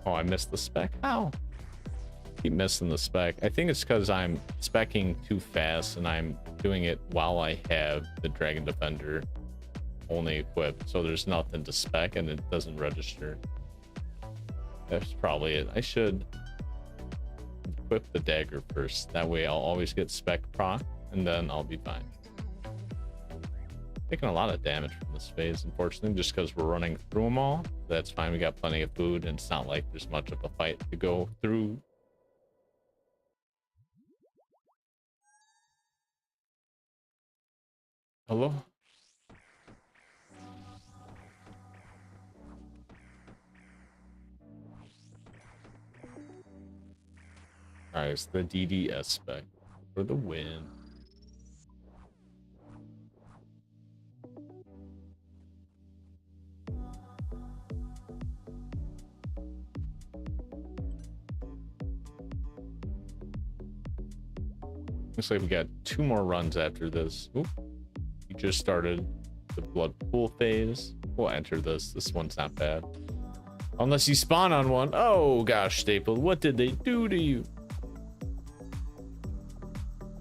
Speaker 2: Oh, I missed the spec. How? Keep missing the spec. I think it's because I'm specking too fast and I'm doing it while I have the Dragon Defender only equipped. So there's nothing to spec and it doesn't register. That's probably it. I should equip the dagger first. That way I'll always get spec proc and then I'll be fine. Taking a lot of damage from this phase, unfortunately, just because we're running through them all. That's fine. We got plenty of food, and it's not like there's much of a fight to go through. Hello? Alright, it's the DDS spec for the win. Looks like we got 2 more runs after this. Oop. We just started the blood pool phase. We'll enter this. This one's not bad. Unless you spawn on one. Oh gosh, Staple, what did they do to you?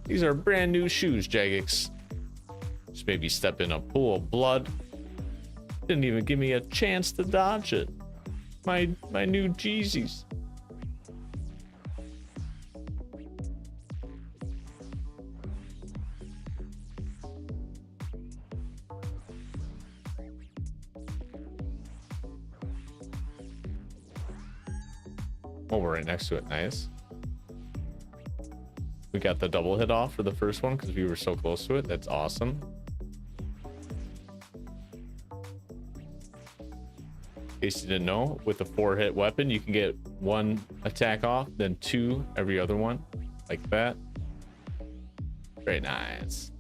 Speaker 2: These are brand new shoes, Jagex. Just maybe step in a pool of blood. Didn't even give me a chance to dodge it. My new Jeezys. Oh, we're right next to it. Nice. We got the double hit off for the first one because we were so close to it. That's awesome. In case you didn't know, with a 4-hit weapon, you can get 1 attack off, then 2 every other one, like that. Very nice.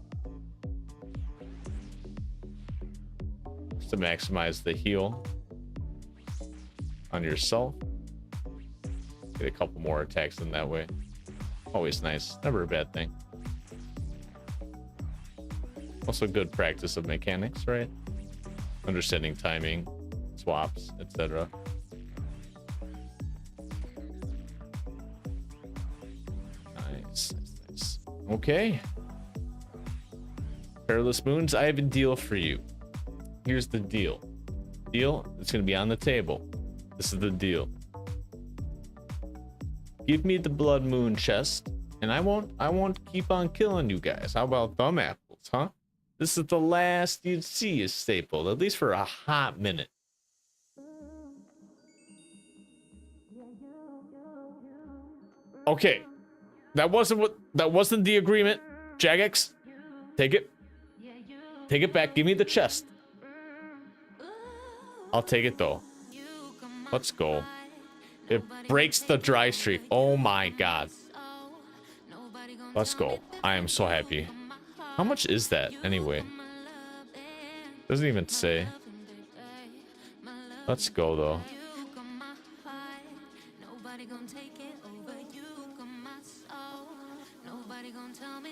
Speaker 2: Just to maximize the heal on yourself. Get a couple more attacks in that way. Always nice. Never a bad thing. Also good practice of mechanics, right? Understanding timing, swaps, etc. Nice, nice. Okay. Perilous Moons, I have a deal for you. Here's the deal. Deal, it's going to be on the table. This is the deal. Give me the Blood Moon chest, and I won't keep on killing you guys. How about thumb apples, huh? This is the last you'd see as Staple, at least for a hot minute. Okay, that wasn't the agreement. Jagex, take it back. Give me the chest. I'll take it though. Let's go. It breaks the dry streak. Oh my god. Let's go. I am so happy. How much is that anyway? Doesn't even say. Let's go though.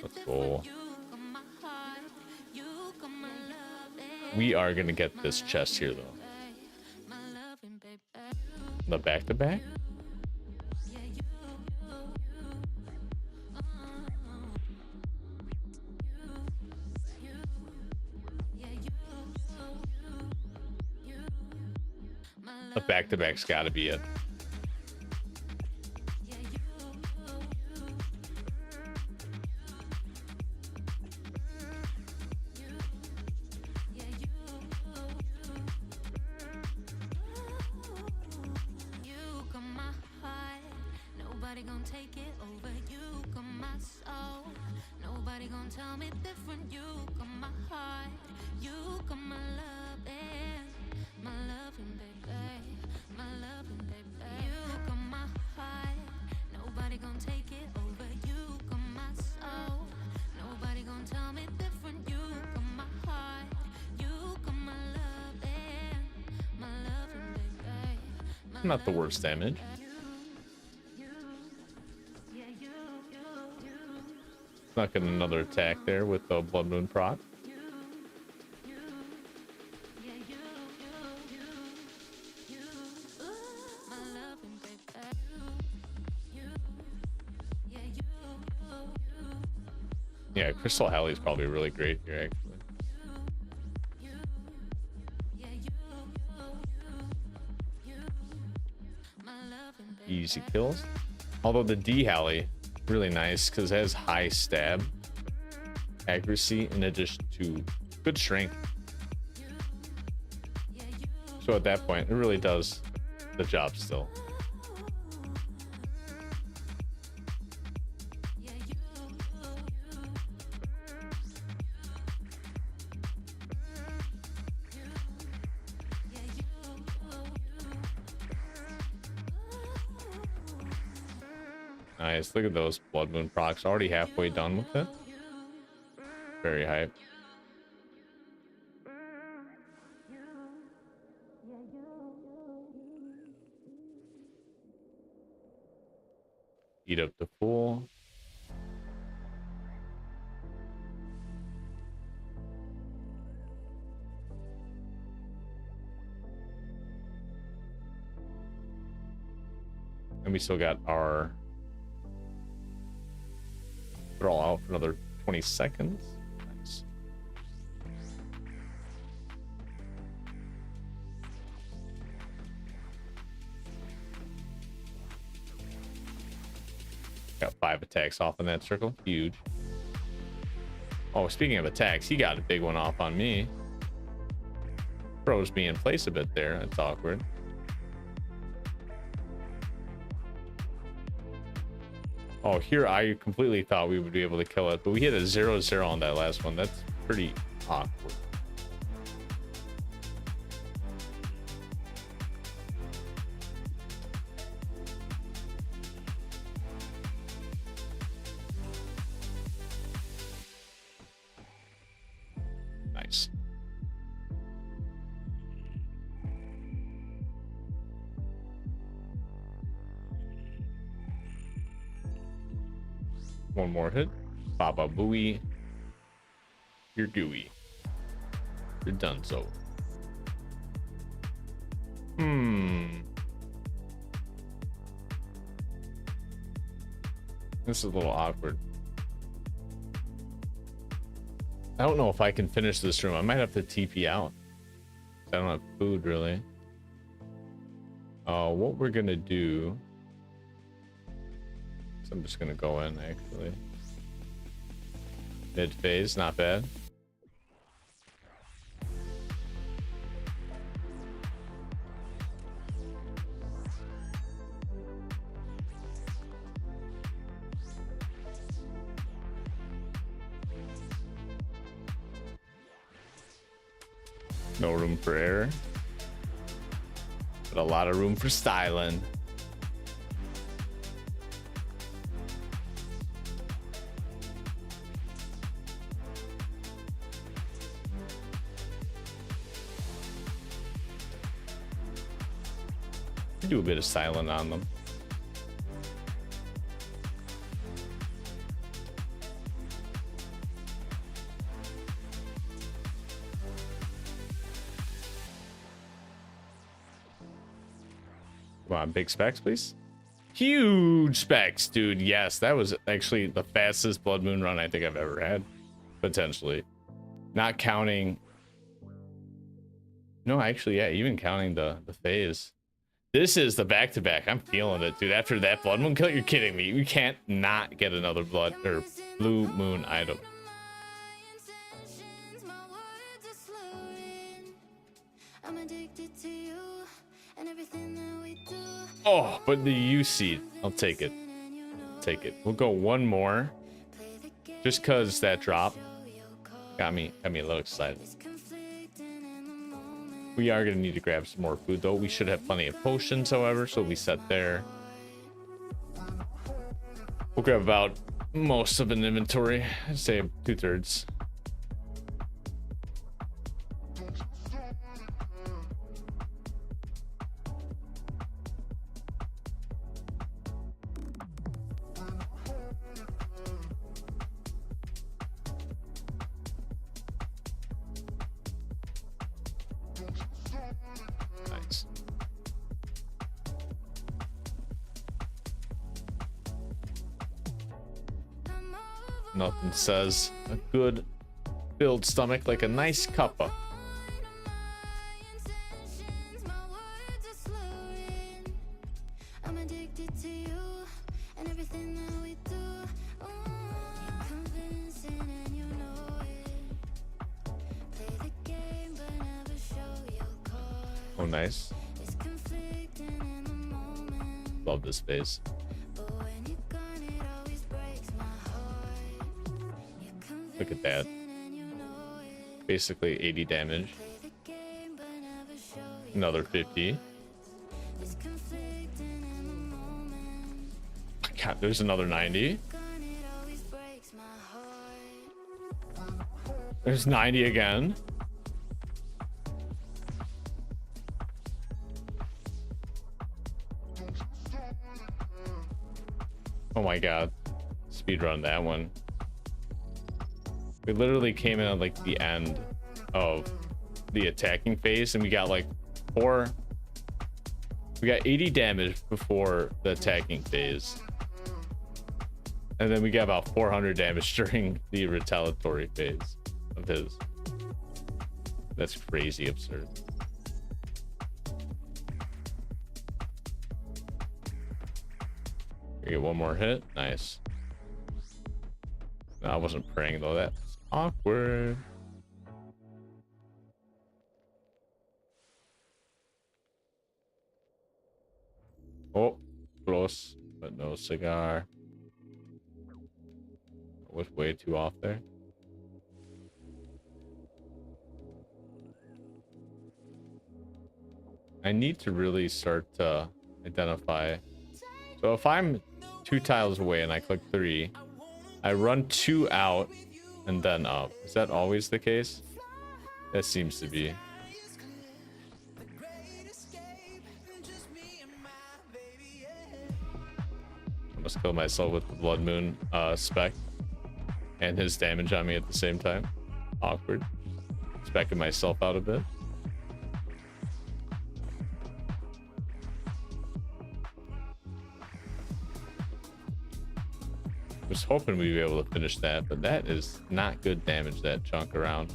Speaker 2: Let's go. We are gonna get this chest here though. The back-to-back? The back-to-back's gotta be it.
Speaker 1: Nobody gonna tell me different. You got my heart, you got my love, and my loving, baby, my loving, baby. You got my heart, nobody gonna take it over. You got my soul, nobody gonna tell me different. You got my heart, you got my love, and my loving, baby.
Speaker 2: Not the worst damage. Not getting another attack there with the Blood Moon proc. Yeah, Crystal Halley is probably really great here, actually. Easy kills. Although the D Halley, really nice because it has high stab accuracy in addition to good strength. So at that point, it really does the job still. Nice. Look at those Blood Moon procs. Already halfway done with it. Very hype. Eat up the full. And we still got our throw out for another 20 seconds. Nice. Got 5 attacks off in that circle. Huge. Oh, speaking of attacks, he got a big one off on me. Froze me in place a bit there. That's awkward. Oh, here I completely thought we would be able to kill it, but we hit a 0-0 on that last one. That's pretty awkward. Nice. One more hit. Baba Booey. You're gooey. You're done so. This is a little awkward. I don't know if I can finish this room. I might have to TP out. I don't have food really. What we're gonna do. I'm just gonna go in actually. Mid phase, not bad. No room for error, but a lot of room for styling. Do a bit of styling on them. Come on, big specs, please. Huge specs, dude. Yes, that was actually the fastest Blood Moon run I think I've ever had, potentially. Not counting. No, actually, yeah, even counting the phase. This is the back-to-back. I'm feeling it, dude. After that Blood Moon kill, you're kidding me. We can't not get another Blood or Blue Moon item. Oh, but the U seed. I'll take it. Take it. We'll go one more. Just cause that drop got me a little excited. We are gonna need to grab some more food though. We should have plenty of potions, however, so we set there. We'll grab about most of an inventory. I'd say 2/3. Nice. Nothing says a good filled stomach like a nice cuppa.
Speaker 1: I'm addicted to you and everything that we do. You're convincing and you know it. Play the game but never show your cards.
Speaker 2: Oh, nice.
Speaker 1: It's conflicting in the moment,
Speaker 2: Love this phase.
Speaker 1: but when you're gone it always breaks my heart. You're
Speaker 2: Look at that.
Speaker 1: convincing and you know it.
Speaker 2: Basically 80 damage.
Speaker 1: Play the game but never show your
Speaker 2: Another 50.
Speaker 1: It's conflicting in the moment.
Speaker 2: God, there's another 90.
Speaker 1: Gone it always breaks my heart.
Speaker 2: There's 90 again. Oh my god. Speedrun that one. We literally came in at like the end of the attacking phase and we got like we got 80 damage before the attacking phase. And then we got about 400 damage during the retaliatory phase of his. That's crazy absurd. We get one more hit. Nice. No, I wasn't praying though. That's awkward. Oh, close, but no cigar. I was way too off there. I need to really start to identify. So if I'm 2 tiles away and I click 3, I run 2 out and then up. Is that always the case? That seems to be. I must kill myself with the Blood Moon spec and his damage on me at the same time. Awkward. Specking myself out a bit. Was hoping we'd be able to finish that, but that is not good damage, that chunk around.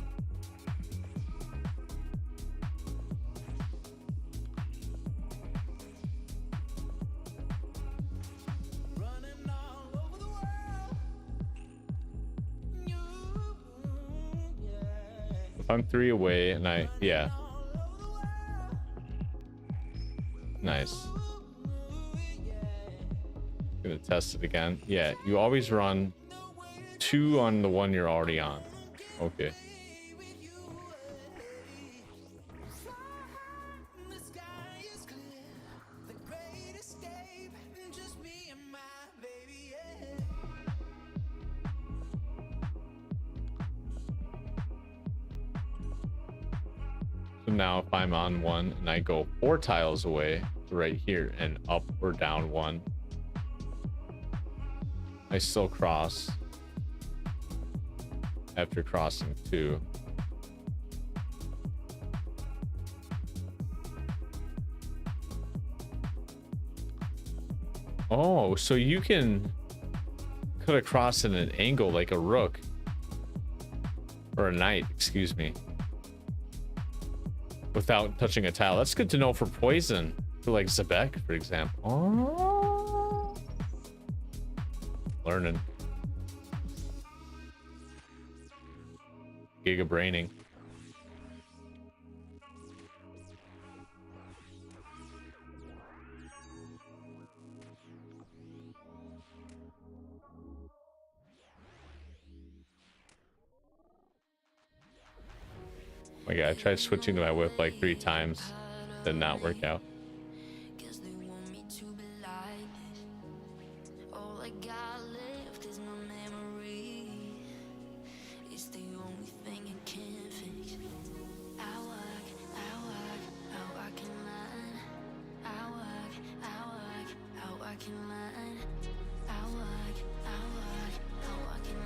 Speaker 2: If I'm 3 away and yeah. Nice. Gonna test it again. Yeah, you always run 2 on the one you're already on. Okay. So now if I'm on one and I go 4 tiles away right here and up or down 1, I still cross after crossing 2. Oh, so you can cut across at an angle like a rook. Or a knight, excuse me. Without touching a tile. That's good to know for poison. For like Zebek, for example. Oh. Learning. Giga braining. my god, I tried switching to my whip like 3 times. Did not work out.
Speaker 1: Guess they want me to be like all I got left is my memory. It's the only thing I can't fix. I work in line. I work in line. I work in line.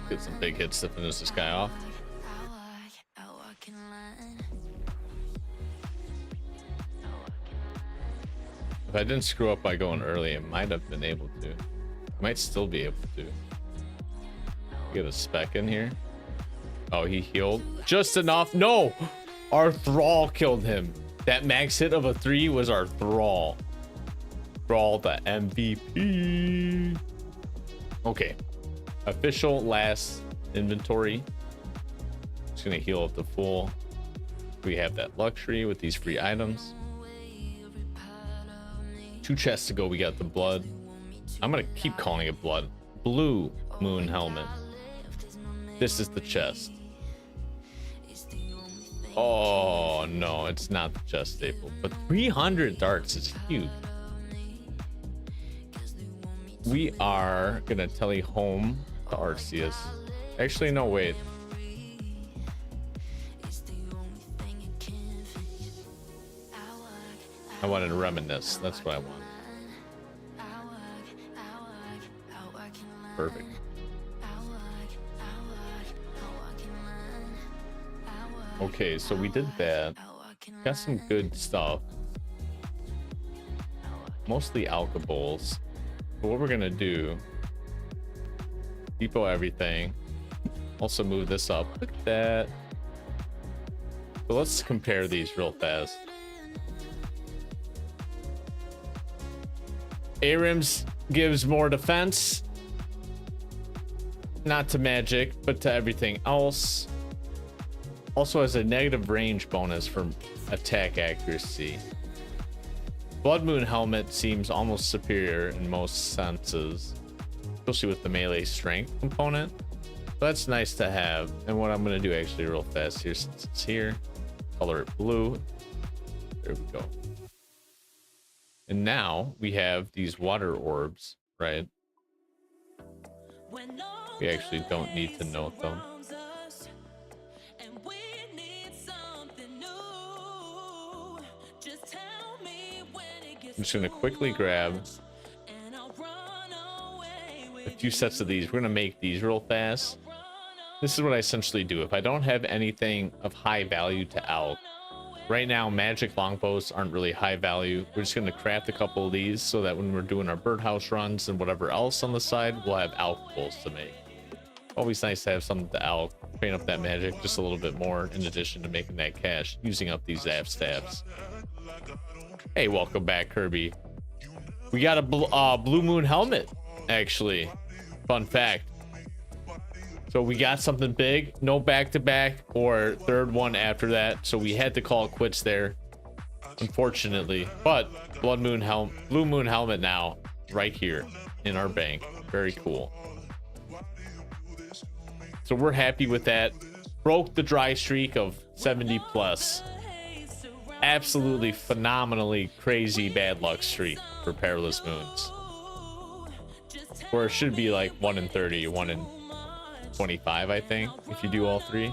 Speaker 2: Get some big hits to finish this guy off.
Speaker 1: I work in line.
Speaker 2: If I didn't screw up by going early, I might have been able to. I might still be able to. Get a spec in here. Oh, he healed just enough. No! Our Thrall killed him. That max hit of a 3 was our Thrall. Thrall, the MVP. Okay. Official last inventory. Just gonna heal up the full. We have that luxury with these free items. 2 chests to go. We got the blood. I'm gonna keep calling it blood. Blue moon helmet. This is the chest. Oh no, it's not the chest staple, but 300 darts is huge. We are gonna tele home to Arceus. Actually, no, wait. I wanted to reminisce. That's what I want. Perfect. Okay, so we did that. Got some good stuff. Mostly alcohols. But what we're gonna do, depot everything. Also move this up. Look at that. So let's compare these real fast. Arims gives more defense. Not to magic, but to everything else. Also has a negative range bonus from attack accuracy. Blood Moon Helmet seems almost superior in most senses, especially with the melee strength component. So that's nice to have. And what I'm going to do actually real fast here, since it's here, color it blue. There we go. And now we have these water orbs, right? We actually don't need to note them. I'm just gonna quickly grab a few sets of these. We're gonna make these real fast. This is what I essentially do. If I don't have anything of high value to alch, right now magic longbows aren't really high value. We're just gonna craft a couple of these so that when we're doing our birdhouse runs and whatever else on the side, we'll have alcohols to make. Always nice to have something to alch, train up that magic just a little bit more in addition to making that cash using up these zap stabs. Hey, welcome back, Kirby. We got a blue moon helmet, actually. Fun fact. So we got something big, no back-to-back or third one after that. So we had to call it quits there, unfortunately. But blue moon helmet now, right here in our bank. Very cool. So we're happy with that. Broke the dry streak of 70 plus. Absolutely phenomenally crazy bad luck streak for Perilous Moons. Or it should be like 1 in 30, 1 in 25, I think, if you do all 3.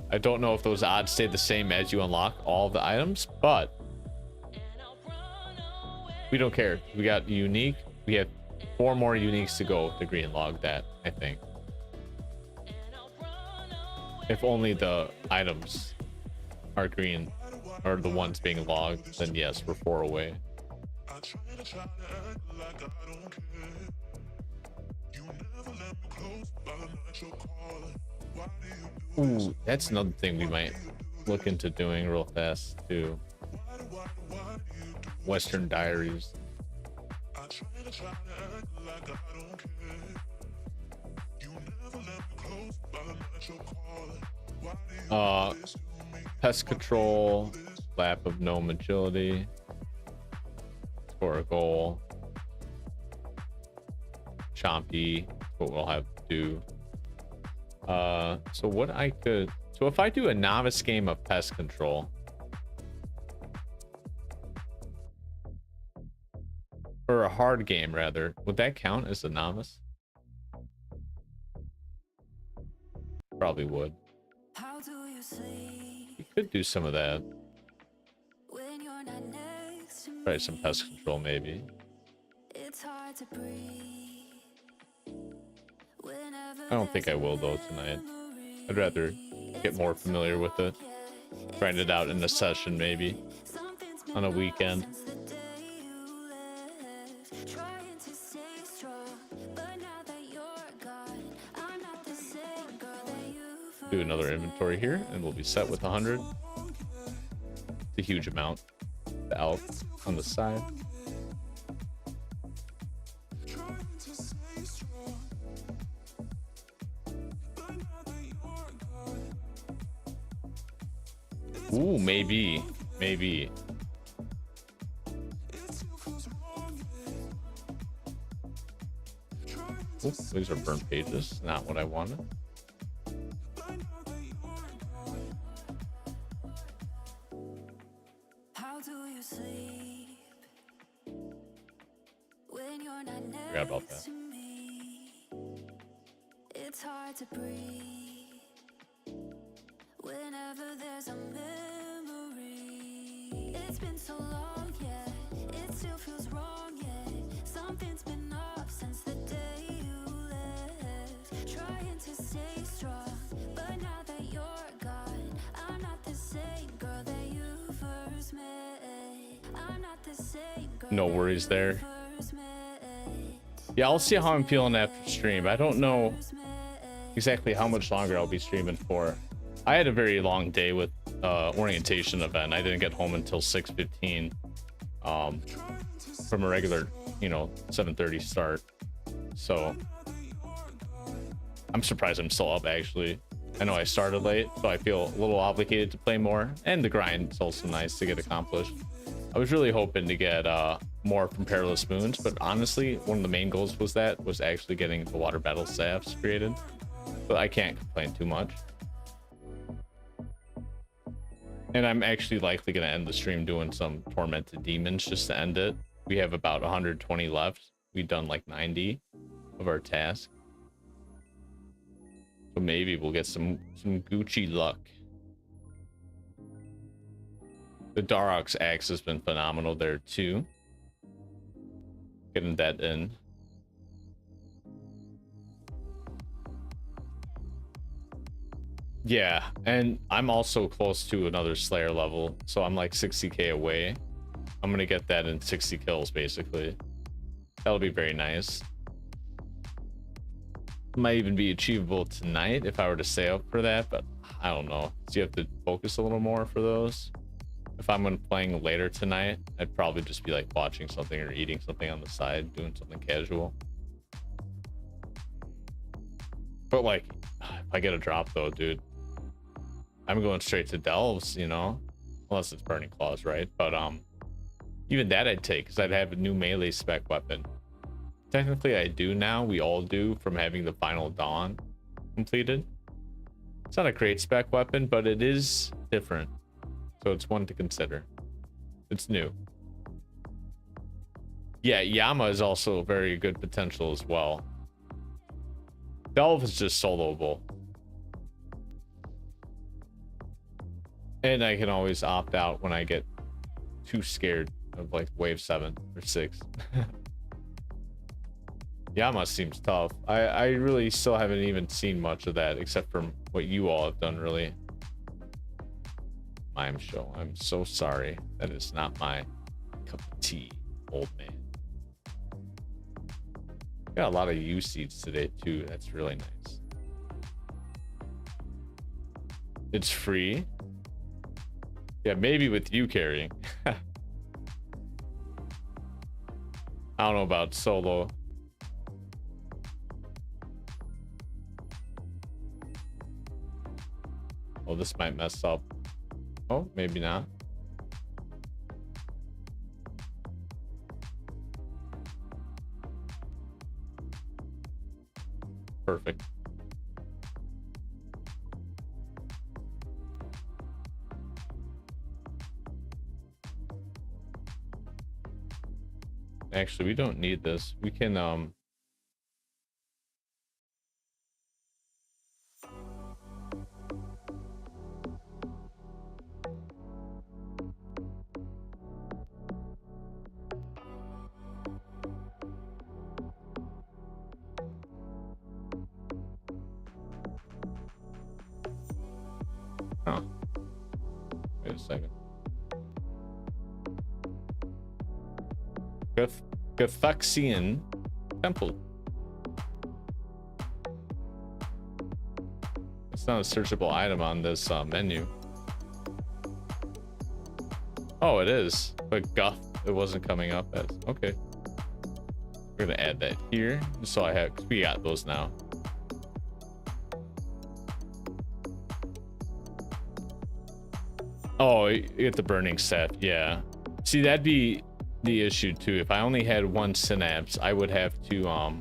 Speaker 2: I don't know if those odds stay the same as you unlock all the items, but we don't care. We got unique. We have 4 more uniques to go to green log that, I think. If only the items are green, or the ones being logged, then yes, we're 4 away. Ooh, that's another thing we might look into doing real fast too. Western Diaries. Pest control, lap of gnome agility, score a goal, chompy, what we'll have to do. So what I could So if I do a novice game of pest control, or a hard game rather, would that count as a novice? Probably would.
Speaker 1: How do you sleep
Speaker 2: You could do some of that.
Speaker 1: when you're not next to me?
Speaker 2: Try some pest control maybe.
Speaker 1: It's hard to breathe. Whenever
Speaker 2: I don't think I will though tonight. I'd rather get more familiar with it. Grind it out in a session maybe.
Speaker 1: something's
Speaker 2: On a weekend.
Speaker 1: since the day you left, trying to stay strong, but now that you're gone, I'm not the same girl that you
Speaker 2: Do another inventory here and we'll be set with 100. It's a huge amount. The elk on the side. Ooh, maybe. Maybe. Ooh, these are burnt pages. Not what I wanted.
Speaker 1: How do you sleep when you're not
Speaker 2: Forgot about
Speaker 1: next
Speaker 2: that.
Speaker 1: to me? It's hard to breathe whenever there's a memory. It's been so long, yeah, it still feels wrong, yeah. Something's been off since the day you left. Trying to stay strong, but now that you're gone, I'm not the same girl that you first met. I'm not the same girl.
Speaker 2: No worries there.
Speaker 1: First met.
Speaker 2: Yeah, I'll see how I'm feeling after stream. I don't know exactly how much longer I'll be streaming for. I had a very long day with orientation event. I didn't get home until 6:15 from a regular, 7:30 start. So I'm surprised I'm still up actually. I know I started late, so I feel a little obligated to play more, and the grind is also nice to get accomplished. I was really hoping to get more from Perilous Moons, but honestly, one of the main goals was actually getting the water battle staffs created. But I can't complain too much. And I'm actually likely going to end the stream doing some Tormented Demons just to end it. We have about 120 left. We've done like 90 of our task. So maybe we'll get some Gucci luck. The Darok's axe has been phenomenal there too. Getting that in. Yeah, and I'm also close to another Slayer level, so I'm like 60k away. I'm gonna get that in 60 kills basically. That'll be very nice. Might even be achievable tonight if I were to stay up for that, but I don't know. So you have to focus a little more for those. If I'm gonna playing later tonight, I'd probably just be like watching something or eating something on the side, doing something casual. But like, if I get a drop though, dude, I'm going straight to Delves, unless it's Burning Claws, right? But even that I'd take, because I'd have a new melee spec weapon. Technically I do now, we all do, from having the Final Dawn completed. It's not a great spec weapon, but it is different, so it's one to consider. It's new. Yeah, Yama is also very good potential as well. Delve is just soloable. And I can always opt out when I get too scared of like wave 7 or 6. Yama seems tough. I really still haven't even seen much of that except from what you all have done, really. Mime show. I'm so sorry. That is not my cup of tea, old man. Got a lot of U seeds today too. That's really nice. It's free. Yeah, maybe with you carrying. I don't know about solo. Oh, this might mess up. Oh, maybe not. Perfect. Actually, we don't need this. We can oh, wait a second. Gathuxian Temple. It's not a searchable item on this menu. Oh, it is, but Guth, it wasn't coming up as. Okay, we're gonna add that here, just so I have. We got those now. Oh, you get the burning set. Yeah. See, that'd be the issue too. If I only had one synapse, I would have to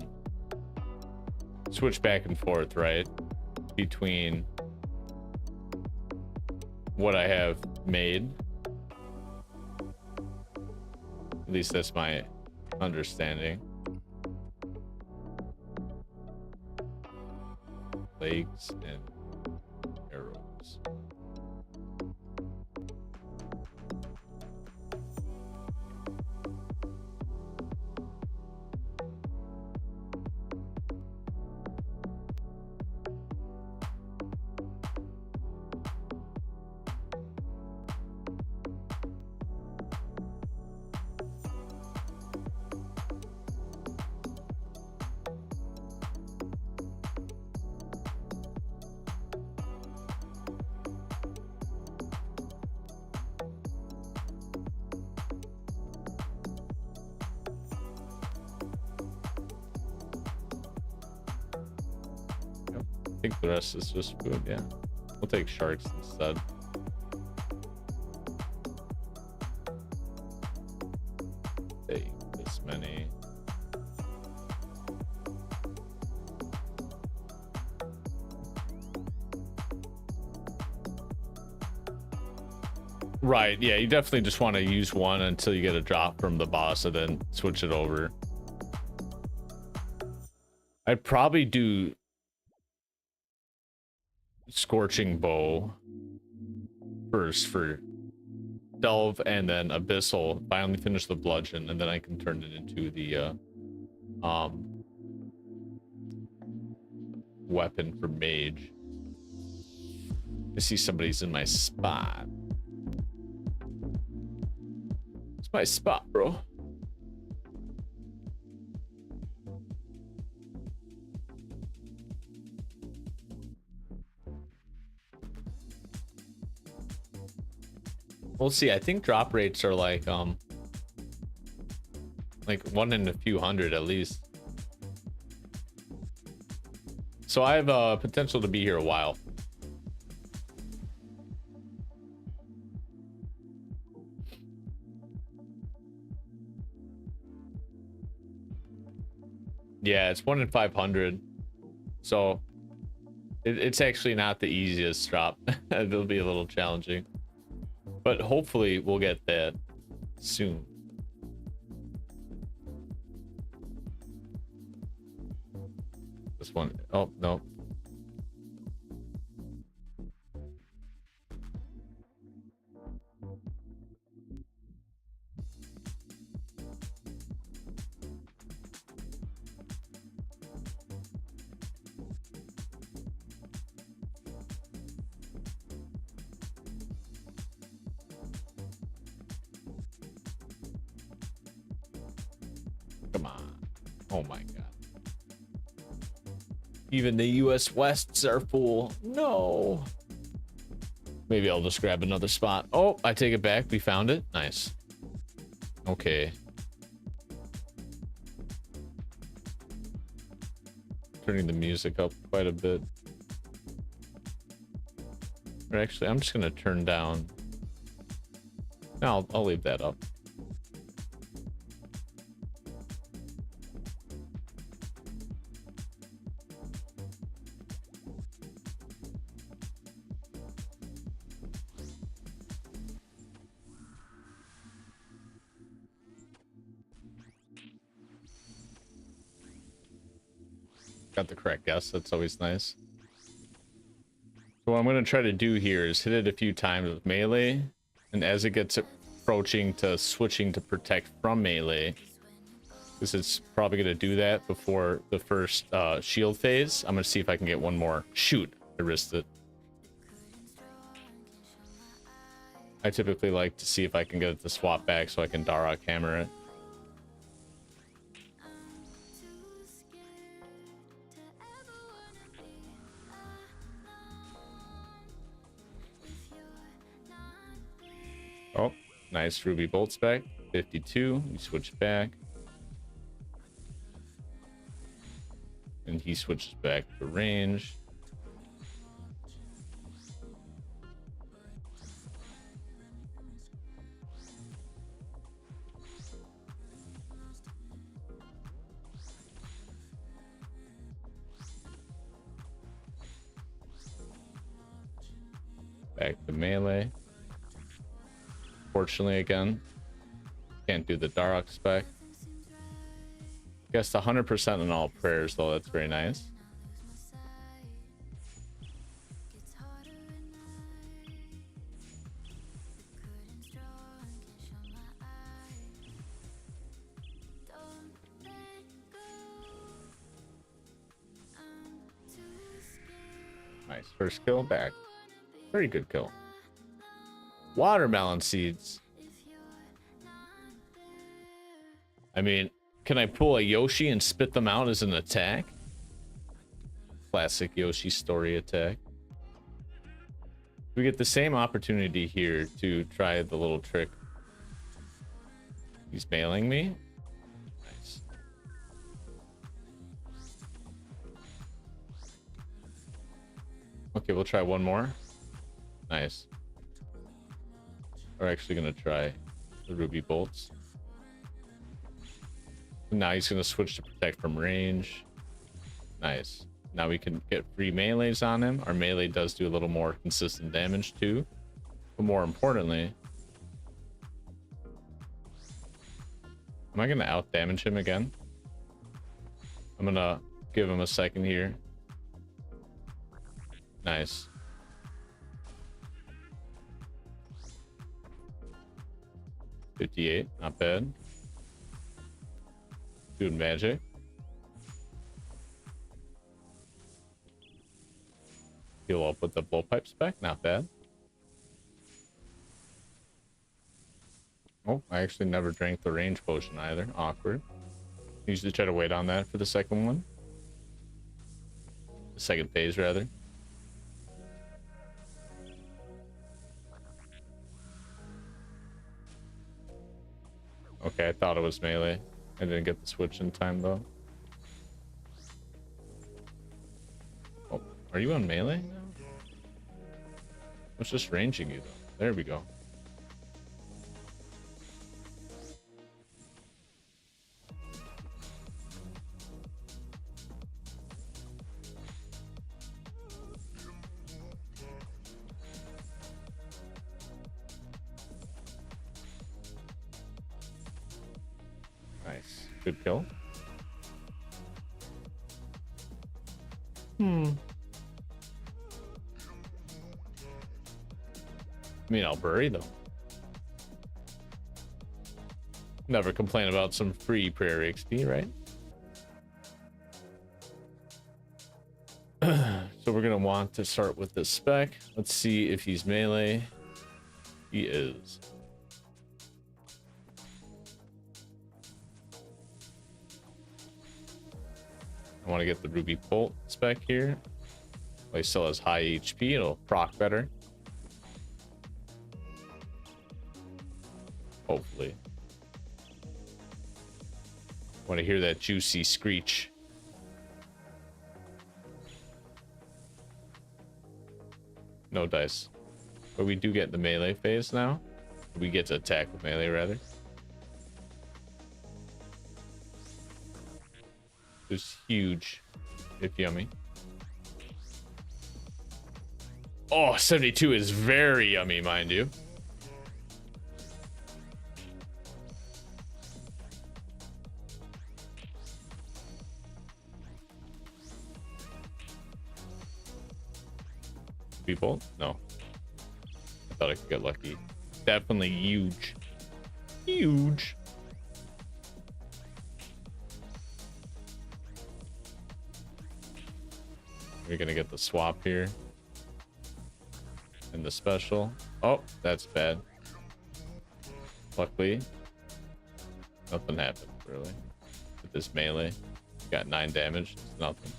Speaker 2: switch back and forth, right, between what I have made. At least that's my understanding. Legs and arrows. I think the rest is just food. Yeah, we'll take sharks instead. Take this many. Right, yeah, you definitely just want to use one until you get a drop from the boss and then switch it over. I'd probably do Scorching Bow first for Delve, and then Abyssal. Finally finish the Bludgeon, and then I can turn it into the weapon for Mage. I see somebody's in my spot. It's my spot, bro. We'll see. I think drop rates are like one in a few hundred at least. So I have potential to be here a while. Yeah, it's 1 in 500. So it's actually not the easiest drop. It'll be a little challenging. But hopefully we'll get that soon. This one, oh no. Come on. Oh my god. Even the US Wests are full. No. Maybe I'll just grab another spot. Oh, I take it back. We found it. Nice. Okay. Turning the music up quite a bit. Or actually, I'm just going to turn down. No, I'll leave that up. got the correct guess. That's always nice. So what I'm going to try to do here is hit it a few times with melee. And as it gets approaching to switching to protect from melee, because it's probably going to do that before the first shield phase, I'm going to see if I can get one more. Shoot, I risked it. I typically like to see if I can get it to swap back so I can Darok hammer it. Oh, nice Ruby Bolt spec. 52. We switch back. And he switches back to range. Back to melee. Fortunately, again, can't do the Darok spec. Guessed 100% on all prayers, though. That's very nice. Nice. First kill back. Very good kill. Watermelon seeds. I mean, can I pull a Yoshi and spit them out as an attack? Classic Yoshi story attack. We get the same opportunity here to try the little trick. He's mailing me. Nice. Okay, we'll try one more. Nice. We're actually going to try the Ruby Bolts. Now he's going to switch to protect from range. Nice. Now we can get free melees on him. Our melee does do a little more consistent damage too. But more importantly, am I going to out damage him again? I'm going to give him a second here. Nice. $58, not bad. Doing magic. Heal up with the blowpipe spec, not bad. Oh, I actually never drank the range potion either. Awkward. Usually try to wait on that for the second one. The second phase, rather. Okay, I thought it was melee. I didn't get the switch in time, though. Oh, are you on melee now? I was just ranging you, though. There we go. Nice. Good kill. I mean, I'll bury though. Never complain about some free prairie XP, right? So we're gonna want to start with this spec. Let's see if he's melee. He is. I want to get the Ruby Bolt spec here. Well, he still has high HP. It'll proc better. Hopefully. Want to hear that juicy screech. No dice. But we do get the melee phase now. We get to attack with melee, rather. It's huge, if yummy. Oh, 72 is very yummy, mind you. XP bolt? No. I thought I could get lucky. Definitely huge. Huge. We're gonna get the swap here. And the special. Oh, that's bad. Luckily, nothing happened really. With this melee. Got 9 damage. It's nothing.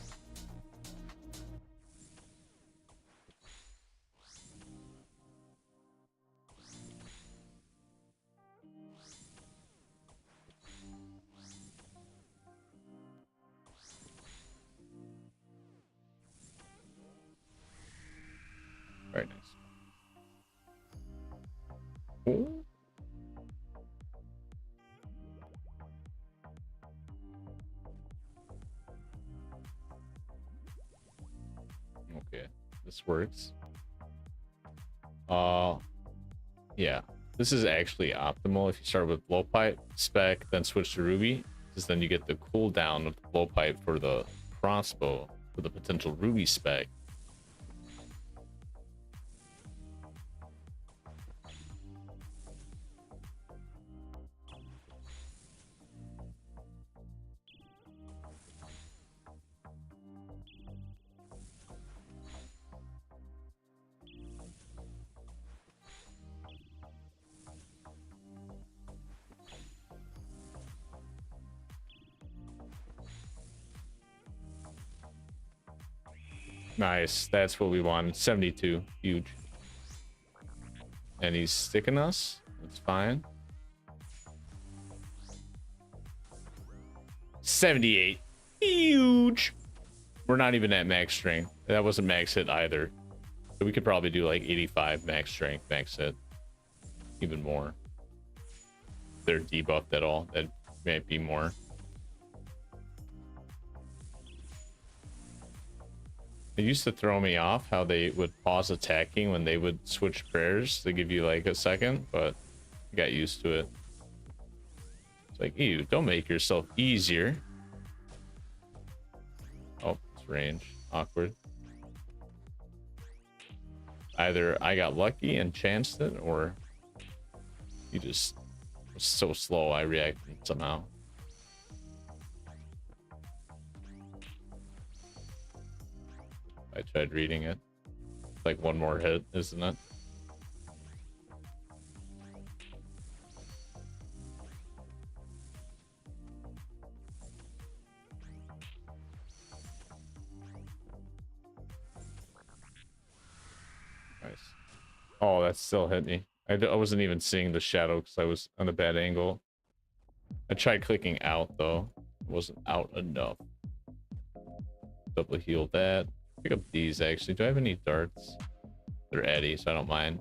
Speaker 2: Very nice. Ooh. Okay, this works. Yeah, this is actually optimal if you start with blowpipe spec, then switch to ruby, because then you get the cooldown of the blowpipe for the crossbow for the potential ruby spec. Nice, that's what we wanted. 72, huge. And he's sticking us. That's fine. 78, huge. We're not even at max strength. That wasn't max hit either. So we could probably do like 85 max strength, max hit, even more. If they're debuffed at all, that might be more. It used to throw me off how they would pause attacking when they would switch prayers to give you like a second, but I got used to it. It's like, ew, don't make yourself easier. Oh, it's range. Awkward. Either I got lucky and chanced it, or you just was so slow I reacted somehow. I tried reading it. It's like one more hit, isn't it? Nice. Oh, that still hit me. I wasn't even seeing the shadow because I was on a bad angle. I tried clicking out though. It wasn't out enough. Double heal that. Pick up these actually. Do I have any darts? They're Eddie, so I don't mind.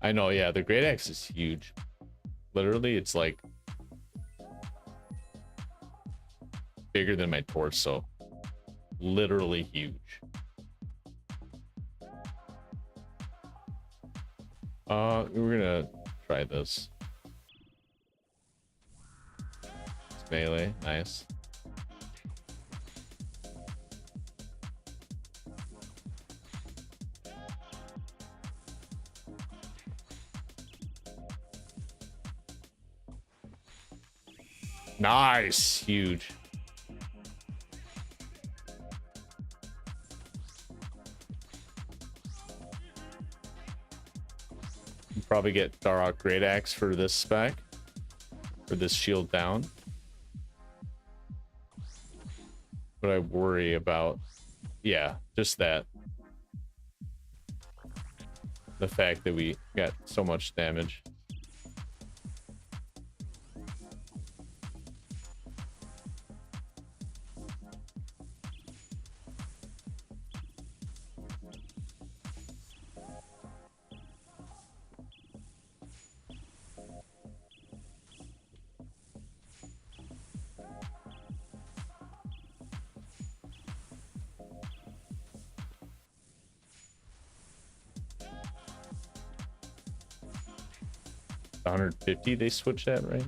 Speaker 2: I know, yeah, the great axe is huge. Literally, it's like bigger than my torso. Literally huge. We're gonna try this. It's melee, nice. Nice, huge. Probably get Darok Great Axe for this spec, for this shield down. But I worry about, yeah, just that. The fact that we got so much damage. The 150 they switched that, right?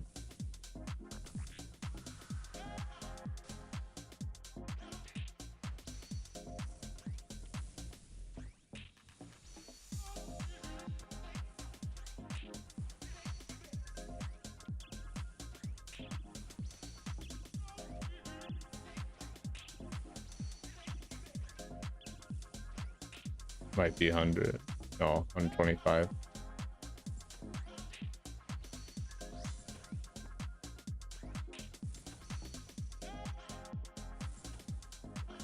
Speaker 2: Might be 100. No, 125.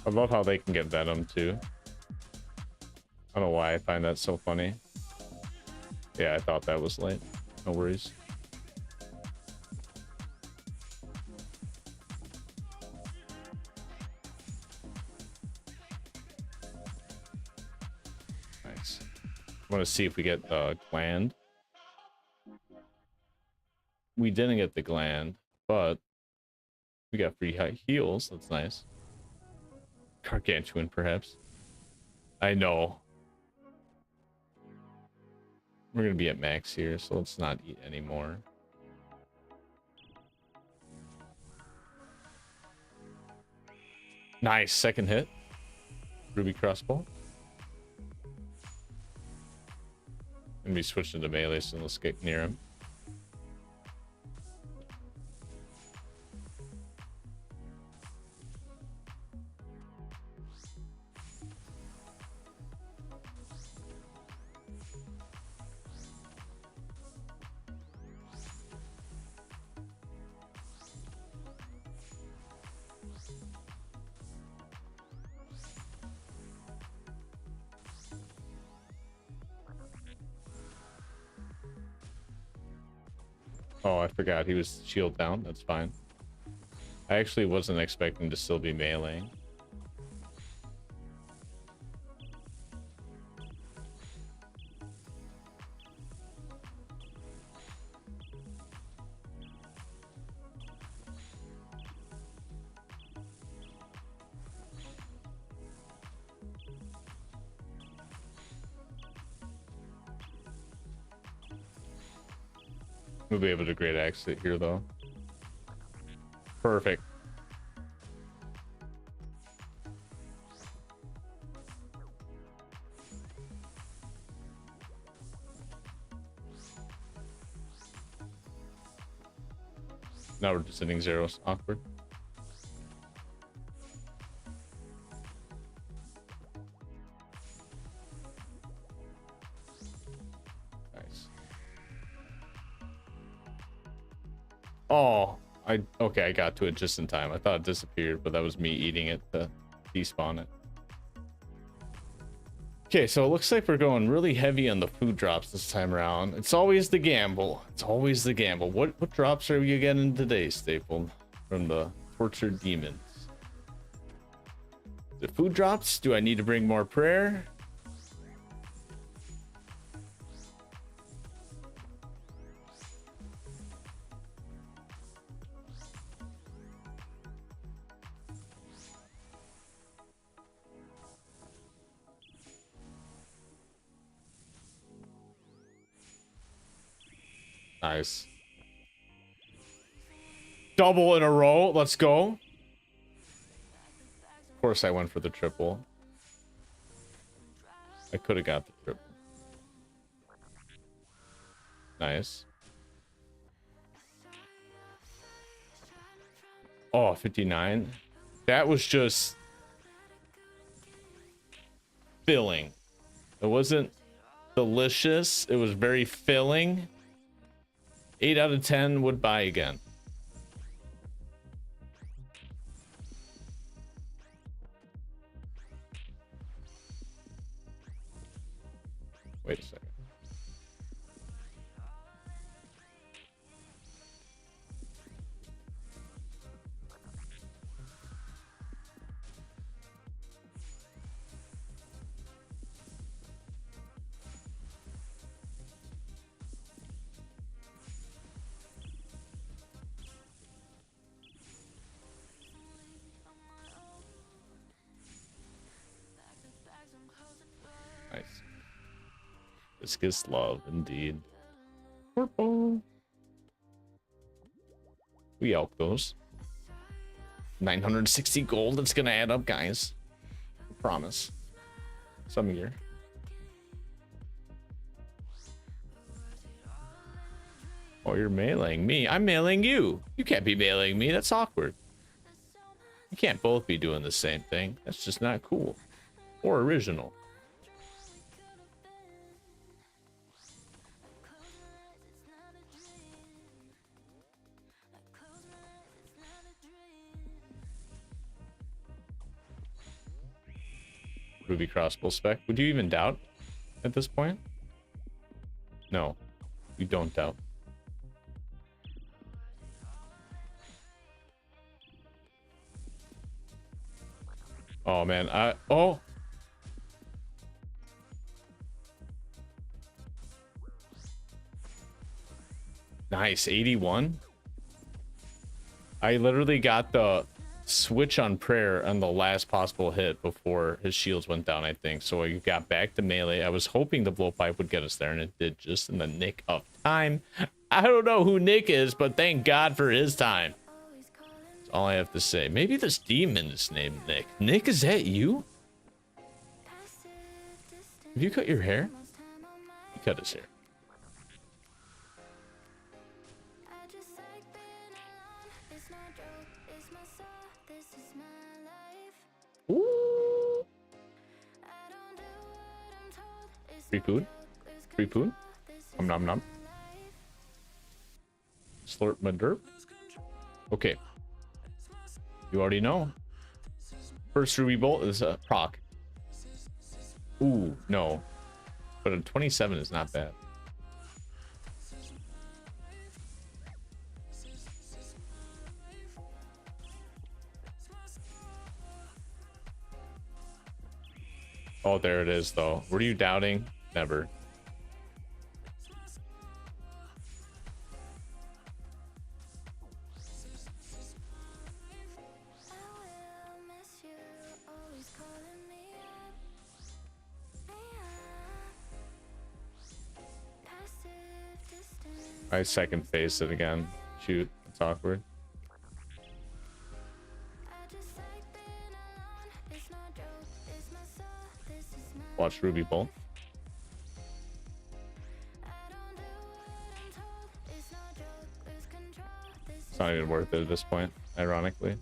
Speaker 2: I love how they can get Venom too. I don't know why I find that so funny. Yeah, I thought that was late. No worries. Nice. I want to see if we get the gland. We didn't get the gland, but we got free high heals. That's nice. Gargantuan, perhaps. I know. We're gonna be at max here, so let's not eat anymore. Nice, second hit. Ruby crossbow. Gonna be switching to melee, so let's get near him. Oh, I forgot he was shield down. That's fine. I actually wasn't expecting to still be meleeing. We'll be able to great exit here though. Perfect. Now we're just hitting zeros. Awkward. Nice. Oh, okay, I got to it just in time. I thought it disappeared, but that was me eating it to despawn it. Okay, so it looks like we're going really heavy on the food drops this time around. It's always the gamble. It's always the gamble. What drops are you getting today, Staple? From the tortured demons. The food drops? Do I need to bring more prayer? Nice. Double in a row. Let's go. Of course I went for the triple. I could have got the triple. Nice. Oh, 59. That was just filling. It wasn't delicious. It was very filling. 8 out of 10 would buy again. Wait a second. Nice. This gets love, indeed. Purple. We elk those. 960 gold. It's gonna add up, guys. I promise. Some year. Oh, you're mailing me. I'm mailing you. You can't be mailing me. That's awkward. You can't both be doing the same thing. That's just not cool or original. Ruby crossbow spec. Would you even doubt at this point? No, you don't doubt. Oh man, oh. Nice, 81. I literally got the switch on prayer on the last possible hit before his shields went down, I think. So I got back to melee. I was hoping the blowpipe would get us there, and it did just in the nick of time. I don't know who Nick is, but thank God for his time. That's all I have to say. Maybe this demon is named Nick. Nick, is that you? Have you cut your hair? He cut his hair. Ooh. Free food? Free food? Nom nom nom. Slurp my derp. Okay. You already know. First Ruby Bolt is a proc. Ooh, no. But a 27 is not bad. Oh, there it is, though. Were you doubting? Never. I second phase it again. Shoot, it's awkward. Watch Ruby Bolt. It's not even worth it at this point, ironically.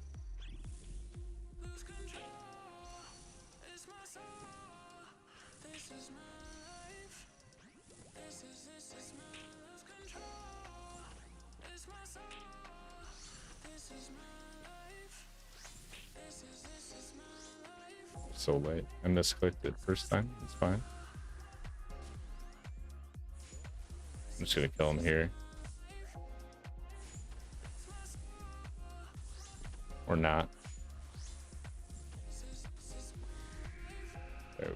Speaker 2: So late. I misclicked it first time. It's fine. I'm just gonna kill him here. Or not. There.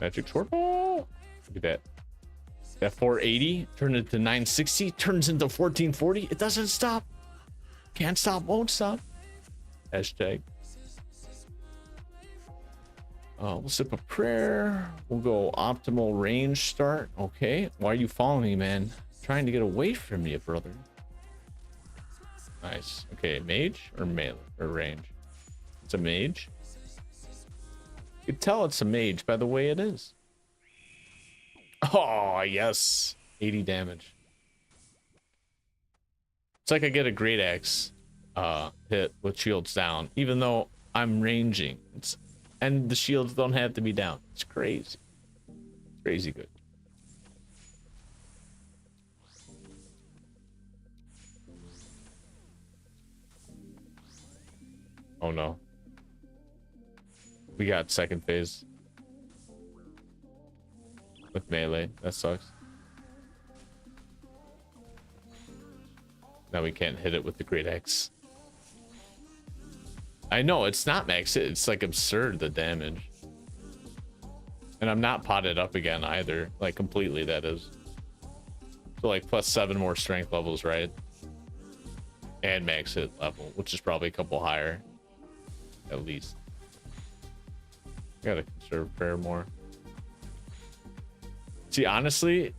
Speaker 2: Magic short ball. Look at that. That 480 turned into 960, turns into 1440. It doesn't stop. Can't stop, won't stop. Hashtag. We'll sip a prayer. We'll go optimal range start. Okay. Why are you following me, man? Trying to get away from you, brother. Nice. Okay, mage or melee or range? It's a mage. You can tell it's a mage by the way it is. Oh, yes. 80 damage. It's like I get a great axe hit with shields down, even though I'm ranging. And the shields don't have to be down. It's crazy. Crazy good. Oh no. We got second phase. With melee. That sucks. Now we can't hit it with the great axe. I know, it's not max. It's like absurd, the damage. And I'm not potted up again either. Like completely, that is. So like plus 7 more strength levels, right? And max hit level, which is probably a couple higher. At least. Gotta conserve prayer more. See, honestly,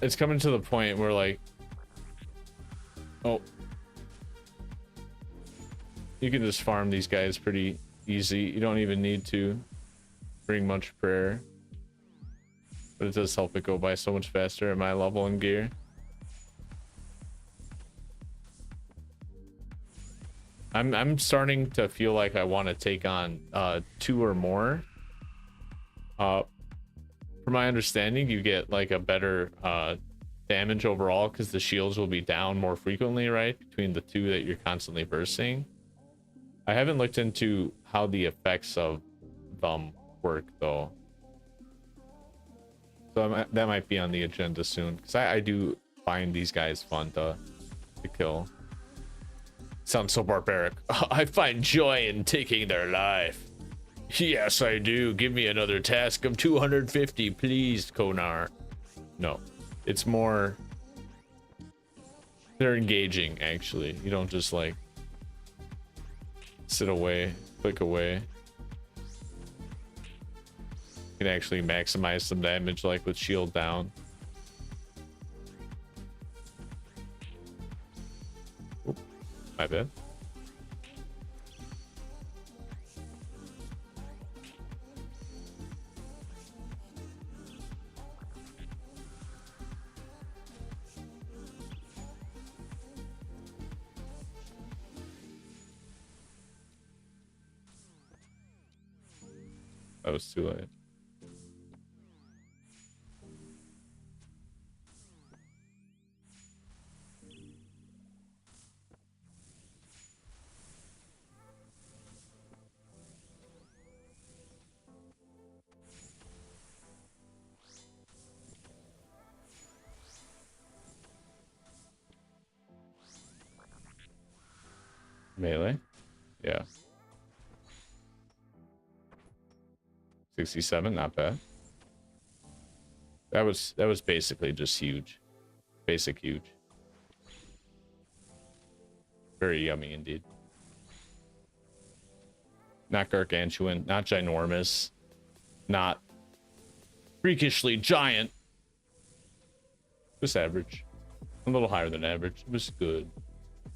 Speaker 2: it's coming to the point where like, oh, you can just farm these guys pretty easy. You don't even need to bring much prayer, but it does help it go by so much faster at my level and gear. I'm starting to feel like I want to take on 2 or more. From my understanding, you get like a better damage overall because the shields will be down more frequently, right? Between the 2 that you're constantly bursting. I haven't looked into how the effects of them work though. So that might be on the agenda soon, because I do find these guys fun to kill. Sounds so barbaric. I find joy in taking their life. Yes, I do. Give me another task of 250, please, Konar. No, it's more... They're engaging, actually. You don't just, like, sit away, click away. You can actually maximize some damage, like with shield down. Oop, my bad. That was too late. Melee? Yeah. 67, not bad. That was basically just huge. Basic huge. Very yummy indeed. Not gargantuan, not ginormous, not freakishly giant. Just average. A little higher than average. It was good.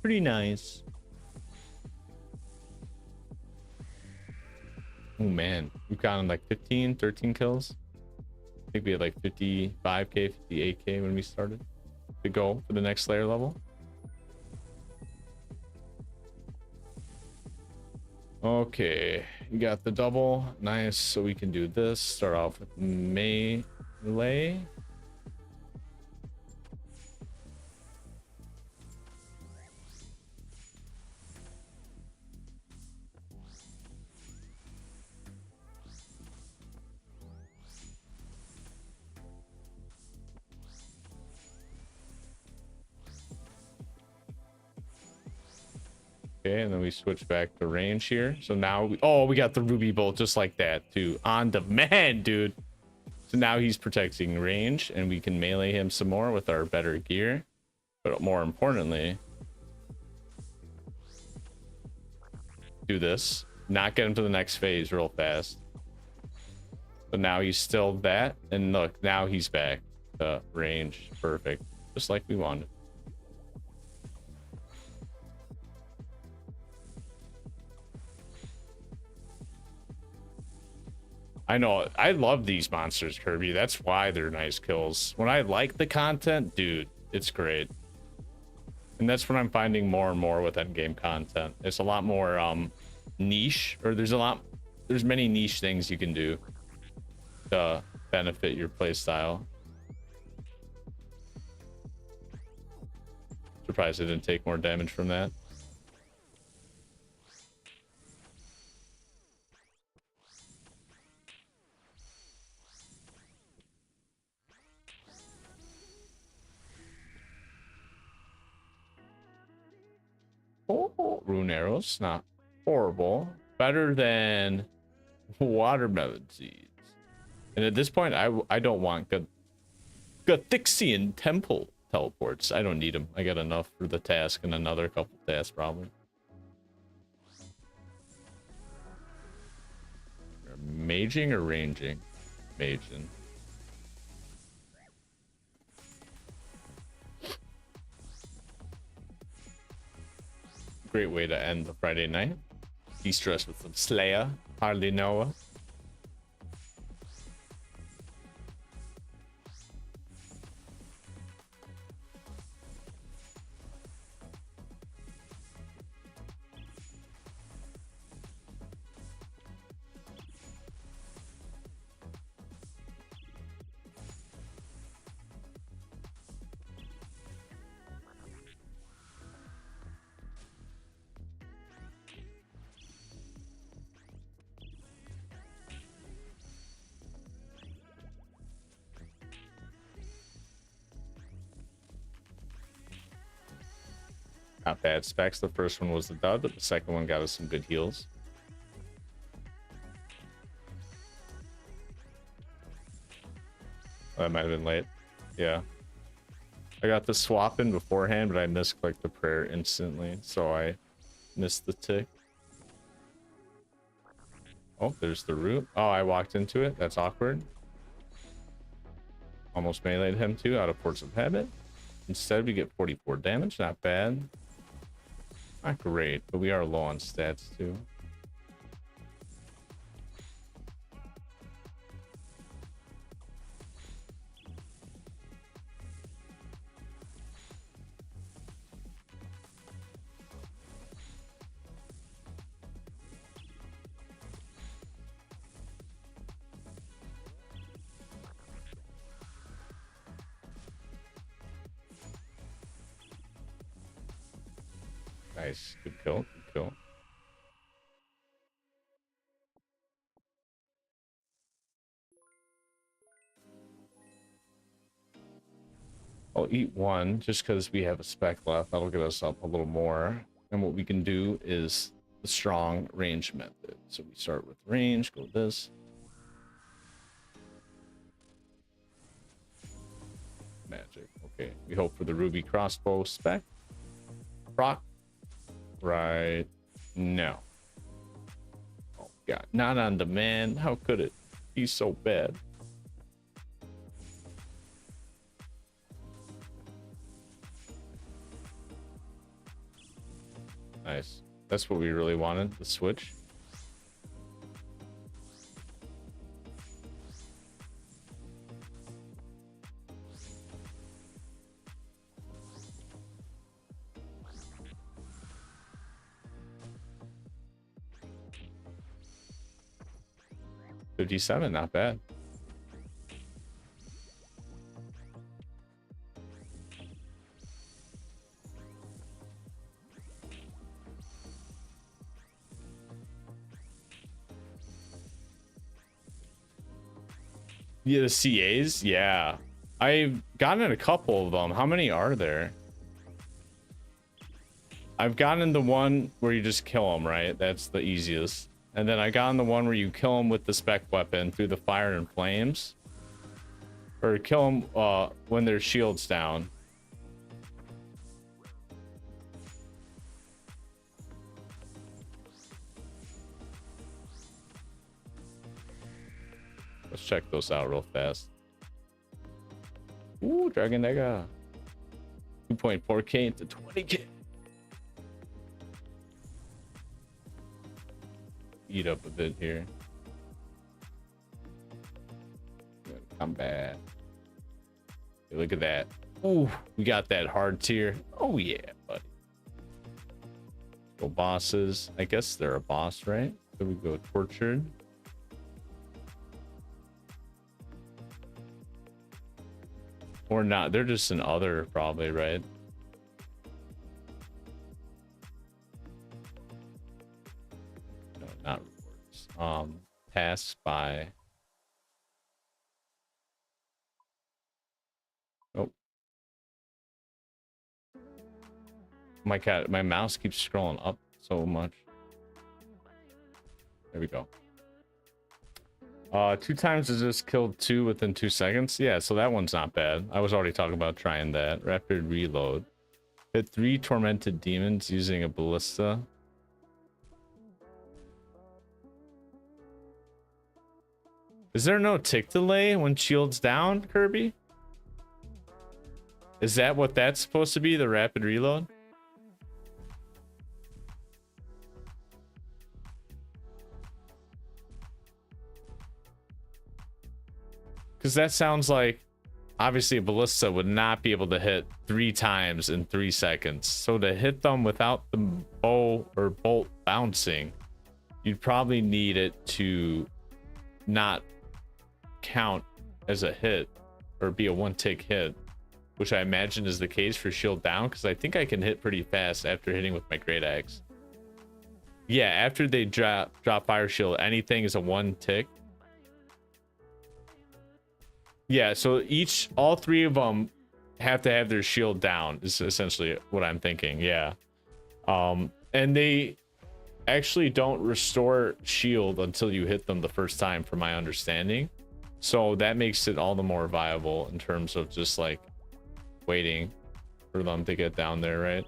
Speaker 2: Pretty nice. Oh man, we've gotten like 15, 13 kills. I think we had like 55k, 58k when we started to go for the next Slayer level. Okay, you got the double. Nice. So we can do this. Start off with melee. Okay, and then we switch back to range here. So now we got the ruby bolt just like that too. On demand, dude. So now he's protecting range, and we can melee him some more with our better gear. But more importantly, do this. Not get him to the next phase real fast. So now he's still that, and look, now he's back to range. Perfect. Just like we wanted. I know, I love these monsters, Kirby. That's why they're nice kills. When I like the content, dude, it's great. And that's what I'm finding more and more with endgame content. It's a lot more niche, or there's many niche things you can do to benefit your playstyle. Surprised I didn't take more damage from that. Oh, rune arrows, not horrible. Better than watermelon seeds. And at this point, I don't want Gathixian temple teleports. I don't need them. I got enough for the task and another couple tasks probably. Maging or ranging? Maging. Great way to end the Friday night. De-stress with some Slayer. Hardly know her. Not bad specs. The first one was the dud, but the second one got us some good heals. Oh, that might have been late. Yeah. I got the swap in beforehand, but I misclicked the prayer instantly, so I missed the tick. Oh, there's the root. Oh, I walked into it. That's awkward. Almost meleeed him too, out of force of habit. Instead, we get 44 damage. Not bad. Not great, but we are low on stats too. Nice. Good kill. Good kill. I'll eat one just because we have a spec left. That'll get us up a little more. And what we can do is the strong range method. So we start with range, go this. Magic. Okay. We hope for the ruby crossbow spec. Proc. Right. No. Oh god. Not on demand. How could it be so bad? Nice. That's what we really wanted, the switch. $57, not bad. Yeah, the CAs, yeah. I've gotten a couple of them. How many are there? I've gotten the one where you just kill them, right? That's the easiest. And then I got on the one where you kill them with the spec weapon through the fire and flames. Or kill them when their shield's down. Let's check those out real fast. Ooh, Dragon Dagger. 2.4k into 20k. Eat up a bit here. Combat. Hey, look at that. Ooh, we got that hard tier. Oh yeah, buddy. Go bosses. I guess they're a boss, right? So we go tortured. Or not. They're just an other, probably, right? No, not rewards. Pass by. Oh. My cat, my mouse keeps scrolling up so much. There we go. 2 times has just killed 2 within 2 seconds. Yeah, so that one's not bad. I was already talking about trying that. Rapid reload. Hit 3 tormented demons using a ballista. Is there no tick delay when shield's down, Kirby? Is that what that's supposed to be, the rapid reload? Because that sounds like, obviously, a ballista would not be able to hit 3 times in 3 seconds. So to hit them without the bow or bolt bouncing, you'd probably need it to not count as a hit or be a 1-tick hit, which I imagine is the case for shield down, because I think I can hit pretty fast after hitting with my great axe. Yeah, after they drop fire shield, anything is a 1-tick. Yeah, so all 3 of them have to have their shield down is essentially what I'm thinking. Yeah. And they actually don't restore shield until you hit them the first time, from my understanding. So that makes it all the more viable in terms of just like waiting for them to get down there, right?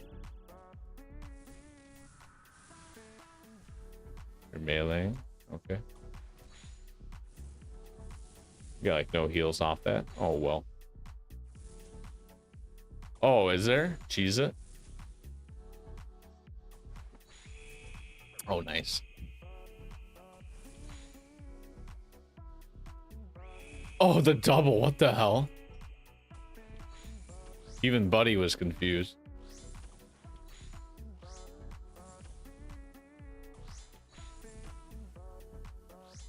Speaker 2: You're meleeing. Okay. You got like no heals off that. Oh, well. Oh, is there? Cheese it. Oh, nice. Oh, the double. What the hell? Even Buddy was confused.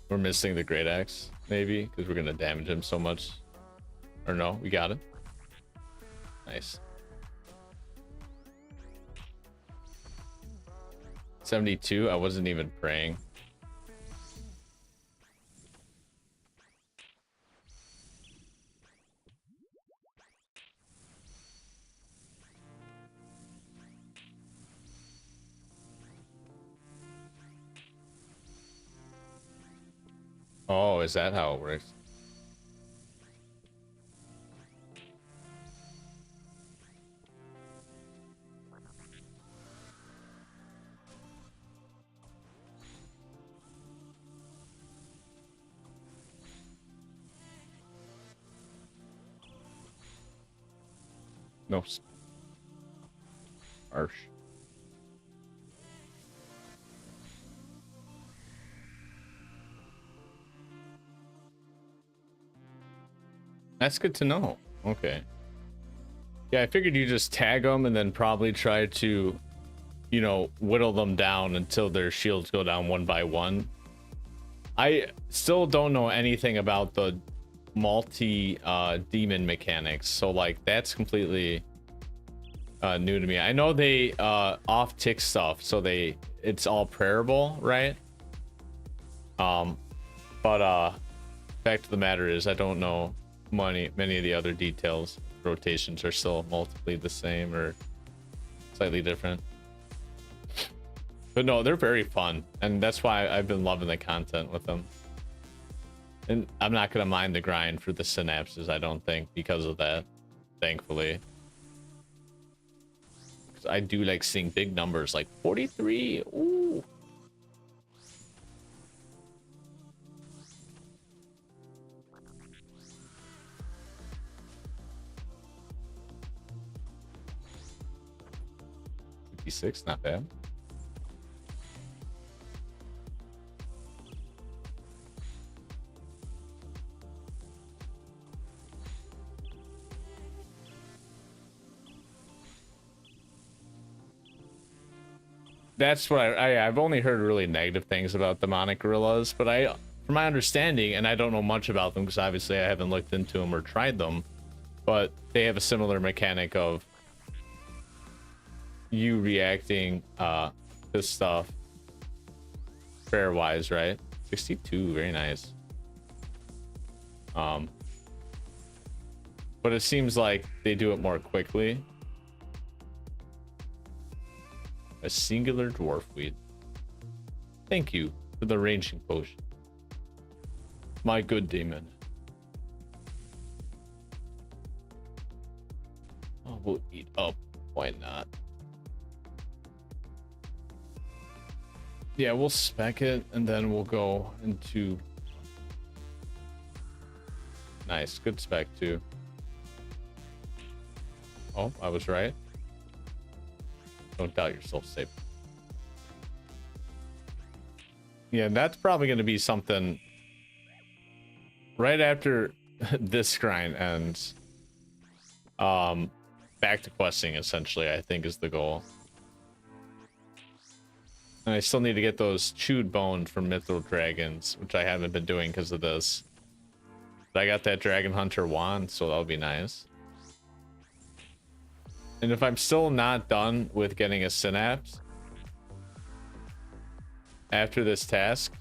Speaker 2: We're missing the Great Axe, maybe, because we're going to damage him so much. Or no, we got it. Nice. 72, I wasn't even praying. Oh, is that how it works? No. Harsh. That's good to know. Okay. Yeah, I figured you just tag them and then probably try to, you know, whittle them down until their shields go down one by one. I still don't know anything about the multi demon mechanics, so like that's completely new to me. I know they off tick stuff, so it's all prayerable, right? But fact of the matter is I don't know many of the other details. Rotations are still multiply the same or slightly different. But no, they're very fun, and that's why I've been loving the content with them. And I'm not gonna mind the grind for the synapses, I don't think, because of that, thankfully. Because I do like seeing big numbers, like 43. Ooh. $56, not bad. That's what I've only heard really negative things about demonic gorillas, but from my understanding, and I don't know much about them because obviously I haven't looked into them or tried them, but they have a similar mechanic of you reacting to stuff prayer wise, right? 62, very nice. But it seems like they do it more quickly. A singular dwarf weed. Thank you for the ranging potion, my good demon. Oh, we'll eat up. Why not? Yeah, we'll spec it and then we'll go into. Nice, good spec too. Oh, I was right. Don't doubt yourself, safe. Yeah, that's probably going to be something right after this grind ends. Back to questing, essentially, I think is the goal. And I still need to get those chewed bones from Mithril Dragons, which I haven't been doing because of this. But I got that Dragon Hunter wand, so that'll be nice. And if I'm still not done with getting a synapse after this task,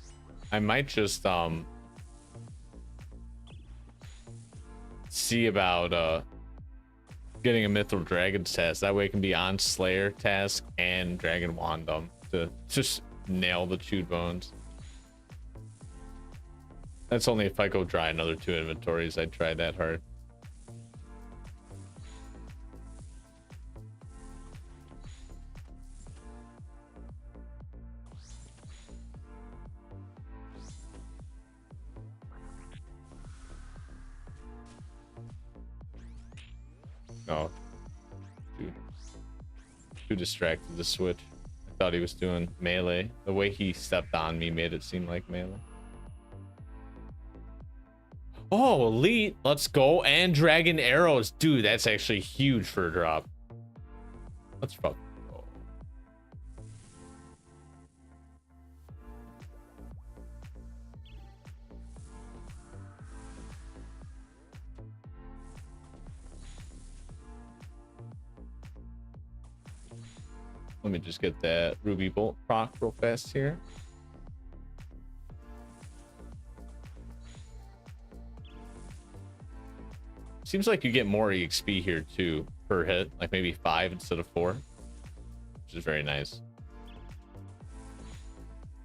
Speaker 2: I might just see about getting a Mithril Dragon's task. That way it can be on Slayer task and Dragon Wand them to just nail the chewed bones. That's only if I go dry another 2 inventories. I'd try that hard. No. Too distracted to switch. I thought he was doing melee. The way he stepped on me made it seem like melee. Oh, elite. Let's go. And dragon arrows. Dude, that's actually huge for a drop. Let's fuck. Let me just get that ruby bolt proc real fast here. Seems like you get more EXP here too per hit, like maybe 5 instead of 4, which is very nice.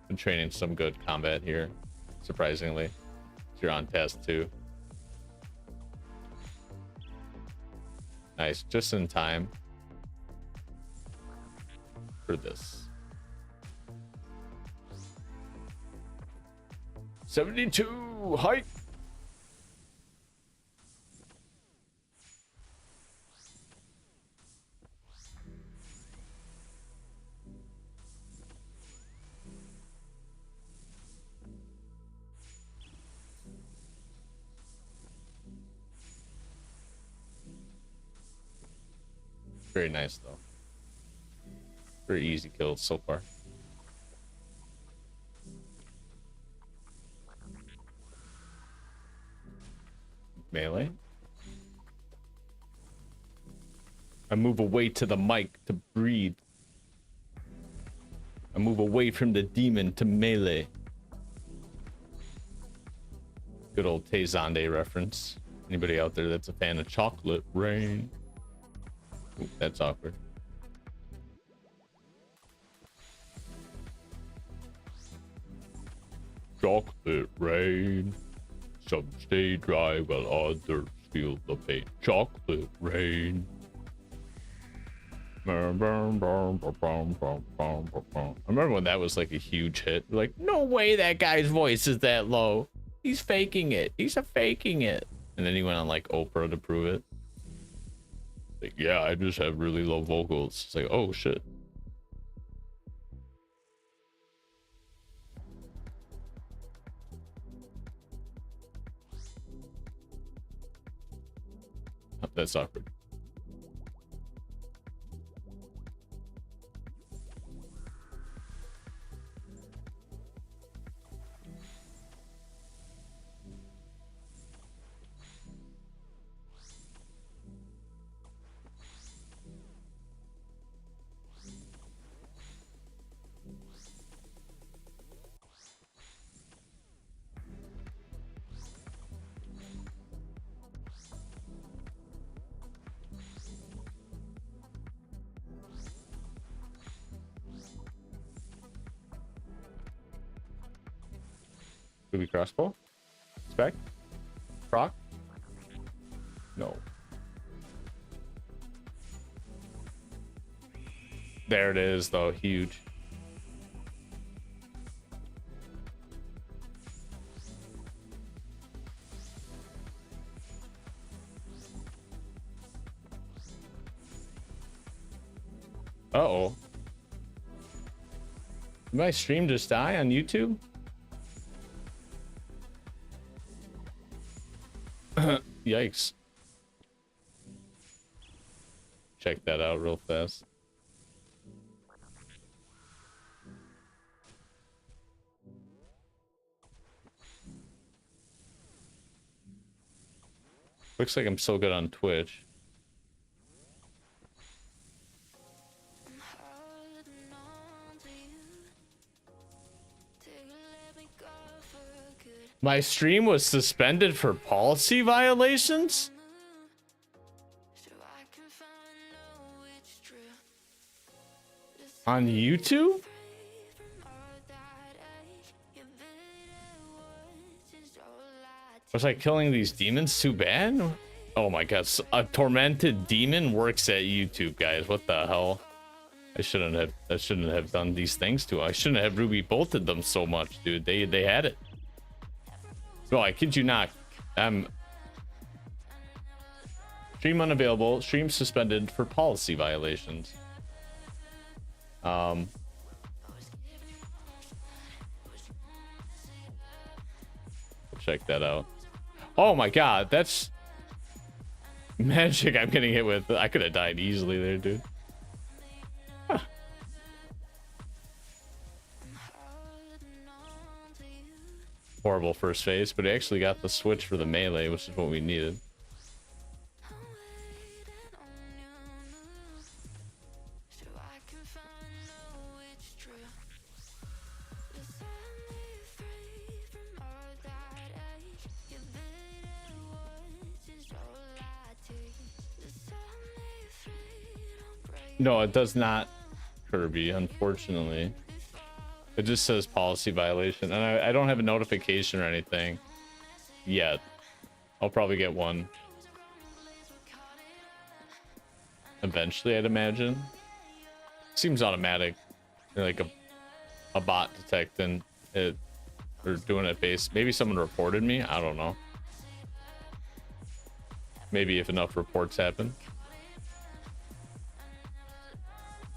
Speaker 2: Been training some good combat here, surprisingly. If you're on test too. Nice, just in time for this. 72 height. Very nice though. Very easy kills so far. Melee. I move away to the mic to breathe. I move away from the demon to melee. Good old Tezande reference. Anybody out there that's a fan of Chocolate Rain? Ooh, that's awkward. Chocolate rain. Some stay dry while others feel the pain. Chocolate rain. I remember when that was like a huge hit. Like, no way that guy's voice is that low. He's faking it. He's faking it. And then he went on like Oprah to prove it. Like, yeah, I just have really low vocals. It's like, oh shit. Oh, that's awkward. Ruby crossbow? Spec? Proc? No. There it is, though. Huge. Uh-oh. Did my stream just die on YouTube? Yikes. Check that out real fast. Looks like I'm so good on Twitch. My stream was suspended for policy violations? On YouTube? Was I killing these demons too bad? Oh my god, a tormented demon works at YouTube, guys. What the hell? I shouldn't have done these things to. I shouldn't have Ruby bolted them so much, dude. They had it. No, I kid you not. Stream unavailable. Stream suspended for policy violations. Check that out. Oh my god, that's magic I'm getting hit with. I could have died easily there, dude. Huh. Horrible first phase, but it actually got the switch for the melee, which is what we needed. No, it does not, Kirby, unfortunately. It just says policy violation, and I don't have a notification or anything yet. I'll probably get one eventually, I'd imagine. Seems automatic, like a bot detecting it or doing it based. Maybe someone reported me. I don't know. Maybe if enough reports happen.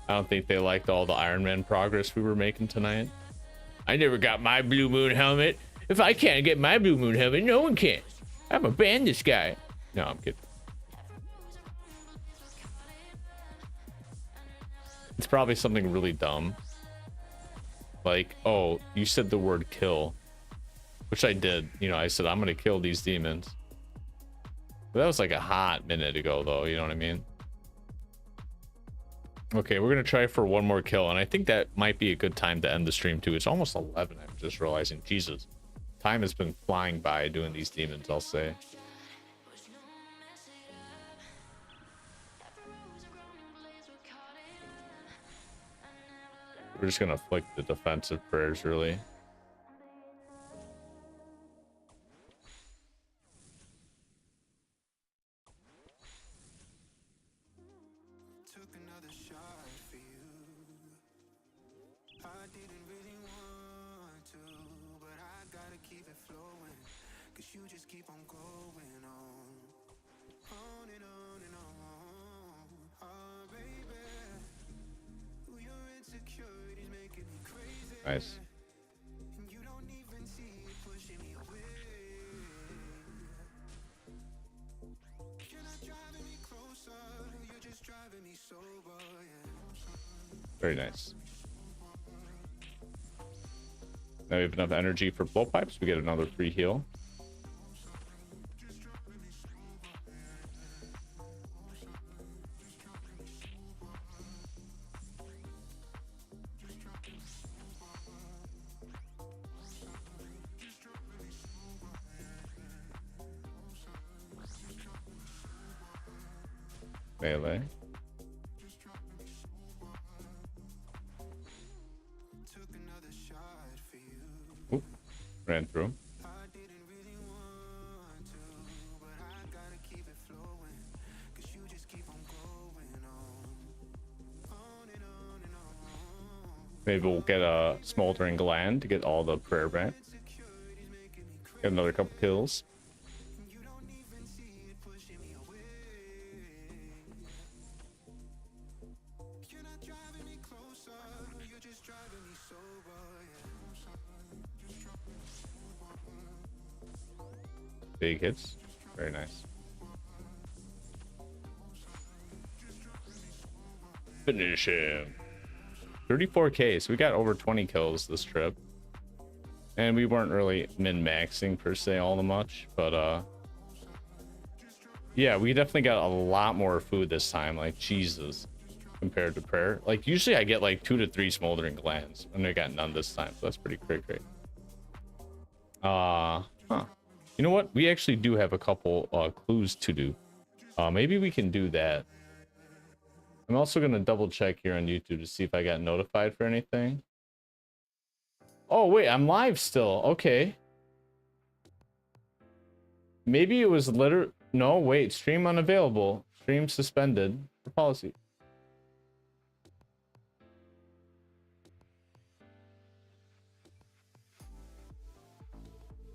Speaker 2: I don't think they liked all the Ironman progress we were making tonight. I never got my Blue Moon helmet. If I can't get my Blue Moon helmet, no one can. I'm gonna ban this guy. No, I'm kidding. It's probably something really dumb. Like, oh, you said the word kill. Which I did. You know, I said, I'm gonna kill these demons. But that was like a hot minute ago, though. You know what I mean? Okay, we're gonna try for one more kill, and I think that might be a good time to end the stream too. It's almost 11. I'm just realizing, Jesus, time has been flying by doing these demons, I'll say. We're just gonna flick the defensive prayers, really. Nice. Very nice. Now we have enough energy for blowpipes. We get another free heal. Melee. Oop, ran through. Maybe we'll get a smoldering gland to get all the prayer back. Get another couple kills. Big hits. Very nice. Finish him. 34k, so we got over 20 kills this trip. And we weren't really min-maxing per se all that much, but yeah, we definitely got a lot more food this time, like Jesus, compared to prayer. Like usually I get like 2 to 3 smoldering glands, and I got none this time, so that's pretty great. Huh. You know what? We actually do have a couple clues to do. Maybe we can do that. I'm also going to double check here on YouTube to see if I got notified for anything. Oh, wait, I'm live still. Okay. Maybe it was no, wait, stream unavailable. Stream suspended for policy.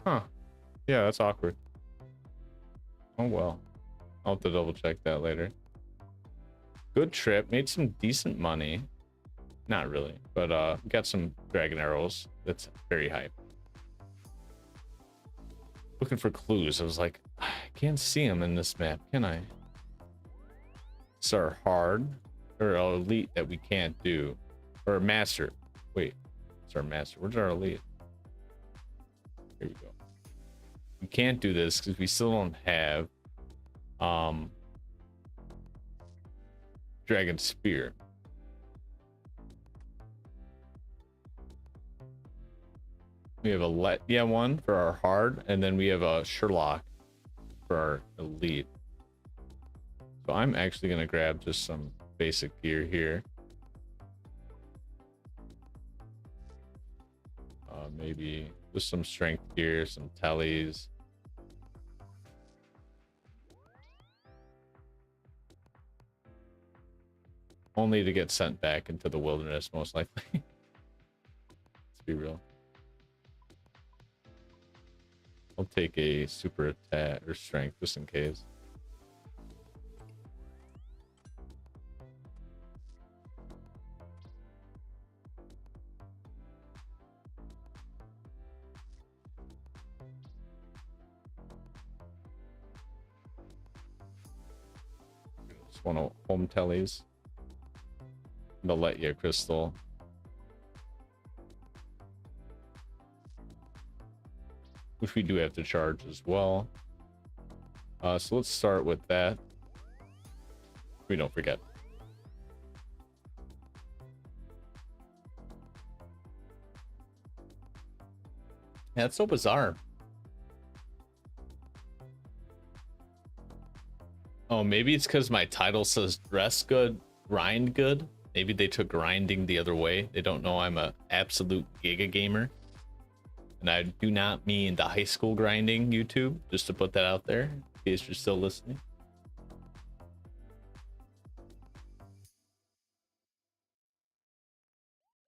Speaker 2: Huh. Yeah, that's awkward. Oh, well. I'll have to double check that later. Good trip. Made some decent money. Not really, but got some dragon arrows. That's very hype. Looking for clues. I was like, I can't see them in this map, can I? It's our hard or our elite that we can't do. Or master. Wait, it's our master. Where's our elite? Here we go. We can't do this because we still don't have dragon spear. We have a Letya one for our hard, and then we have a Sherlock for our elite. So I'm actually going to grab just some basic gear here. Maybe just some strength gear, some tellies. Only to get sent back into the wilderness, most likely. Let's be real. I'll take a super attack or strength just in case. Just want to home tellies. The Letya crystal. Which we do have to charge as well. So let's start with that. We don't forget. Yeah, it's so bizarre. Oh, maybe it's because my title says dress good, grind good. Maybe they took grinding the other way. They don't know I'm a absolute giga gamer. And I do not mean the high school grinding YouTube, just to put that out there, in case you're still listening.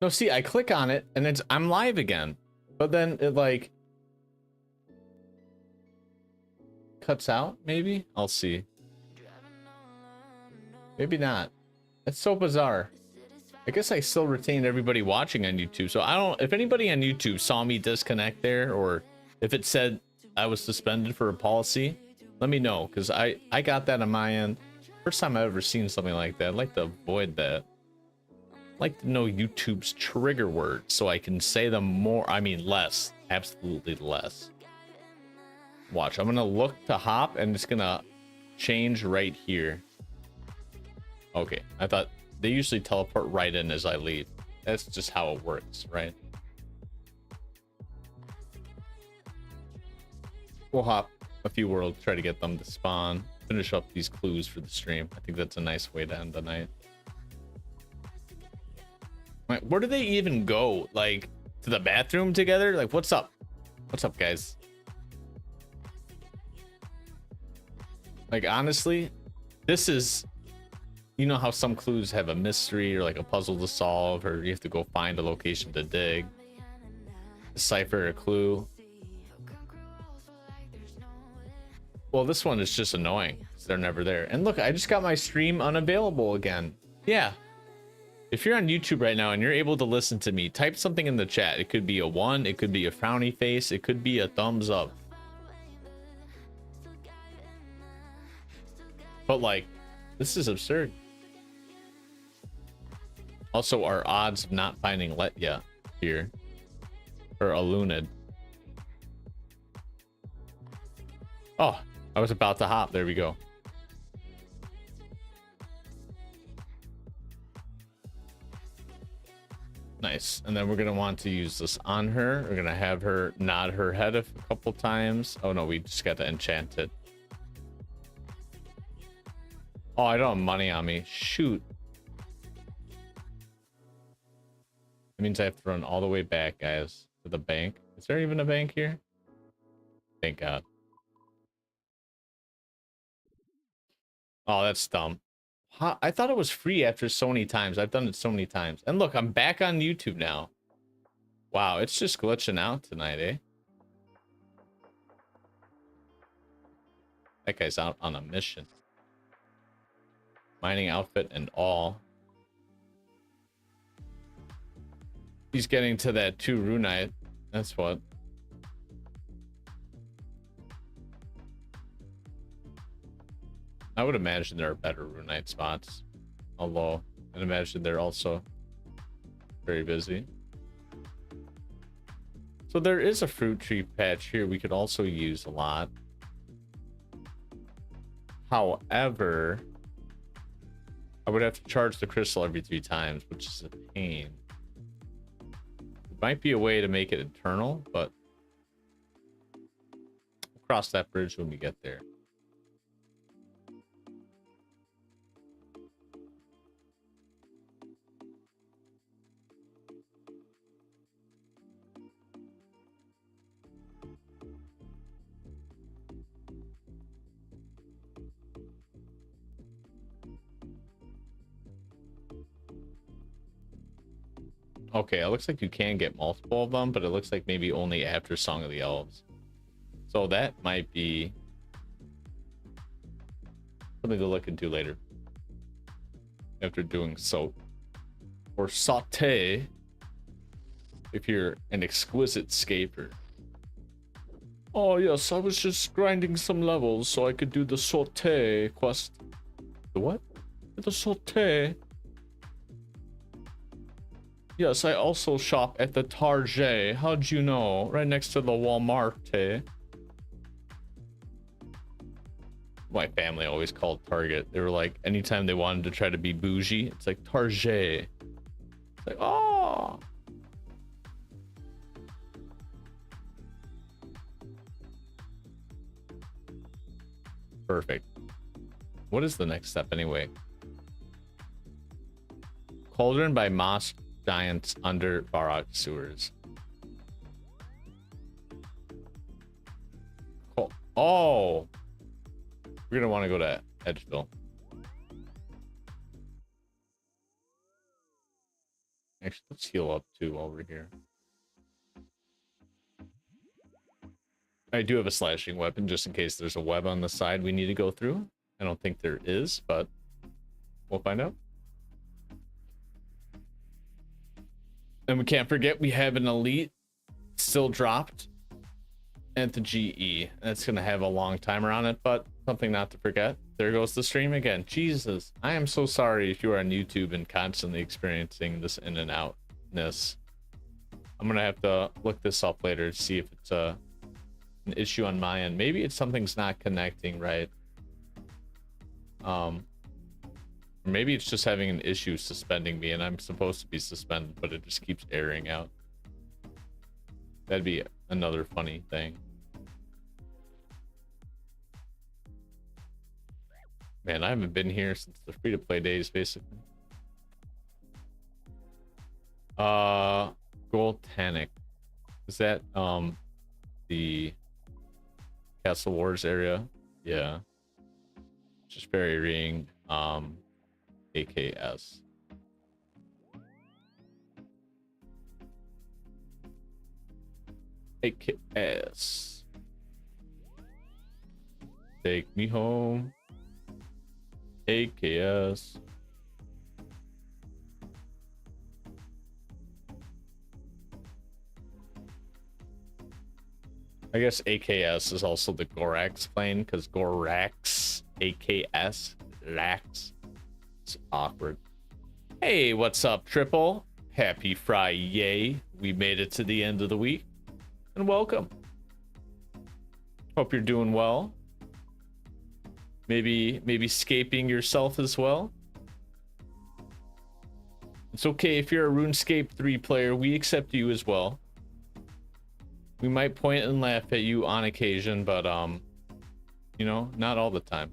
Speaker 2: No, see, I click on it and I'm live again. But then it like cuts out, maybe? I'll see. Maybe not. It's so bizarre. I guess I still retained everybody watching on YouTube. So I don't, if anybody on YouTube saw me disconnect there, or if it said I was suspended for a policy, let me know. Cause I got that on my end. First time I've ever seen something like that. I'd like to avoid that. I'd like to know YouTube's trigger words so I can say them more. I mean, less, absolutely less. Watch, I'm gonna look to hop and it's gonna change right here. Okay, I thought they usually teleport right in as I leave. That's just how it works, right? We'll hop a few worlds, try to get them to spawn, finish up these clues for the stream. I think that's a nice way to end the night. Like, where do they even go? Like, to the bathroom together? Like, what's up? What's up, guys? Like, honestly, this is... You know how some clues have a mystery or like a puzzle to solve, or you have to go find a location to dig, decipher a clue. Well, this one is just annoying because they're never there. And look, I just got my stream unavailable again. Yeah. If you're on YouTube right now and you're able to listen to me, type something in the chat. It could be a 1, it could be a frowny face, it could be a thumbs up. But like, this is absurd. Also, our odds of not finding Letya here, or Alunid. Oh, I was about to hop. There we go. Nice. And then we're going to want to use this on her. We're going to have her nod her head a couple times. Oh, no, we just got to enchant it. Oh, I don't have money on me. Shoot. That means I have to run all the way back, guys, to the bank. Is there even a bank here? Thank God. Oh, that's dumb. I thought it was free after so many times. I've done it so many times. And look, I'm back on YouTube now. Wow, it's just glitching out tonight, eh? That guy's out on a mission. Mining outfit and all. He's getting to that 2 runite. That's what. I would imagine there are better runite spots. Although, I'd imagine they're also very busy. So there is a fruit tree patch here we could also use a lot. However, I would have to charge the crystal every 3 times, which is a pain. Might be a way to make it eternal, but we'll cross that bridge when we get there. Okay, it looks like you can get multiple of them, but it looks like maybe only after Song of the Elves. So that might be something to look into later. After doing soap. Or saute, if you're an exquisite scaper. Oh yes, I was just grinding some levels so I could do the saute quest. The what? The saute. Yes, I also shop at the Target. How'd you know? Right next to the Walmart. My family always called Target. They were like, anytime they wanted to try to be bougie, it's like Target. It's like, oh. Perfect. What is the next step anyway? Cauldron by Moss Giants under Barak sewers. Cool. Oh, we're gonna want to go to Edgeville. Actually, let's heal up too while we're here. I do have a slashing weapon just in case there's a web on the side we need to go through. I don't think there is, but we'll find out. And we can't forget we have an elite still dropped at the GE. That's going to have a long timer on it, but something not to forget. There goes the stream again. Jesus, I am so sorry if you are on YouTube and constantly experiencing this in and outness. I'm going to have to look this up later to see if it's an issue on my end. Maybe it's something's not connecting right. Maybe it's just having an issue suspending me and I'm supposed to be suspended, but it just keeps airing out. That'd be another funny thing. Man, I haven't been here since the free-to-play days, basically. Goltanic. Is that the Castle Wars area? Yeah. Just varying AKS. AKS. Take me home. AKS. I guess AKS is also the Gorax plane because Gorax, AKS, lax. It's awkward. Hey, what's up, Triple? Happy Friday. We made it to the end of the week. And welcome. Hope you're doing well. Maybe scaping yourself as well. It's okay if you're a RuneScape 3 player. We accept you as well. We might point and laugh at you on occasion, but you know, not all the time.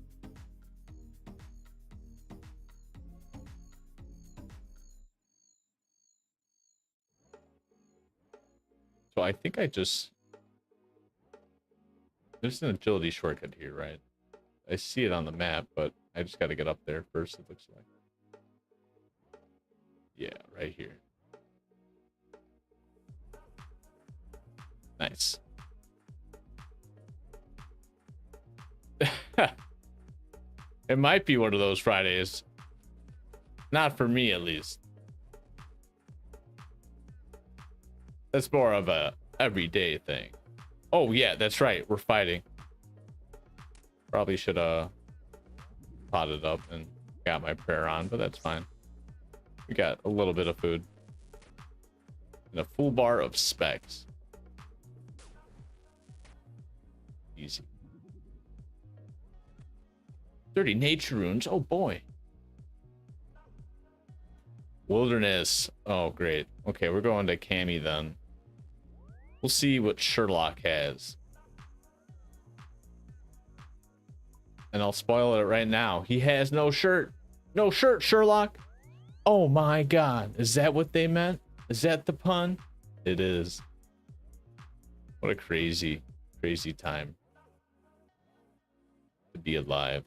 Speaker 2: So I think I just... There's an agility shortcut here, right? I see it on the map, but I just got to get up there first, it looks like. Yeah, right here. Nice. It might be one of those Fridays. Not for me, at least. That's more of a everyday thing. Oh, yeah, that's right. We're fighting. Probably should have potted up and got my prayer on, but that's fine. We got a little bit of food. And a full bar of specs. Easy. 30 nature runes. Oh, boy. Wilderness. Oh, great. Okay, we're going to Cammy then. We'll see what Sherlock has. And I'll spoil it right now. He has no shirt. No shirt, Sherlock. Oh my god. Is that what they meant? Is that the pun? It is. What a crazy, crazy time to be alive.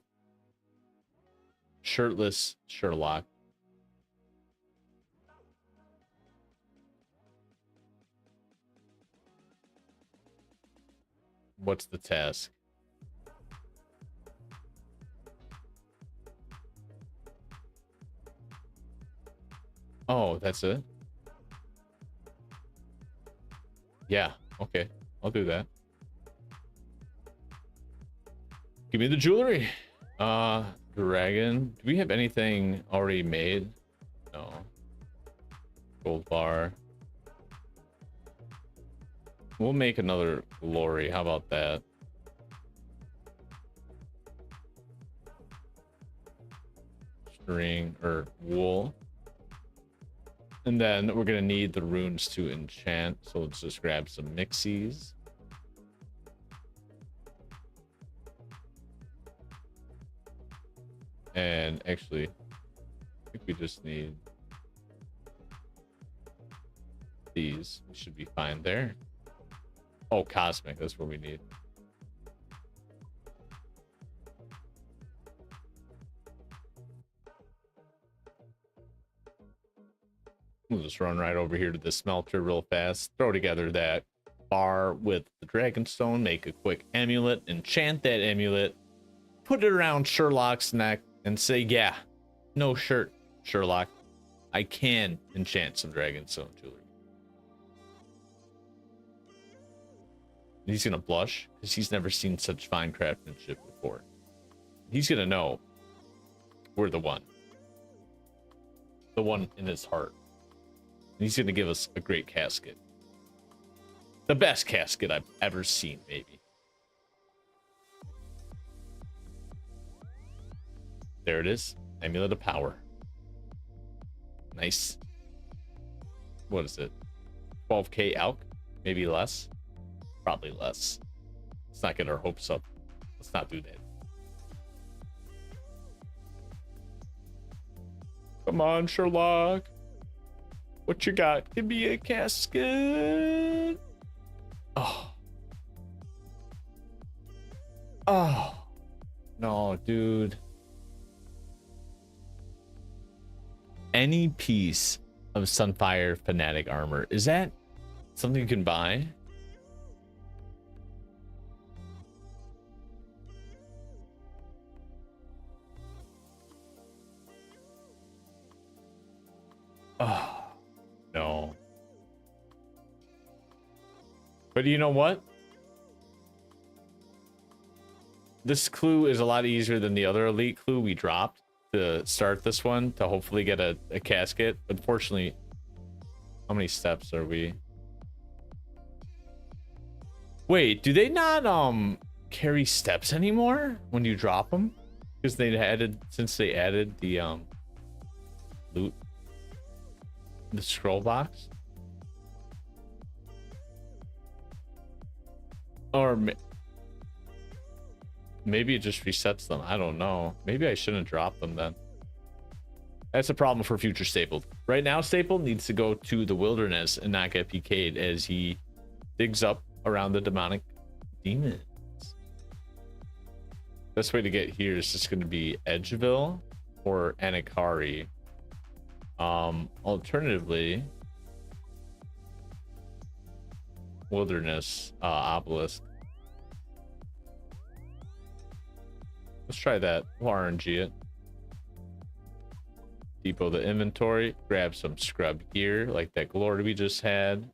Speaker 2: Shirtless Sherlock. What's the task? Oh, that's it? Yeah, okay. I'll do that. Give me the jewelry. Dragon. Do we have anything already made? No. Gold bar. We'll make another glory. How about that? String or wool. And then we're gonna need the runes to enchant. So let's just grab some mixies. And actually, I think we just need these. We should be fine there. Oh, cosmic, that's what we need. We'll just run right over here to the smelter real fast. Throw together that bar with the dragonstone. Make a quick amulet. Enchant that amulet. Put it around Sherlock's neck and say, yeah, no shirt, Sherlock. I can enchant some dragonstone jewelry. He's gonna blush because he's never seen such fine craftsmanship before. He's gonna know we're the one in his heart. And he's gonna give us a great casket, the best casket I've ever seen, maybe. There it is, amulet of power. Nice. What is it? 12k alch, maybe less. Probably less. Let's not get our hopes up. Let's not do that. Come on, Sherlock. What you got? Give me a casket. Oh. Oh. No, dude. Any piece of Sunfire Fanatic armor. Is that something you can buy? Oh, no. But you know what? This clue is a lot easier than the other elite clue we dropped to start this one to hopefully get a casket. Unfortunately, how many steps are we? Wait, do they not carry steps anymore when you drop them? Because they added, since they added the loot, the scroll box, or maybe it just resets them. I don't know. Maybe I shouldn't drop them then. That's a problem for future Staple. Right now, Staple needs to go to the wilderness and not get PK'd, as he digs up around the demonic demons. Best way to get here is just going to be Edgeville or Anakari. Alternatively, Wilderness Obelisk. Let's try that. We'll RNG it. Depot the inventory. Grab some scrub gear like that glory we just had.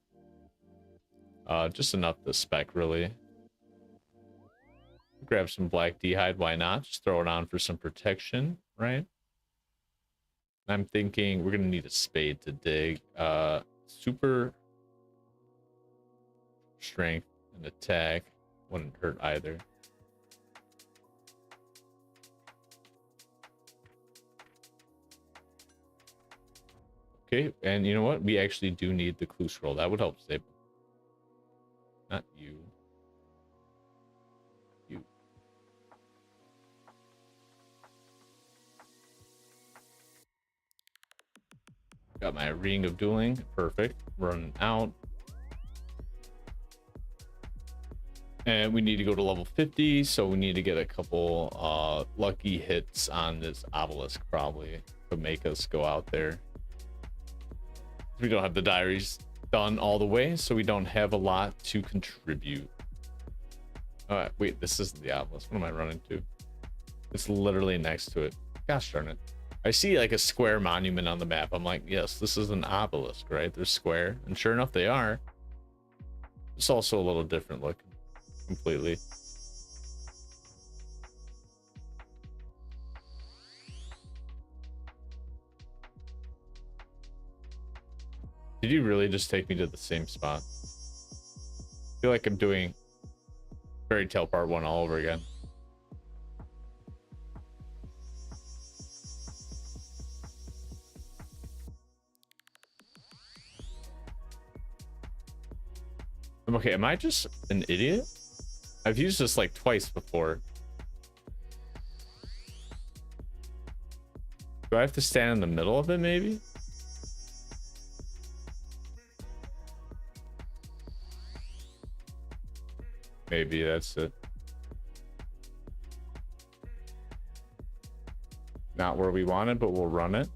Speaker 2: Just enough to spec, really. Grab some black d'hide. Why not? Just throw it on for some protection, right? I'm thinking we're gonna need a spade to dig. Super strength and attack wouldn't hurt either. Okay, and you know what? We actually do need the clue scroll. That would help save. Not you. You. Got my ring of dueling. Perfect. Running out. And we need to go to level 50, so we need to get a couple lucky hits on this obelisk probably to make us go out there. We don't have the diaries done all the way, so we don't have a lot to contribute. All right, wait, this isn't the obelisk. What am I running to? It's literally next to it. Gosh darn it. I see like a square monument on the map. I'm like, yes, this is an obelisk, right? They're square, and sure enough, they are. It's also a little different looking. Completely. Did you really just take me to the same spot? I feel like I'm doing Fairy Tale Part 1 all over again. Okay, am I just an idiot? I've used this like twice before. Do I have to stand in the middle of it, maybe? Maybe that's it. Not where we want it, but we'll run it.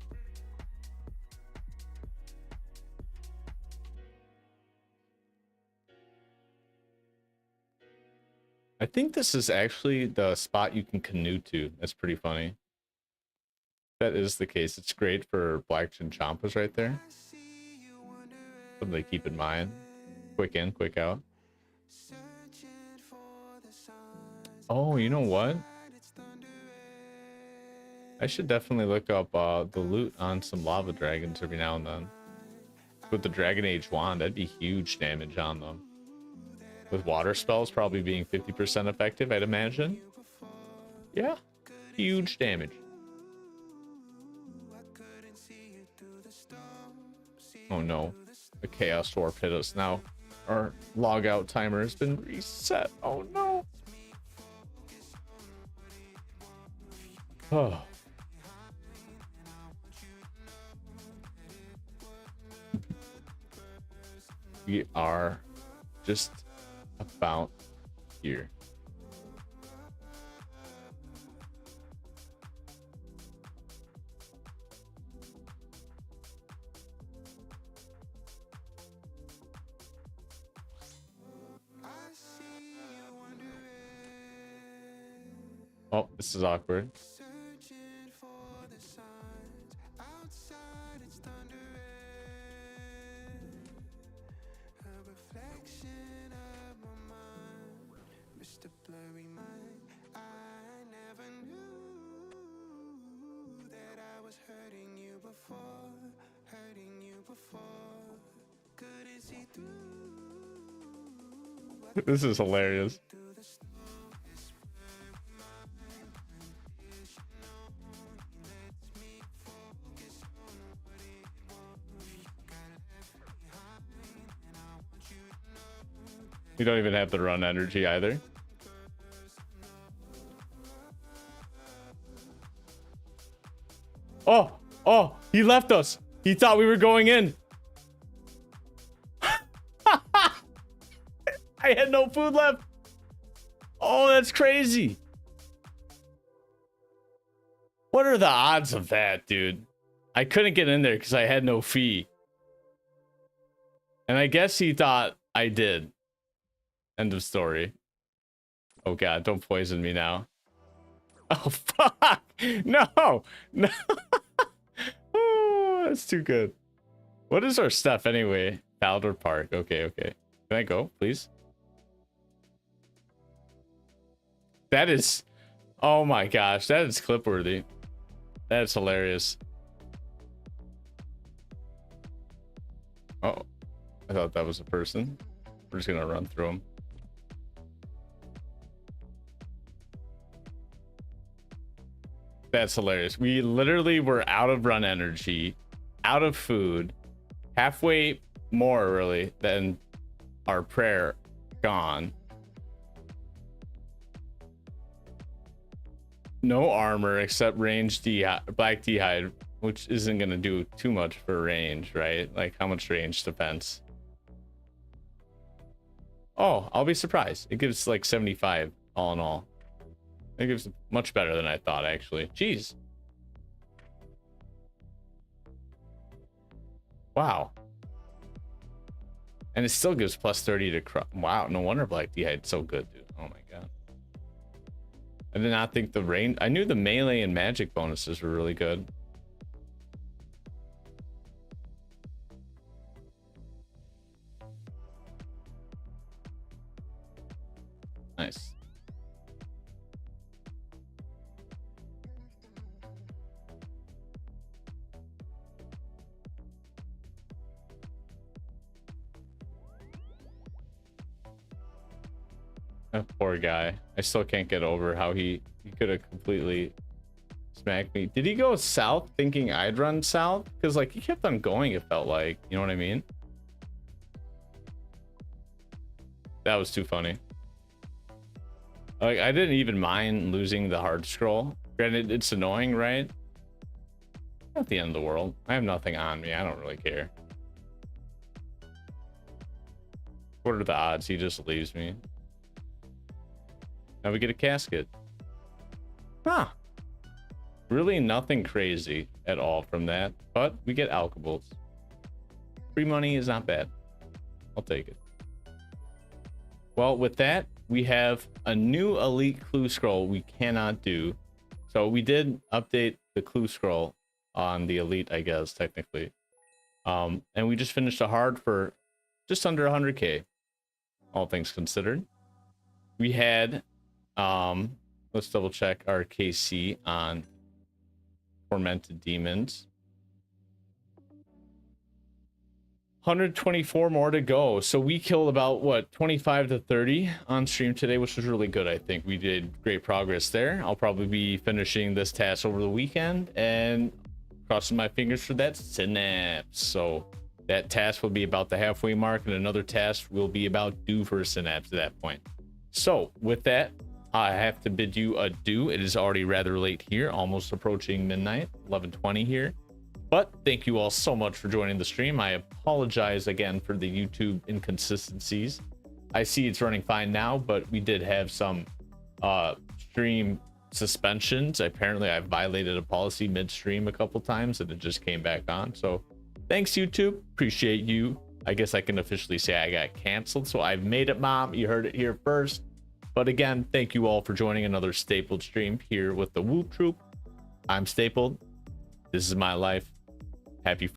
Speaker 2: I think this is actually the spot you can canoe to. That's pretty funny. That is the case. It's great for black chinchampas right there. Something to keep in mind. Quick in, quick out. Oh, you know what? I should definitely look up the loot on some lava dragons every now and then. With the Dragon Age wand, that'd be huge damage on them. With water spells probably being 50% effective, I'd imagine. Yeah, huge damage. Oh no, the Chaos Warp hit us now. Our log out timer has been reset. Oh no. Oh. We are just about here. Oh, this is awkward. This is hilarious. You don't even have the run energy either. Oh, he left us. He thought we were going in. I had no food left. Oh, that's crazy. What are the odds of that, dude? I couldn't get in there because I had no fee. And I guess he thought I did. End of story. Oh god, don't poison me now. Oh fuck! No! No! Oh, that's too good. What is our stuff anyway? Baldor Park. Okay, okay. Can I go, please? That is... Oh my gosh, that is clip worthy. That is hilarious. Oh, I thought that was a person. We're just gonna run through them. That's hilarious. We literally were out of run energy, out of food, halfway more really than our prayer gone. No armor except range black d'hide, which isn't gonna do too much for range, right? Like how much range defense? Oh, I'll be surprised. It gives like 75 all in all. It gives much better than I thought, actually. Jeez. Wow. And it still gives plus 30 to crush. Wow, no wonder black d'hide's so good, dude. Oh my god. I did not think the range... I knew the melee and magic bonuses were really good. Nice. That poor guy. I still can't get over how he could have completely smacked me. Did he go south thinking I'd run south? Because like he kept on going, it felt like. You know what I mean? That was too funny. Like I didn't even mind losing the hard scroll. Granted, it's annoying, right? Not the end of the world. I have nothing on me. I don't really care. What are the odds he just leaves me? Now we get a casket. Huh. Really nothing crazy at all from that, but we get alchables. Free money is not bad. I'll take it. Well, with that, we have a new elite clue scroll we cannot do. So we did update the clue scroll on the elite, I guess, technically. And we just finished a hard for just under 100k, all things considered. We had, let's double check our KC on Tormented Demons. 124 more to go. So we killed about, what, 25 to 30 on stream today, which was really good. I think we did great progress there. I'll probably be finishing this task over the weekend and crossing my fingers for that synapse. So that task will be about the halfway mark, and another task will be about due for a synapse at that point. So with that, I have to bid you adieu. It is already rather late here, almost approaching midnight, 11:20 here. But thank you all so much for joining the stream. I apologize again for the YouTube inconsistencies. I see it's running fine now, but we did have some stream suspensions. Apparently I've violated a policy midstream a couple times and it just came back on. So thanks, YouTube. Appreciate you. I guess I can officially say I got canceled. So I've made it, Mom. You heard it here first. But again, thank you all for joining another Stapled stream here with the Whoop Troop. I'm Stapled. This is my life. Happy